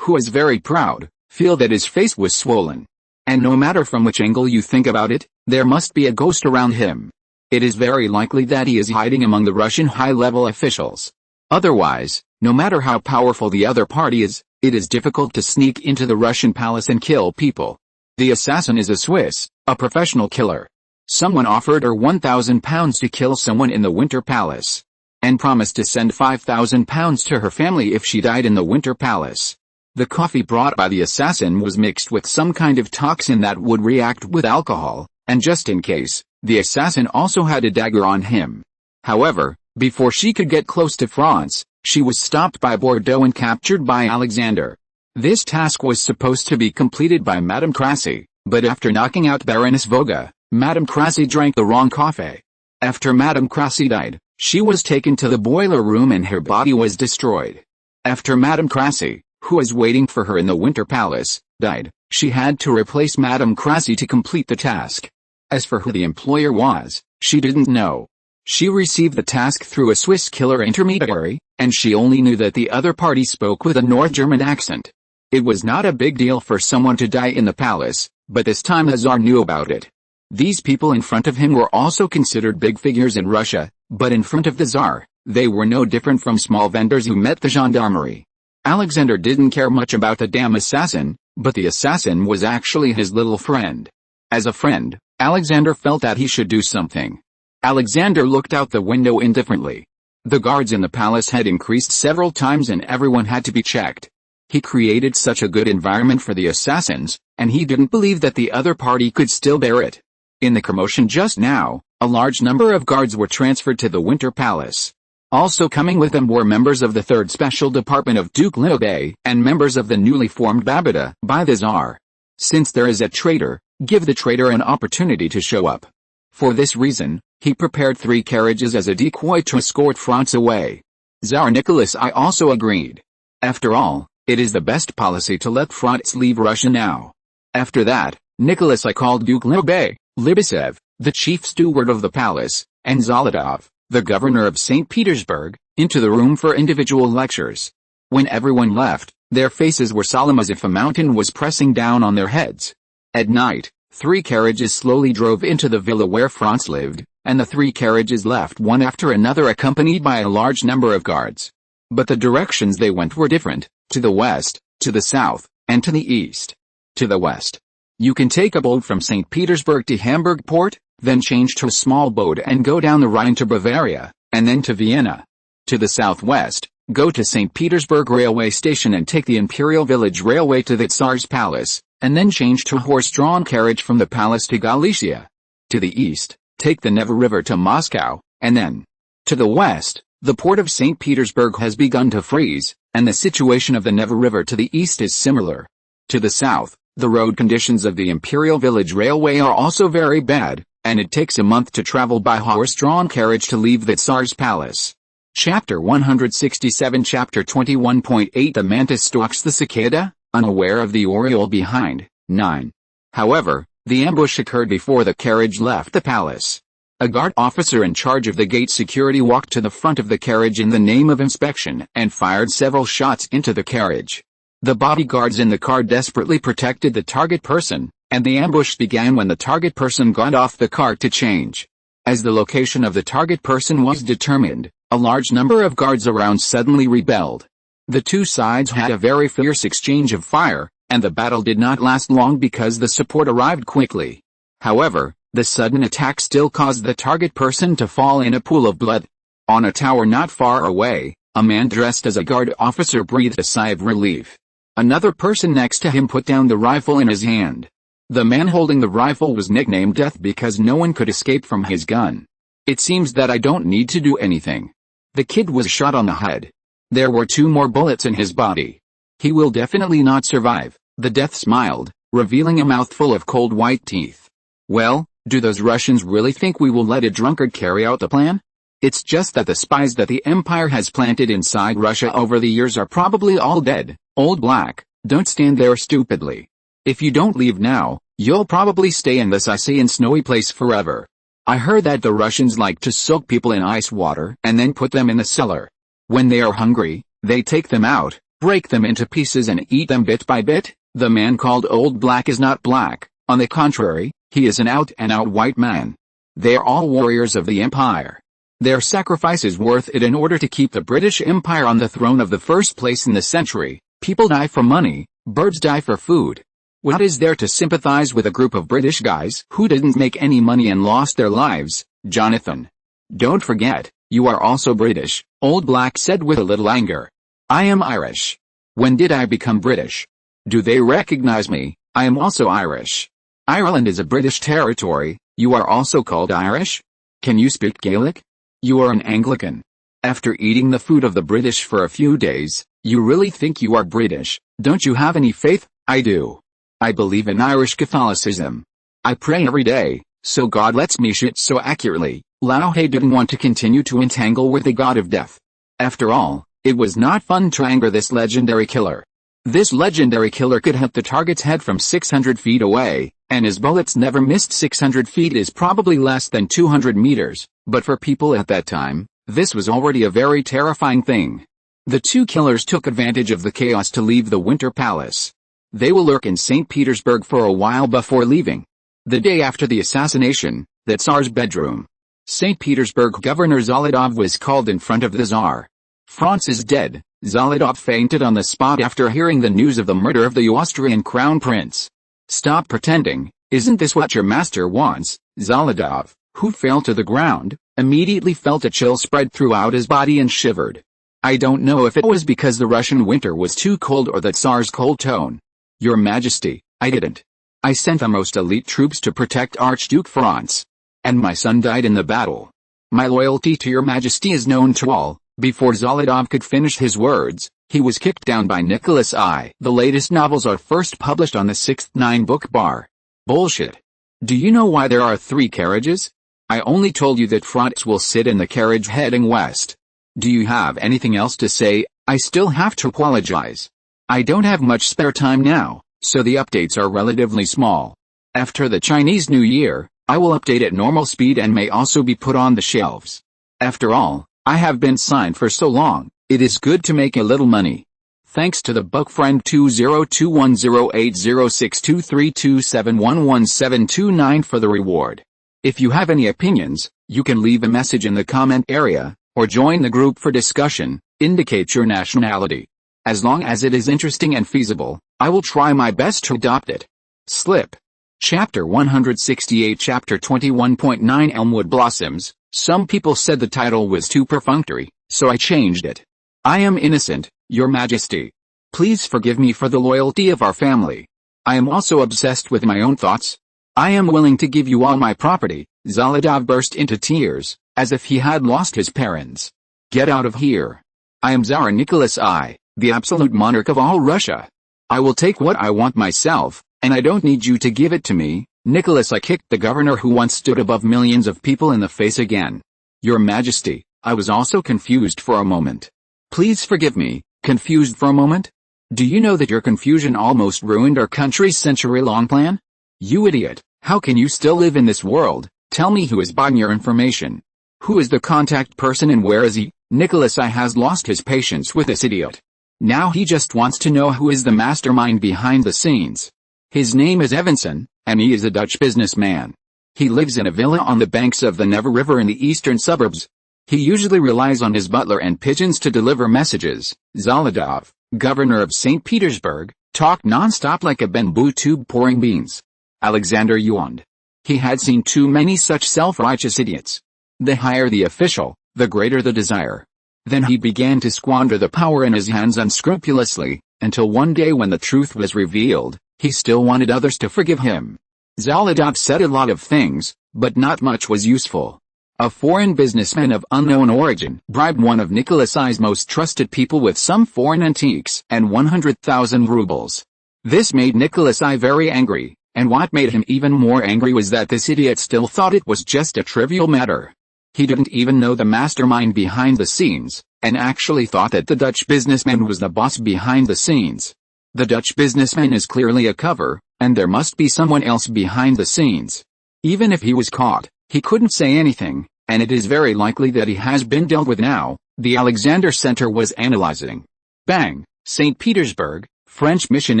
A: who was very proud, feel that his face was swollen. And no matter from which angle you think about it, there must be a ghost around him. It is very likely that he is hiding among the Russian high-level officials. Otherwise, no matter how powerful the other party is, it is difficult to sneak into the Russian palace and kill people. The assassin is a Swiss, a professional killer. Someone offered her £1,000 to kill someone in the Winter Palace, and promised to send £5,000 to her family if she died in the Winter Palace. The coffee brought by the assassin was mixed with some kind of toxin that would react with alcohol, and just in case, the assassin also had a dagger on him. However, before she could get close to Franz, she was stopped by Bordeaux and captured by Alexander. This task was supposed to be completed by Madame Crasy, but after knocking out Baroness Voga, Madame Crasy drank the wrong coffee. After Madame Crasy died, she was taken to the boiler room and her body was destroyed. After Madame Crasy, who was waiting for her in the Winter Palace, died, she had to replace Madame Crasy to complete the task. As for who the employer was, she didn't know. She received the task through a Swiss killer intermediary, and she only knew that the other party spoke with a North German accent. It was not a big deal for someone to die in the palace, but this time the Tsar knew about it. These people in front of him were also considered big figures in Russia, but in front of the Tsar, they were no different from small vendors who met the gendarmerie. Alexander didn't care much about the damn assassin, but the assassin was actually his little friend. As a friend, Alexander felt that he should do something. Alexander looked out the window indifferently. The guards in the palace had increased several times and everyone had to be checked. He created such a good environment for the assassins, and he didn't believe that the other party could still bear it. In the commotion just now, a large number of guards were transferred to the Winter Palace. Also coming with them were members of the 3rd Special Department of Duke Liobey and members of the newly formed Babada by the Tsar. Since there is a traitor, give the traitor an opportunity to show up. For this reason, he prepared 3 carriages as a decoy to escort Franz away. Tsar Nicholas I also agreed. After all, it is the best policy to let Franz leave Russia now. After that, Nicholas I called Duke Liobey, Libisev, the chief steward of the palace, and Zolotov, the governor of St. Petersburg, into the room for individual lectures. When everyone left, their faces were solemn as if a mountain was pressing down on their heads. At night, 3 carriages slowly drove into the villa where Franz lived, and the 3 carriages left one after another accompanied by a large number of guards. But the directions they went were different, to the west, to the south, and to the east. To the west, you can take a boat from St. Petersburg to Hamburg port, then change to a small boat and go down the Rhine to Bavaria, and then to Vienna. To the southwest, go to St. Petersburg railway station and take the Imperial Village Railway to the Tsar's palace, and then change to a horse-drawn carriage from the palace to Galicia. To the east, take the Neva River to Moscow, and then to the west, the port of St. Petersburg has begun to freeze, and the situation of the Neva River to the east is similar. To the south, the road conditions of the Imperial Village Railway are also very bad, and it takes a month to travel by horse-drawn carriage to leave the Tsar's palace. Chapter 167 Chapter 21.8 The mantis stalks the cicada, unaware of the oriole behind. 9. However, the ambush occurred before the carriage left the palace. A guard officer in charge of the gate security walked to the front of the carriage in the name of inspection and fired several shots into the carriage. The bodyguards in the car desperately protected the target person, and the ambush began when the target person got off the car to change. As the location of the target person was determined, a large number of guards around suddenly rebelled. The 2 sides had a very fierce exchange of fire, and the battle did not last long because the support arrived quickly. However, the sudden attack still caused the target person to fall in a pool of blood. On a tower not far away, a man dressed as a guard officer breathed a sigh of relief. Another person next to him put down the rifle in his hand. The man holding the rifle was nicknamed Death because no one could escape from his gun. It seems that I don't need to do anything. The kid was shot on the head. There were 2 more bullets in his body. He will definitely not survive. The death smiled, revealing a mouthful of cold white teeth. Well, do those Russians really think we will let a drunkard carry out the plan? It's just that the spies that the Empire has planted inside Russia over the years are probably all dead. Old Black, don't stand there stupidly. If you don't leave now, you'll probably stay in this icy and snowy place forever. I heard that the Russians like to soak people in ice water and then put them in the cellar. When they are hungry, they take them out, break them into pieces and eat them bit by bit. The man called Old Black is not black, on the contrary, he is an out-and-out white man. They are all warriors of the Empire. Their sacrifice is worth it in order to keep the British Empire on the throne of the first place in the century. People die for money, birds die for food. What is there to sympathize with a group of British guys who didn't make any money and lost their lives, Jonathan? Don't forget, you are also British, Old Black said with a little anger. I am Irish. When did I become British? Do they recognize me? I am also Irish. Ireland is a British territory. You are also called Irish? Can you speak Gaelic? You are an Anglican. After eating the food of the British for a few days, you really think you are British. Don't you have any faith? I do. I believe in Irish Catholicism. I pray every day, so God lets me shit so accurately. Lao He didn't want to continue to entangle with the god of death. After all, it was not fun to anger this legendary killer. This legendary killer could hit the target's head from 600 feet away, and his bullets never missed. 600 feet is probably less than 200 meters, but for people at that time, this was already a very terrifying thing. The 2 killers took advantage of the chaos to leave the Winter Palace. They will lurk in St. Petersburg for a while before leaving. The day after the assassination, the Tsar's bedroom. St. Petersburg Governor Zolotov was called in front of the Tsar. Franz is dead. Zolotov fainted on the spot after hearing the news of the murder of the Austrian crown prince. Stop pretending, isn't this what your master wants? Zolotov, who fell to the ground, immediately felt a chill spread throughout his body and shivered. I don't know if it was because the Russian winter was too cold or the Tsar's cold tone. Your Majesty, I didn't. I sent the most elite troops to protect Archduke Franz. And my son died in the battle. My loyalty to your Majesty is known to all. Before Zolotov could finish his words, he was kicked down by Nicholas I. The latest novels are first published on the 6th 9-book bar. Bullshit. Do you know why there are 3 carriages? I only told you that Franz will sit in the carriage heading west. Do you have anything else to say? I still have to apologize. I don't have much spare time now, so the updates are relatively small. After the Chinese New Year, I will update at normal speed and may also be put on the shelves. After all, I have been signed for so long, it is good to make a little money. Thanks to the book friend 20210806232711729 for the reward. If you have any opinions, you can leave a message in the comment area, or join the group for discussion. Indicate your nationality. As long as it is interesting and feasible, I will try my best to adopt it. Slip. Chapter 168 Chapter 21.9 Elmwood Blossoms. Some people said the title was too perfunctory, so I changed it. I am innocent, Your Majesty. Please forgive me for the loyalty of our family. I am also obsessed with my own thoughts. I am willing to give you all my property. Zolotov burst into tears, as if he had lost his parents. Get out of here. I am Tsar Nicholas I, the absolute monarch of all Russia. I will take what I want myself, and I don't need you to give it to me. Nicholas I kicked the governor who once stood above millions of people in the face again. Your Majesty, I was also confused for a moment. Please forgive me, confused for a moment? Do you know that your confusion almost ruined our country's century-long plan? You idiot, how can you still live in this world? Tell me who is buying your information. Who is the contact person and where is he? Nicholas I has lost his patience with this idiot. Now he just wants to know who is the mastermind behind the scenes. His name is Evanson, and he is a Dutch businessman. He lives in a villa on the banks of the Neva River in the eastern suburbs. He usually relies on his butler and pigeons to deliver messages. Zolotov, governor of St. Petersburg, talked non-stop like a bamboo tube pouring beans. Alexander yawned. He had seen too many such self-righteous idiots. The higher the official, the greater the desire. Then he began to squander the power in his hands unscrupulously, until one day when the truth was revealed, he still wanted others to forgive him. Zolotov said a lot of things, but not much was useful. A foreign businessman of unknown origin bribed one of Nicholas I's most trusted people with some foreign antiques and 100,000 rubles. This made Nicholas I very angry, and what made him even more angry was that this idiot still thought it was just a trivial matter. He didn't even know the mastermind behind the scenes, and actually thought that the Dutch businessman was the boss behind the scenes. The Dutch businessman is clearly a cover, and there must be someone else behind the scenes. Even if he was caught, he couldn't say anything, and it is very likely that he has been dealt with now, the Alexander Center was analyzing. Bang! St. Petersburg, French mission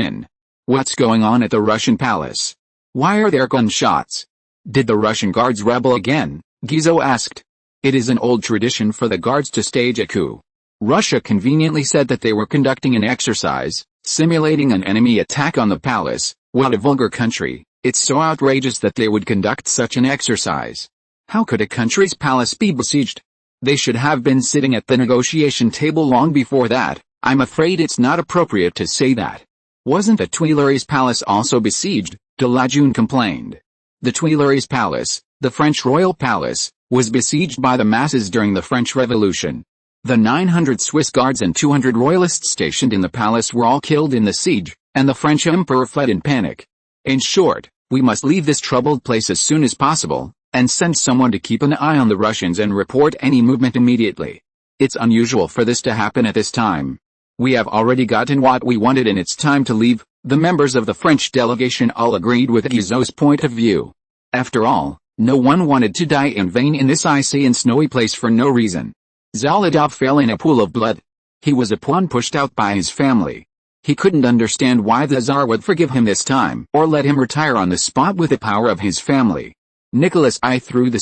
A: in. What's going on at the Russian palace? Why are there gunshots? Did the Russian guards rebel again? Guizot asked. It is an old tradition for the guards to stage a coup. Russia conveniently said that they were conducting an exercise, simulating an enemy attack on the palace. What a vulgar country. It's so outrageous that they would conduct such an exercise. How could a country's palace be besieged? They should have been sitting at the negotiation table long before that. I'm afraid it's not appropriate to say that. Wasn't the Tuileries Palace also besieged? De La June complained. The Tuileries Palace, the French royal palace, was besieged by the masses during the French Revolution. The 900 Swiss guards and 200 royalists stationed in the palace were all killed in the siege, and the French emperor fled in panic. In short, we must leave this troubled place as soon as possible, and send someone to keep an eye on the Russians and report any movement immediately. It's unusual for this to happen at this time. We have already gotten what we wanted and it's time to leave. The members of the French delegation all agreed with Guizot's point of view. After all, no one wanted to die in vain in this icy and snowy place for no reason. Zalidov fell in a pool of blood. He was a pawn pushed out by his family. He couldn't understand why the Tsar would forgive him this time or let him retire on the spot with the power of his family. Nicholas I threw the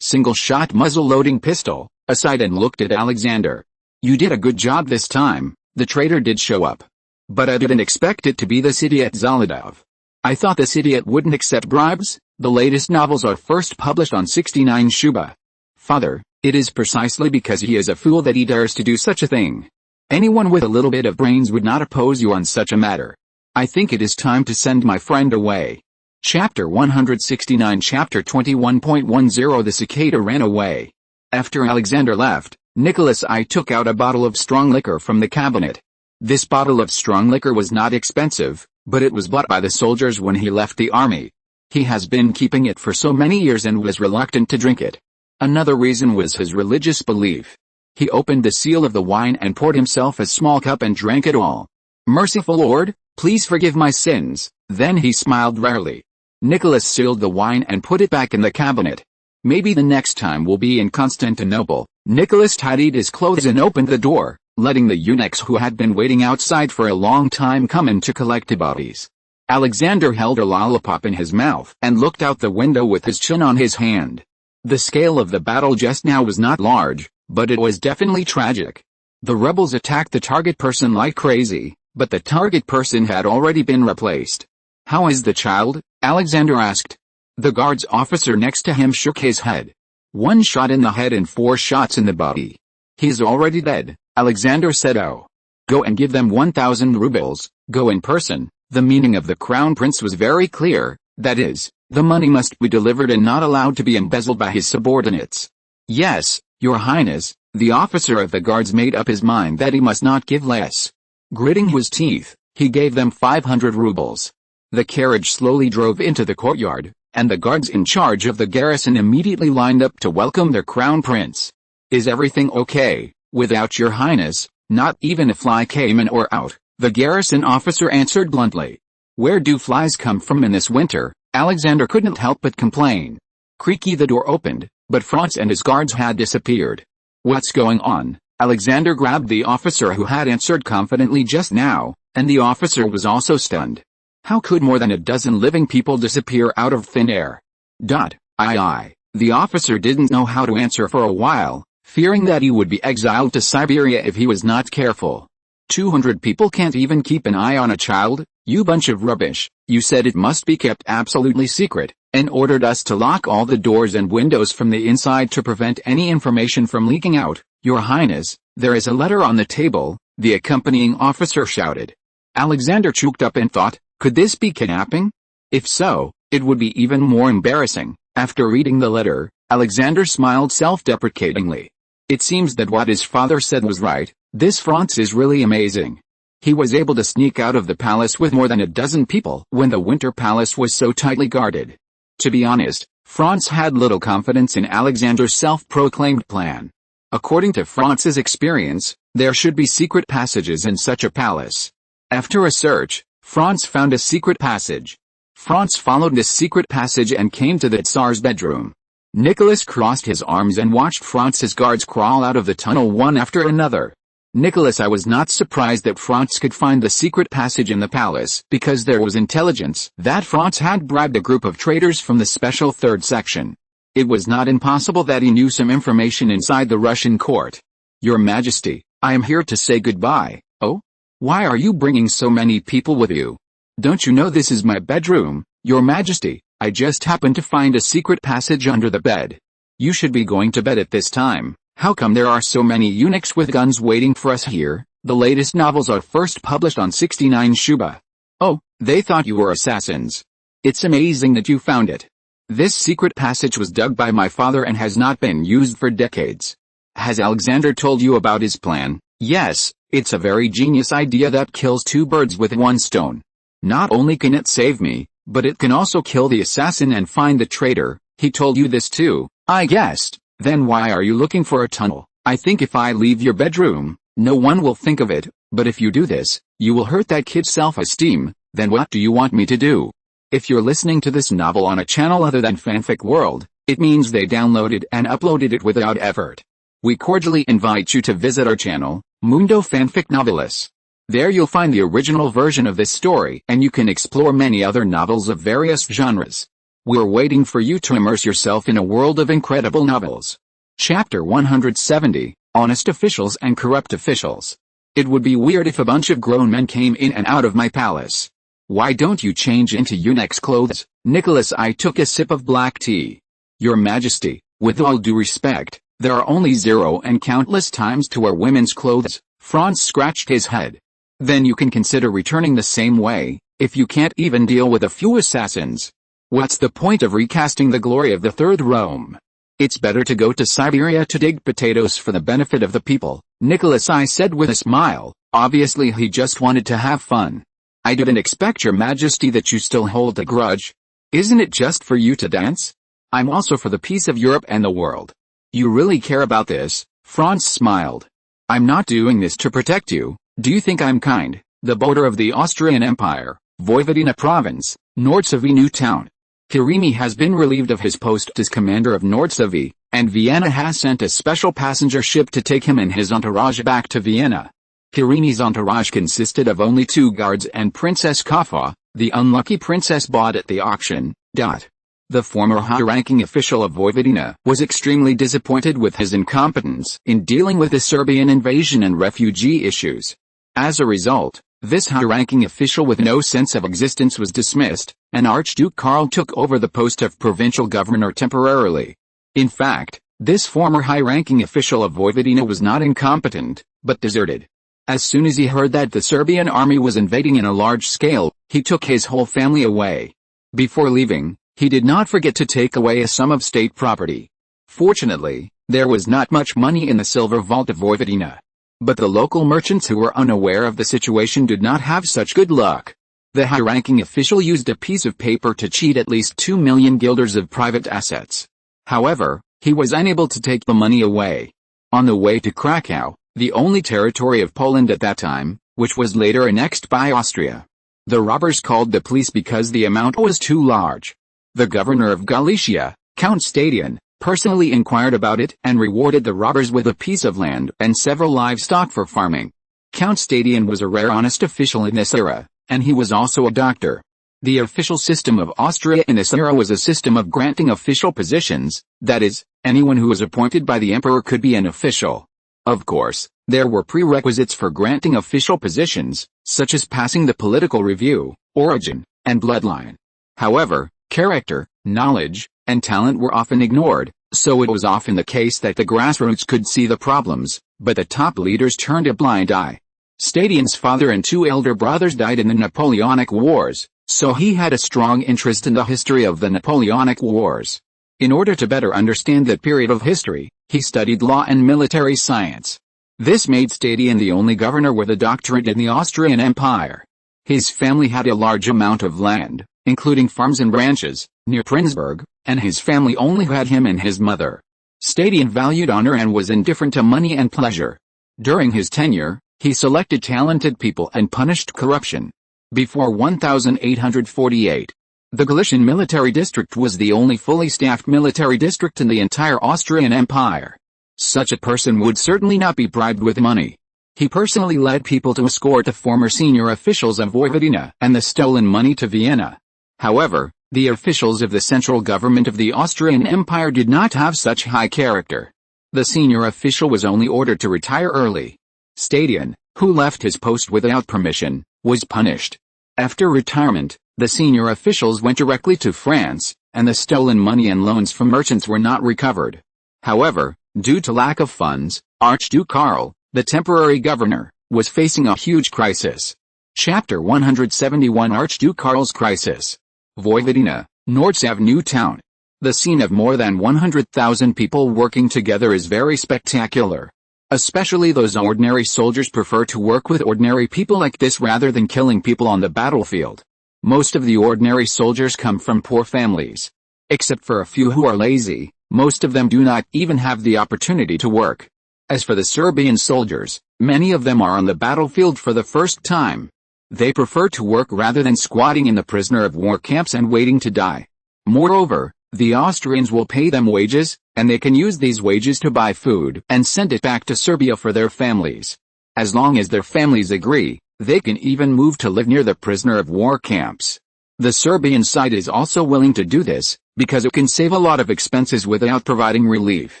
A: single-shot muzzle-loading pistol, aside and looked at Alexander. You did a good job this time, the traitor did show up. But I didn't expect it to be this idiot Zalidov. I thought this idiot wouldn't accept bribes. The latest novels are first published on 69 Shuba. Father, it is precisely because he is a fool that he dares to do such a thing. Anyone with a little bit of brains would not oppose you on such a matter. I think it is time to send my friend away. Chapter 169 Chapter 21.10 The cicada ran away. After Alexander left, Nicholas I took out a bottle of strong liquor from the cabinet. This bottle of strong liquor was not expensive, but it was bought by the soldiers when he left the army. He has been keeping it for so many years and was reluctant to drink it. Another reason was his religious belief. He opened the seal of the wine and poured himself a small cup and drank it all. Merciful Lord, please forgive my sins. Then he smiled rarely. Nicholas sealed the wine and put it back in the cabinet. Maybe the next time we'll be in Constantinople. Nicholas tidied his clothes and opened the door, letting the eunuchs who had been waiting outside for a long time come in to collect the bodies. Alexander held a lollipop in his mouth and looked out the window with his chin on his hand. The scale of the battle just now was not large, but it was definitely tragic. The rebels attacked the target person like crazy, but the target person had already been replaced. How is the child? Alexander asked. The guards officer next to him shook his head. 1 shot in the head and 4 shots in the body. He's already dead, Alexander said. Oh. Go and give them 1,000 rubles, go in person. The meaning of the crown prince was very clear, that is, the money must be delivered and not allowed to be embezzled by his subordinates. Yes, Your Highness, the officer of the guards made up his mind that he must not give less. Gritting his teeth, he gave them 500 rubles. The carriage slowly drove into the courtyard, and the guards in charge of the garrison immediately lined up to welcome their crown prince. Is everything okay, without Your Highness? Not even a fly came in or out, the garrison officer answered bluntly. Where do flies come from in this winter? Alexander couldn't help but complain. Creaky the door opened, but Franz and his guards had disappeared. What's going on? Alexander grabbed the officer who had answered confidently just now, and the officer was also stunned. How could more than a dozen living people disappear out of thin air? The officer didn't know how to answer for a while, fearing that he would be exiled to Siberia if he was not careful. 200 people can't even keep an eye on a child? You bunch of rubbish. You said it must be kept absolutely secret, and ordered us to lock all the doors and windows from the inside to prevent any information from leaking out. Your Highness, there is a letter on the table, the accompanying officer shouted. Alexander choked up and thought, could this be kidnapping? If so, it would be even more embarrassing. After reading the letter, Alexander smiled self-deprecatingly. It seems that what his father said was right. This Franz is really amazing. He was able to sneak out of the palace with more than a dozen people when the Winter Palace was so tightly guarded. To be honest, Franz had little confidence in Alexander's self-proclaimed plan. According to Franz's experience, there should be secret passages in such a palace. After a search, Franz found a secret passage. Franz followed this secret passage and came to the Tsar's bedroom. Nicholas crossed his arms and watched Franz's guards crawl out of the tunnel one after another. Nicholas, I was not surprised that Franz could find the secret passage in the palace, because there was intelligence that Franz had bribed a group of traitors from the special third section. It was not impossible that he knew some information inside the Russian court. Your Majesty, I am here to say goodbye. Oh? Why are you bringing so many people with you? Don't you know this is my bedroom, Your Majesty? I just happened to find a secret passage under the bed. You should be going to bed at this time. How come there are so many eunuchs with guns waiting for us here? The latest novels are first published on 69 Shuba. Oh, they thought you were assassins. It's amazing that you found it. This secret passage was dug by my father and has not been used for decades. Has Alexander told you about his plan? Yes, it's a very genius idea that kills two birds with one stone. Not only can it save me, but it can also kill the assassin and find the traitor. He told you this too, I guessed. Then why are you looking for a tunnel? I think if I leave your bedroom, no one will think of it, but if you do this, you will hurt that kid's self-esteem. Then what do you want me to do? If you're listening to this novel on a channel other than Fanfic World, it means they downloaded and uploaded it without effort. We cordially invite you to visit our channel, Mundo Fanfic Novelis. There you'll find the original version of this story and you can explore many other novels of various genres. We're waiting for you to immerse yourself in a world of incredible novels. Chapter 170, Honest Officials and Corrupt Officials. It would be weird if a bunch of grown men came in and out of my palace. Why don't you change into eunuch's clothes? Nicholas, I took a sip of black tea. Your Majesty, with all due respect, there are only 0 and countless times to wear women's clothes. Franz scratched his head. Then you can consider returning the same way, if you can't even deal with a few assassins. What's the point of recasting the glory of the Third Rome? It's better to go to Siberia to dig potatoes for the benefit of the people, Nicholas, I said with a smile. Obviously he just wanted to have fun. I didn't expect, Your Majesty, that you still hold a grudge. Isn't it just for you to dance? I'm also for the peace of Europe and the world. You really care about this? Franz smiled. I'm not doing this to protect you. Do you think I'm kind? The border of the Austrian Empire, Vojvodina Province, Nordsavy New Town. Kirimi has been relieved of his post as commander of Nordsavy, and Vienna has sent a special passenger ship to take him and his entourage back to Vienna. Kirimi's entourage consisted of only 2 guards and Princess Kafa, the unlucky princess bought at the auction. The former high-ranking official of Vojvodina was extremely disappointed with his incompetence in dealing with the Serbian invasion and refugee issues. As a result, this high-ranking official with no sense of existence was dismissed, and Archduke Karl took over the post of provincial governor temporarily. In fact, this former high-ranking official of Vojvodina was not incompetent, but deserted. As soon as he heard that the Serbian army was invading in a large scale, he took his whole family away. Before leaving, he did not forget to take away a sum of state property. Fortunately, there was not much money in the silver vault of Vojvodina. But the local merchants who were unaware of the situation did not have such good luck. The high-ranking official used a piece of paper to cheat at least 2 million guilders of private assets. However, he was unable to take the money away. On the way to Krakow, the only territory of Poland at that time, which was later annexed by Austria, the robbers called the police because the amount was too large. The governor of Galicia, Count Stadion, personally inquired about it and rewarded the robbers with a piece of land and several livestock for farming. Count Stadion was a rare honest official in this era, and he was also a doctor. The official system of Austria in this era was a system of granting official positions, that is, anyone who was appointed by the emperor could be an official. Of course, there were prerequisites for granting official positions, such as passing the political review, origin, and bloodline. However, character, knowledge, and talent were often ignored, so it was often the case that the grassroots could see the problems, but the top leaders turned a blind eye. Stadion's father and 2 elder brothers died in the Napoleonic Wars, so he had a strong interest in the history of the Napoleonic Wars. In order to better understand that period of history, he studied law and military science. This made Stadion the only governor with a doctorate in the Austrian Empire. His family had a large amount of land, including farms and ranches, near Prinzburg, and his family only had him and his mother. Stadion valued honor and was indifferent to money and pleasure. During his tenure, he selected talented people and punished corruption. Before 1848, the Galician military district was the only fully staffed military district in the entire Austrian Empire. Such a person would certainly not be bribed with money. He personally led people to escort the former senior officials of Vojvodina and the stolen money to Vienna. However, the officials of the central government of the Austrian Empire did not have such high character. The senior official was only ordered to retire early. Stadion, who left his post without permission, was punished. After retirement, the senior officials went directly to France, and the stolen money and loans from merchants were not recovered. However, due to lack of funds, Archduke Karl, the temporary governor, was facing a huge crisis. Chapter 171 Archduke Karl's Crisis. Vojvodina, Nordsav New Town. The scene of more than 100,000 people working together is very spectacular. Especially those ordinary soldiers prefer to work with ordinary people like this rather than killing people on the battlefield. Most of the ordinary soldiers come from poor families. Except for a few who are lazy, most of them do not even have the opportunity to work. As for the Serbian soldiers, many of them are on the battlefield for the first time. They prefer to work rather than squatting in the prisoner of war camps and waiting to die. Moreover, the Austrians will pay them wages, and they can use these wages to buy food and send it back to Serbia for their families. As long as their families agree, they can even move to live near the prisoner of war camps. The Serbian side is also willing to do this, because it can save a lot of expenses without providing relief.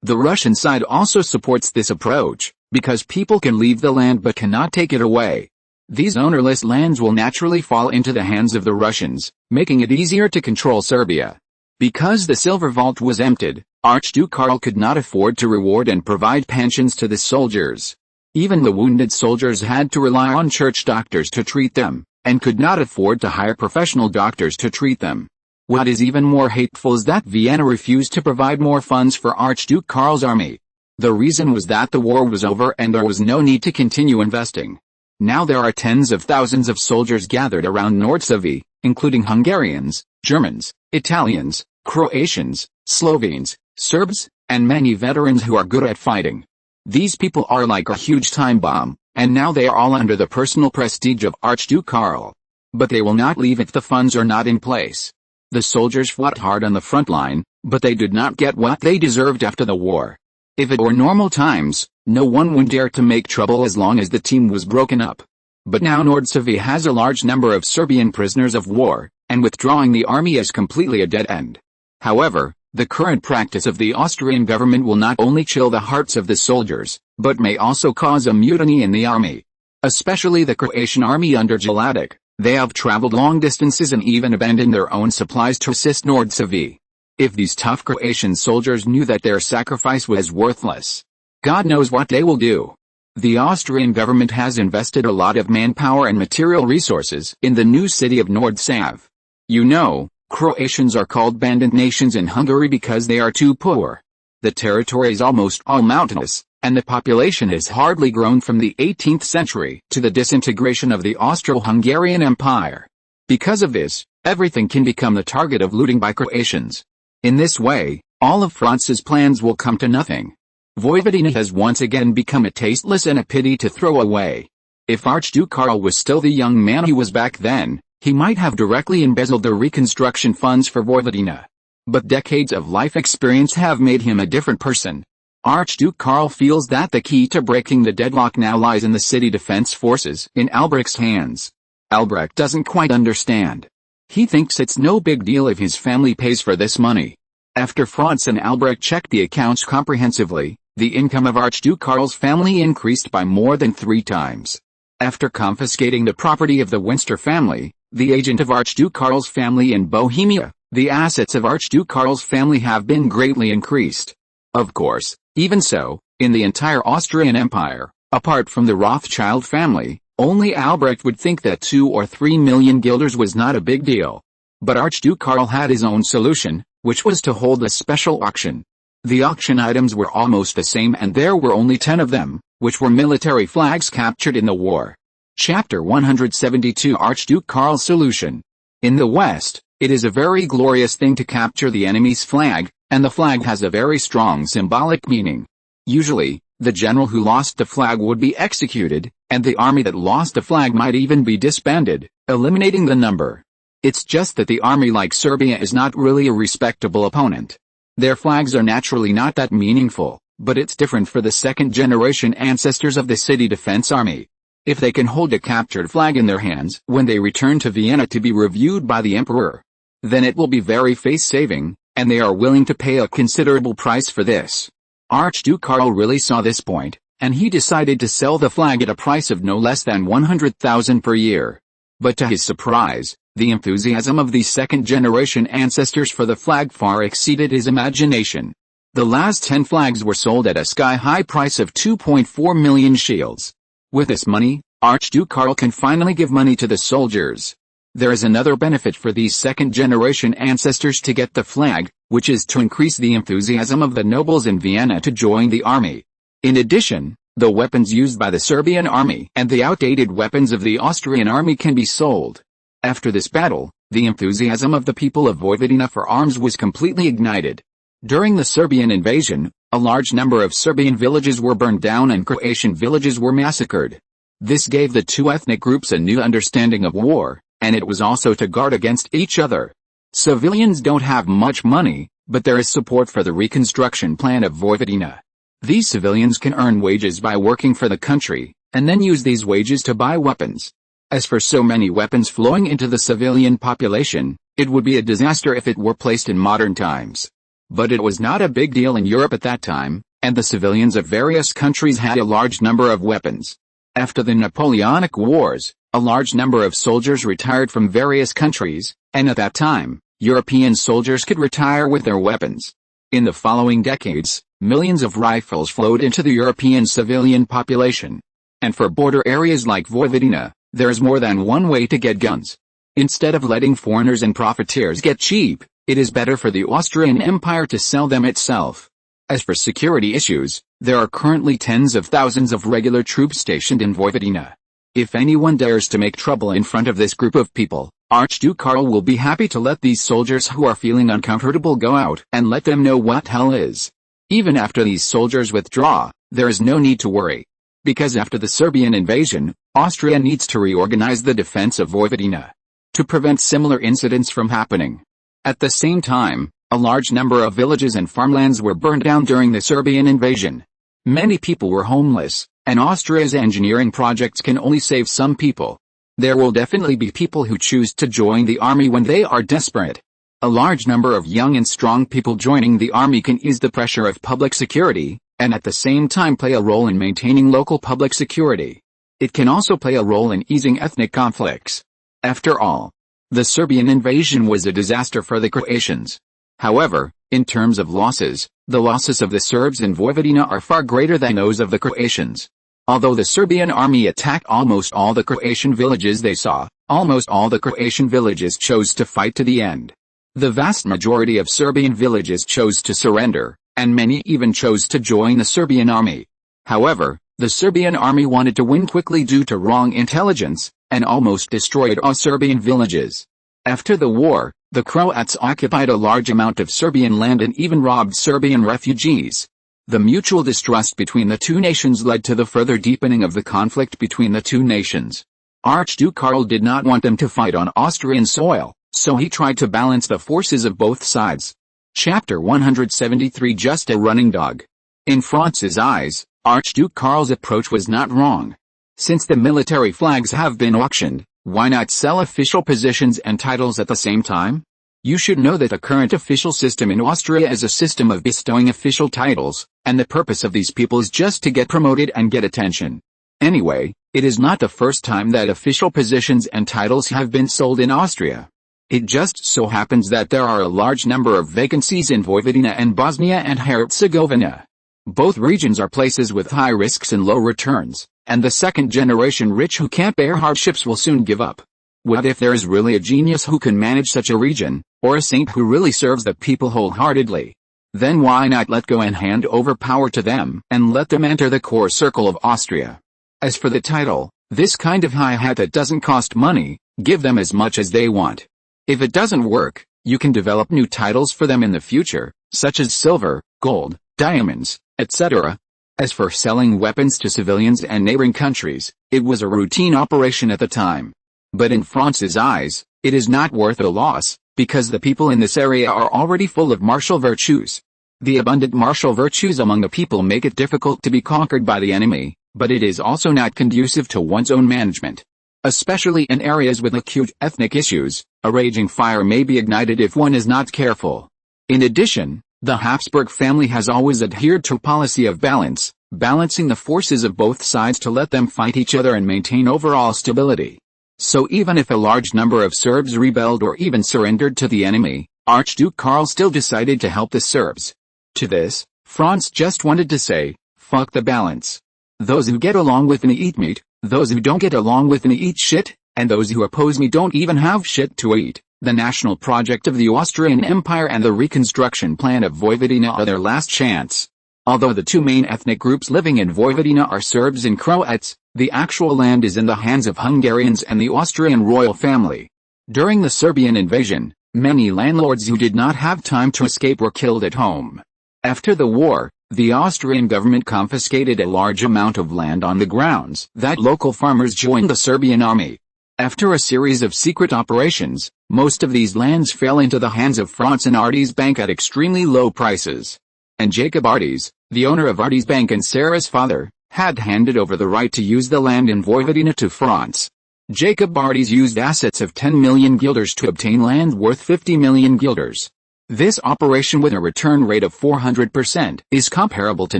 A: The Russian side also supports this approach, because people can leave the land but cannot take it away. These ownerless lands will naturally fall into the hands of the Russians, making it easier to control Serbia. Because the silver vault was emptied, Archduke Karl could not afford to reward and provide pensions to the soldiers. Even the wounded soldiers had to rely on church doctors to treat them, and could not afford to hire professional doctors to treat them. What is even more hateful is that Vienna refused to provide more funds for Archduke Karl's army. The reason was that the war was over and there was no need to continue investing. Now there are tens of thousands of soldiers gathered around Nordsavi, including Hungarians, Germans, Italians, Croatians, Slovenes, Serbs, and many veterans who are good at fighting. These people are like a huge time bomb, and now they are all under the personal prestige of Archduke Karl. But they will not leave if the funds are not in place. The soldiers fought hard on the front line, but they did not get what they deserved after the war. If it were normal times, no one would dare to make trouble as long as the team was broken up. But now Nordsavi has a large number of Serbian prisoners of war, and withdrawing the army is completely a dead end. However, the current practice of the Austrian government will not only chill the hearts of the soldiers, but may also cause a mutiny in the army. Especially the Croatian army under Jelatic. They have traveled long distances and even abandoned their own supplies to assist Nordsavi. If these tough Croatian soldiers knew that their sacrifice was worthless, God knows what they will do. The Austrian government has invested a lot of manpower and material resources in the new city of Nordsav. You know, Croatians are called bandit nations in Hungary because they are too poor. The territory is almost all mountainous, and the population has hardly grown from the 18th century to the disintegration of the Austro-Hungarian Empire. Because of this, everything can become the target of looting by Croatians. In this way, all of Franz's plans will come to nothing. Vojvodina has once again become a tasteless and a pity to throw away. If Archduke Karl was still the young man he was back then, he might have directly embezzled the reconstruction funds for Vojvodina. But decades of life experience have made him a different person. Archduke Karl feels that the key to breaking the deadlock now lies in the city defense forces in Albrecht's hands. Albrecht doesn't quite understand. He thinks it's no big deal if his family pays for this money. After Franz and Albrecht checked the accounts comprehensively, the income of Archduke Karl's family increased by more than 3 times. After confiscating the property of the Winster family, the agent of Archduke Karl's family in Bohemia, the assets of Archduke Karl's family have been greatly increased. Of course, even so, in the entire Austrian Empire, apart from the Rothschild family, only Albrecht would think that 2 or 3 million guilders was not a big deal. But Archduke Karl had his own solution, which was to hold a special auction. The auction items were almost the same and there were only 10 of them, which were military flags captured in the war. Chapter 172 Archduke Karl's Solution. In the West, it is a very glorious thing to capture the enemy's flag, and the flag has a very strong symbolic meaning. Usually, the general who lost the flag would be executed, and the army that lost the flag might even be disbanded, eliminating the number. It's just that the army like Serbia is not really a respectable opponent. Their flags are naturally not that meaningful, but it's different for the second-generation ancestors of the city defense army. If they can hold a captured flag in their hands when they return to Vienna to be reviewed by the emperor, then it will be very face-saving, and they are willing to pay a considerable price for this. Archduke Karl really saw this point, and he decided to sell the flag at a price of no less than 100,000 per year. But to his surprise, the enthusiasm of these second-generation ancestors for the flag far exceeded his imagination. The last 10 flags were sold at a sky-high price of 2.4 million shields. With this money, Archduke Karl can finally give money to the soldiers. There is another benefit for these second-generation ancestors to get the flag, which is to increase the enthusiasm of the nobles in Vienna to join the army. In addition, the weapons used by the Serbian army and the outdated weapons of the Austrian army can be sold. After this battle, the enthusiasm of the people of Vojvodina for arms was completely ignited. During the Serbian invasion, a large number of Serbian villages were burned down and Croatian villages were massacred. This gave the two ethnic groups a new understanding of war, and it was also to guard against each other. Civilians don't have much money, but there is support for the reconstruction plan of Vojvodina. These civilians can earn wages by working for the country, and then use these wages to buy weapons. As for so many weapons flowing into the civilian population, it would be a disaster if it were placed in modern times. But it was not a big deal in Europe at that time, and the civilians of various countries had a large number of weapons. After the Napoleonic Wars, a large number of soldiers retired from various countries, and at that time, European soldiers could retire with their weapons. In the following decades, millions of rifles flowed into the European civilian population. And for border areas like Vojvodina, there is more than one way to get guns. Instead of letting foreigners and profiteers get cheap, it is better for the Austrian Empire to sell them itself. As for security issues, there are currently tens of thousands of regular troops stationed in Vojvodina. If anyone dares to make trouble in front of this group of people, Archduke Karl will be happy to let these soldiers who are feeling uncomfortable go out and let them know what hell is. Even after these soldiers withdraw, there is no need to worry. Because after the Serbian invasion, Austria needs to reorganize the defense of Vojvodina to prevent similar incidents from happening. At the same time, a large number of villages and farmlands were burned down during the Serbian invasion. Many people were homeless, and Austria's engineering projects can only save some people. There will definitely be people who choose to join the army when they are desperate. A large number of young and strong people joining the army can ease the pressure of public security, and at the same time play a role in maintaining local public security. It can also play a role in easing ethnic conflicts. After all, the Serbian invasion was a disaster for the Croatians. However, in terms of losses, the losses of the Serbs in Vojvodina are far greater than those of the Croatians. Although the Serbian army attacked almost all the Croatian villages they saw, almost all the Croatian villages chose to fight to the end. The vast majority of Serbian villages chose to surrender, and many even chose to join the Serbian army. However, the Serbian army wanted to win quickly due to wrong intelligence, and almost destroyed all Serbian villages. After the war, the Croats occupied a large amount of Serbian land and even robbed Serbian refugees. The mutual distrust between the two nations led to the further deepening of the conflict between the two nations. Archduke Karl did not want them to fight on Austrian soil, so he tried to balance the forces of both sides. Chapter 173 Just a running dog. In Franz's eyes, Archduke Karl's approach was not wrong. Since the military flags have been auctioned, why not sell official positions and titles at the same time? You should know that the current official system in Austria is a system of bestowing official titles, and the purpose of these people is just to get promoted and get attention. Anyway, it is not the first time that official positions and titles have been sold in Austria. It just so happens that there are a large number of vacancies in Vojvodina and Bosnia and Herzegovina. Both regions are places with high risks and low returns, and the second-generation rich who can't bear hardships will soon give up. What if there is really a genius who can manage such a region, or a saint who really serves the people wholeheartedly? Then why not let go and hand over power to them, and let them enter the core circle of Austria? As for the title, this kind of hi-hat that doesn't cost money, give them as much as they want. If it doesn't work, you can develop new titles for them in the future, such as silver, gold, diamonds, etc. As for selling weapons to civilians and neighboring countries, it was a routine operation at the time. But in Franz's eyes, it is not worth a loss, because the people in this area are already full of martial virtues. The abundant martial virtues among the people make it difficult to be conquered by the enemy, but it is also not conducive to one's own management. Especially in areas with acute ethnic issues, a raging fire may be ignited if one is not careful. In addition, the Habsburg family has always adhered to a policy of balancing the forces of both sides to let them fight each other and maintain overall stability. So even if a large number of Serbs rebelled or even surrendered to the enemy, Archduke Karl still decided to help the Serbs. To this, Franz just wanted to say, fuck the balance. Those who get along with me eat meat, those who don't get along with me eat shit, and those who oppose me don't even have shit to eat. The national project of the Austrian Empire and the reconstruction plan of Vojvodina are their last chance. Although the two main ethnic groups living in Vojvodina are Serbs and Croats, the actual land is in the hands of Hungarians and the Austrian royal family. During the Serbian invasion, many landlords who did not have time to escape were killed at home. After the war, the Austrian government confiscated a large amount of land on the grounds that local farmers joined the Serbian army. After a series of secret operations, most of these lands fell into the hands of Franz and Ardes Bank at extremely low prices. And Jacob Ardes, the owner of Ardes Bank and Sarah's father, had handed over the right to use the land in Vojvodina to Franz. Jacob Ardes used assets of 10 million guilders to obtain land worth 50 million guilders. This operation with a return rate of 400% is comparable to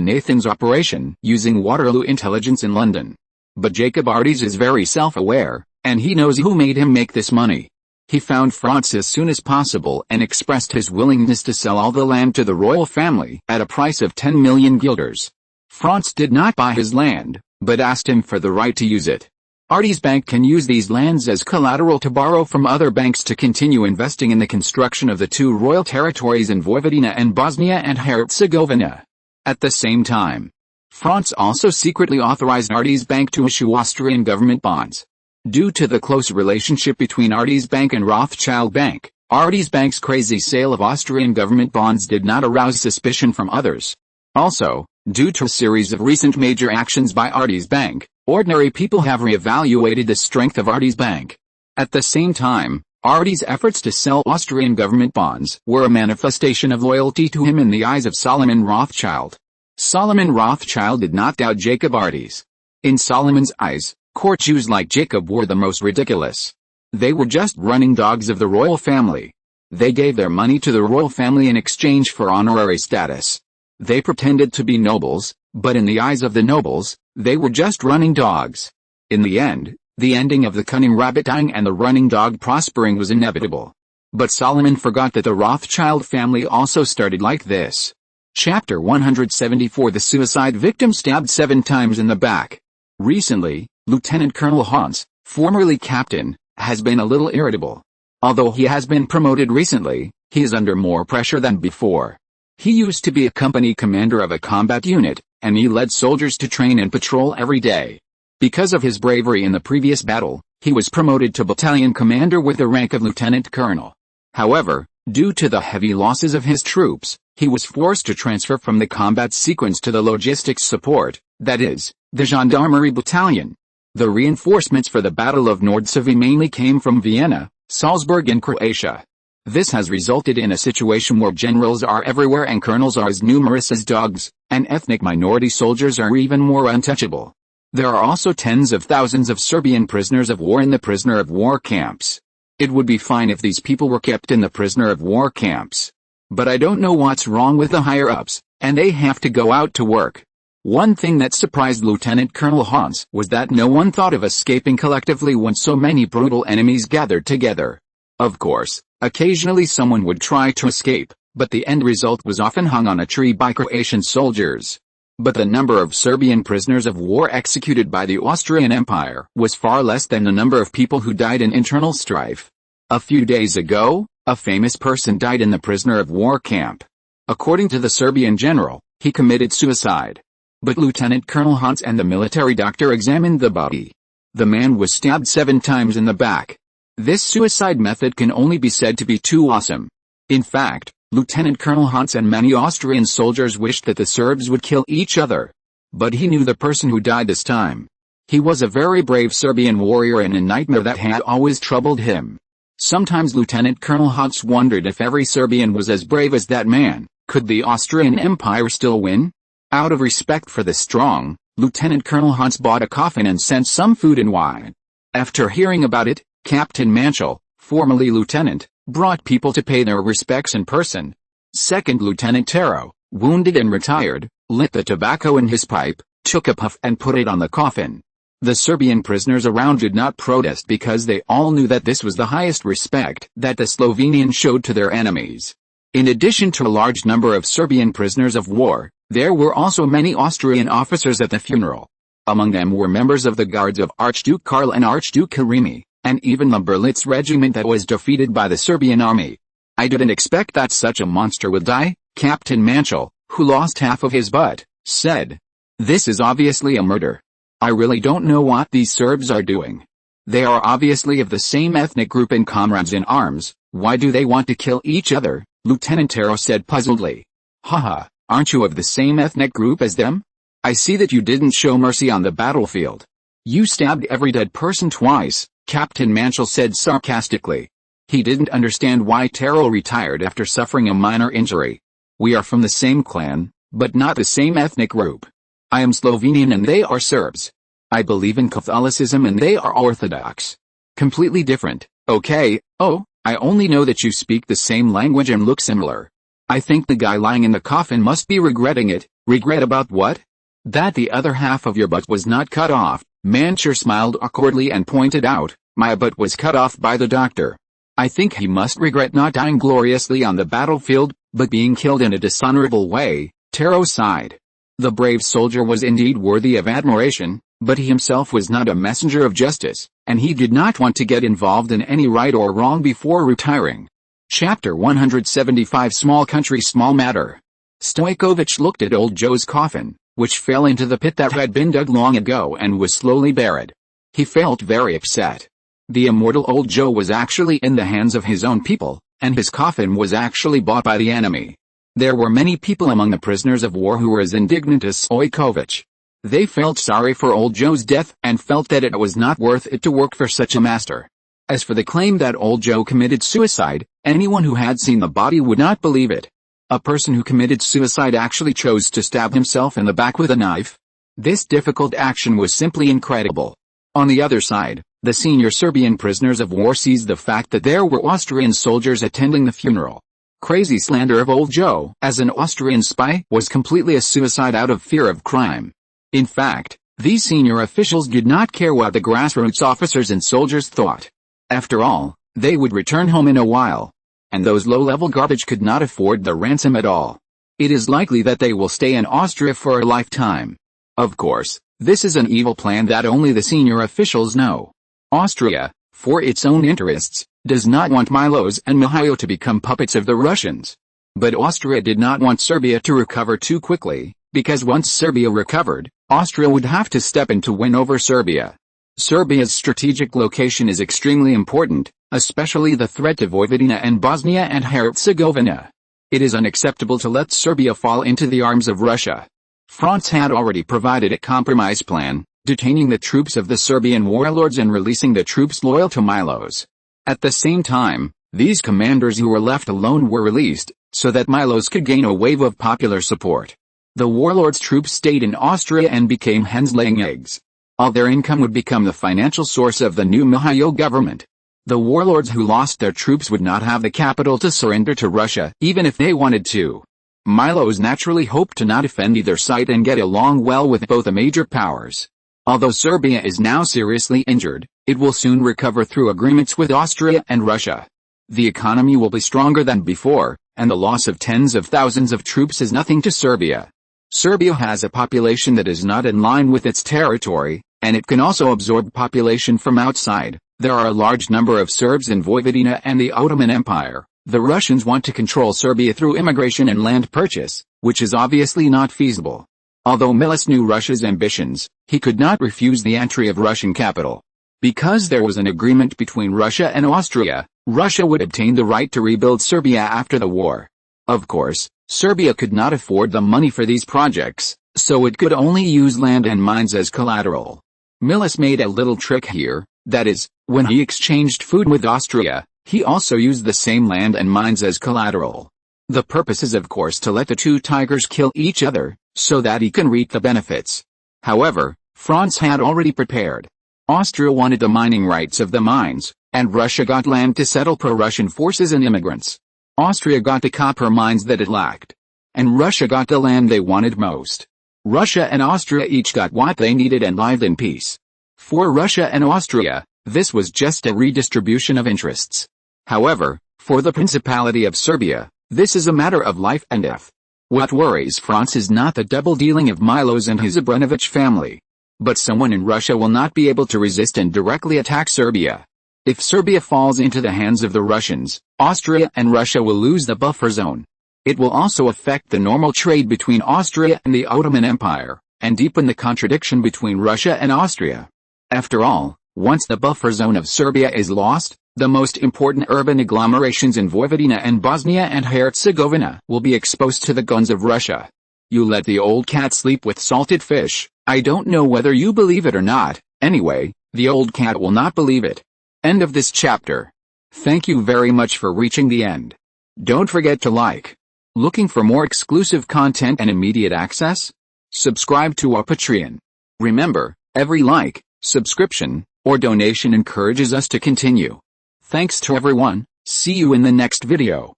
A: Nathan's operation using Waterloo intelligence in London. But Jacob Ardes is very self-aware, and he knows who made him make this money. He found Franz as soon as possible and expressed his willingness to sell all the land to the royal family at a price of 10 million guilders. Franz did not buy his land, but asked him for the right to use it. Ardes Bank can use these lands as collateral to borrow from other banks to continue investing in the construction of the two royal territories in Vojvodina and Bosnia and Herzegovina. At the same time, Franz also secretly authorized Ardes Bank to issue Austrian government bonds. Due to the close relationship between Ardes Bank and Rothschild Bank, Ardes Bank's crazy sale of Austrian government bonds did not arouse suspicion from others. Also, due to a series of recent major actions by Ardes Bank, ordinary people have re-evaluated the strength of Ardes Bank. At the same time, Ardes' efforts to sell Austrian government bonds were a manifestation of loyalty to him in the eyes of Solomon Rothschild. Solomon Rothschild did not doubt Jacob Ardes. In Solomon's eyes, court Jews like Jacob were the most ridiculous. They were just running dogs of the royal family. They gave their money to the royal family in exchange for honorary status. They pretended to be nobles, but in the eyes of the nobles, they were just running dogs. In the end, the ending of the cunning rabbit dying and the running dog prospering was inevitable. But Solomon forgot that the Rothschild family also started like this. Chapter 174 The suicide victim stabbed 7 times in the back. Recently, Lieutenant Colonel Hans, formerly captain, has been a little irritable. Although he has been promoted recently, he is under more pressure than before. He used to be a company commander of a combat unit, and he led soldiers to train and patrol every day. Because of his bravery in the previous battle, he was promoted to battalion commander with the rank of lieutenant colonel. However, due to the heavy losses of his troops, he was forced to transfer from the combat sequence to the logistics support, that is, the gendarmerie battalion. The reinforcements for the Battle of Nordsavi mainly came from Vienna, Salzburg and Croatia. This has resulted in a situation where generals are everywhere and colonels are as numerous as dogs, and ethnic minority soldiers are even more untouchable. There are also tens of thousands of Serbian prisoners of war in the prisoner of war camps. It would be fine if these people were kept in the prisoner of war camps. But I don't know what's wrong with the higher-ups, and they have to go out to work. One thing that surprised Lieutenant Colonel Hans was that no one thought of escaping collectively when so many brutal enemies gathered together. Of course, occasionally someone would try to escape, but the end result was often hung on a tree by Croatian soldiers. But the number of Serbian prisoners of war executed by the Austrian Empire was far less than the number of people who died in internal strife. A few days ago, a famous person died in the prisoner of war camp. According to the Serbian general, he committed suicide. But Lieutenant Colonel Hans and the military doctor examined the body. The man was stabbed 7 times in the back. This suicide method can only be said to be too awesome. In fact, Lieutenant Colonel Hans and many Austrian soldiers wished that the Serbs would kill each other. But he knew the person who died this time. He was a very brave Serbian warrior and a nightmare that had always troubled him. Sometimes Lieutenant Colonel Hans wondered if every Serbian was as brave as that man. Could the Austrian Empire still win? Out of respect for the strong, Lieutenant Colonel Hans bought a coffin and sent some food and wine. After hearing about it, Captain Manchel, formerly lieutenant, brought people to pay their respects in person. Second Lieutenant Taro, wounded and retired, lit the tobacco in his pipe, took a puff and put it on the coffin. The Serbian prisoners around did not protest because they all knew that this was the highest respect that the Slovenians showed to their enemies. In addition to a large number of Serbian prisoners of war, there were also many Austrian officers at the funeral. Among them were members of the guards of Archduke Karl and Archduke Karimi, and even the Berlitz regiment that was defeated by the Serbian army. I didn't expect that such a monster would die, Captain Manchel, who lost half of his butt, said. This is obviously a murder. I really don't know what these Serbs are doing. They are obviously of the same ethnic group and comrades in arms. Why do they want to kill each other? Lieutenant Taro said puzzledly. Haha, aren't you of the same ethnic group as them? I see that you didn't show mercy on the battlefield. You stabbed every dead person twice, Captain Manchel said sarcastically. He didn't understand why Taro retired after suffering a minor injury. We are from the same clan, but not the same ethnic group. I am Slovenian and they are Serbs. I believe in Catholicism and they are Orthodox. Completely different, okay? Oh, I only know that you speak the same language and look similar. I think the guy lying in the coffin must be regretting it. Regret about what? That the other half of your butt was not cut off. Mancher smiled awkwardly and pointed out, my butt was cut off by the doctor. I think he must regret not dying gloriously on the battlefield, but being killed in a dishonorable way. Taro sighed. The brave soldier was indeed worthy of admiration, but he himself was not a messenger of justice, and he did not want to get involved in any right or wrong before retiring. Chapter 175 Small Country Small Matter. Stojkovic looked at old Joe's coffin, which fell into the pit that had been dug long ago and was slowly buried. He felt very upset. The immortal old Joe was actually in the hands of his own people, and his coffin was actually bought by the enemy. There were many people among the prisoners of war who were as indignant as Stojkovic. They felt sorry for old Joe's death and felt that it was not worth it to work for such a master. As for the claim that old Joe committed suicide, anyone who had seen the body would not believe it. A person who committed suicide actually chose to stab himself in the back with a knife. This difficult action was simply incredible. On the other side, the senior Serbian prisoners of war seized the fact that there were Austrian soldiers attending the funeral. Crazy slander of old Joe as an Austrian spy was completely a suicide out of fear of crime. In fact, these senior officials did not care what the grassroots officers and soldiers thought. After all, they would return home in a while. And those low-level garbage could not afford the ransom at all. It is likely that they will stay in Austria for a lifetime. Of course, this is an evil plan that only the senior officials know. Austria, for its own interests, does not want Milos and Mihailo to become puppets of the Russians. But Austria did not want Serbia to recover too quickly, because once Serbia recovered, Austria would have to step in to win over Serbia. Serbia's strategic location is extremely important, especially the threat to Vojvodina and Bosnia and Herzegovina. It is unacceptable to let Serbia fall into the arms of Russia. Franz had already provided a compromise plan, detaining the troops of the Serbian warlords and releasing the troops loyal to Milos. At the same time, these commanders who were left alone were released, so that Milos could gain a wave of popular support. The warlords' troops stayed in Austria and became hens laying eggs. All their income would become the financial source of the new Mihailo government. The warlords who lost their troops would not have the capital to surrender to Russia, even if they wanted to. Milos naturally hoped to not offend either side and get along well with both the major powers. Although Serbia is now seriously injured, it will soon recover through agreements with Austria and Russia. The economy will be stronger than before, and the loss of tens of thousands of troops is nothing to Serbia. Serbia has a population that is not in line with its territory, and it can also absorb population from outside. There are a large number of Serbs in Vojvodina and the Ottoman Empire. The Russians want to control Serbia through immigration and land purchase, which is obviously not feasible. Although Miloš knew Russia's ambitions, he could not refuse the entry of Russian capital. Because there was an agreement between Russia and Austria, Russia would obtain the right to rebuild Serbia after the war. Of course, Serbia could not afford the money for these projects, so it could only use land and mines as collateral. Miloš made a little trick here, that is, when he exchanged food with Austria, he also used the same land and mines as collateral. The purpose is of course to let the two tigers kill each other, so that he can reap the benefits. However, Franz had already prepared. Austria wanted the mining rights of the mines, and Russia got land to settle pro-Russian forces and immigrants. Austria got the copper mines that it lacked. And Russia got the land they wanted most. Russia and Austria each got what they needed and lived in peace. For Russia and Austria, this was just a redistribution of interests. However, for the Principality of Serbia, this is a matter of life and death. What worries Franz is not the double dealing of Miloš and his Abramovich family. But someone in Russia will not be able to resist and directly attack Serbia. If Serbia falls into the hands of the Russians, Austria and Russia will lose the buffer zone. It will also affect the normal trade between Austria and the Ottoman Empire, and deepen the contradiction between Russia and Austria. After all, once the buffer zone of Serbia is lost, the most important urban agglomerations in Vojvodina and Bosnia and Herzegovina will be exposed to the guns of Russia. You let the old cat sleep with salted fish. I don't know whether you believe it or not. Anyway, the old cat will not believe it. End of this chapter. Thank you very much for reaching the end. Don't forget to like. Looking for more exclusive content and immediate access? Subscribe to our Patreon. Remember, every like, subscription, or donation encourages us to continue. Thanks to everyone. See you in the next video.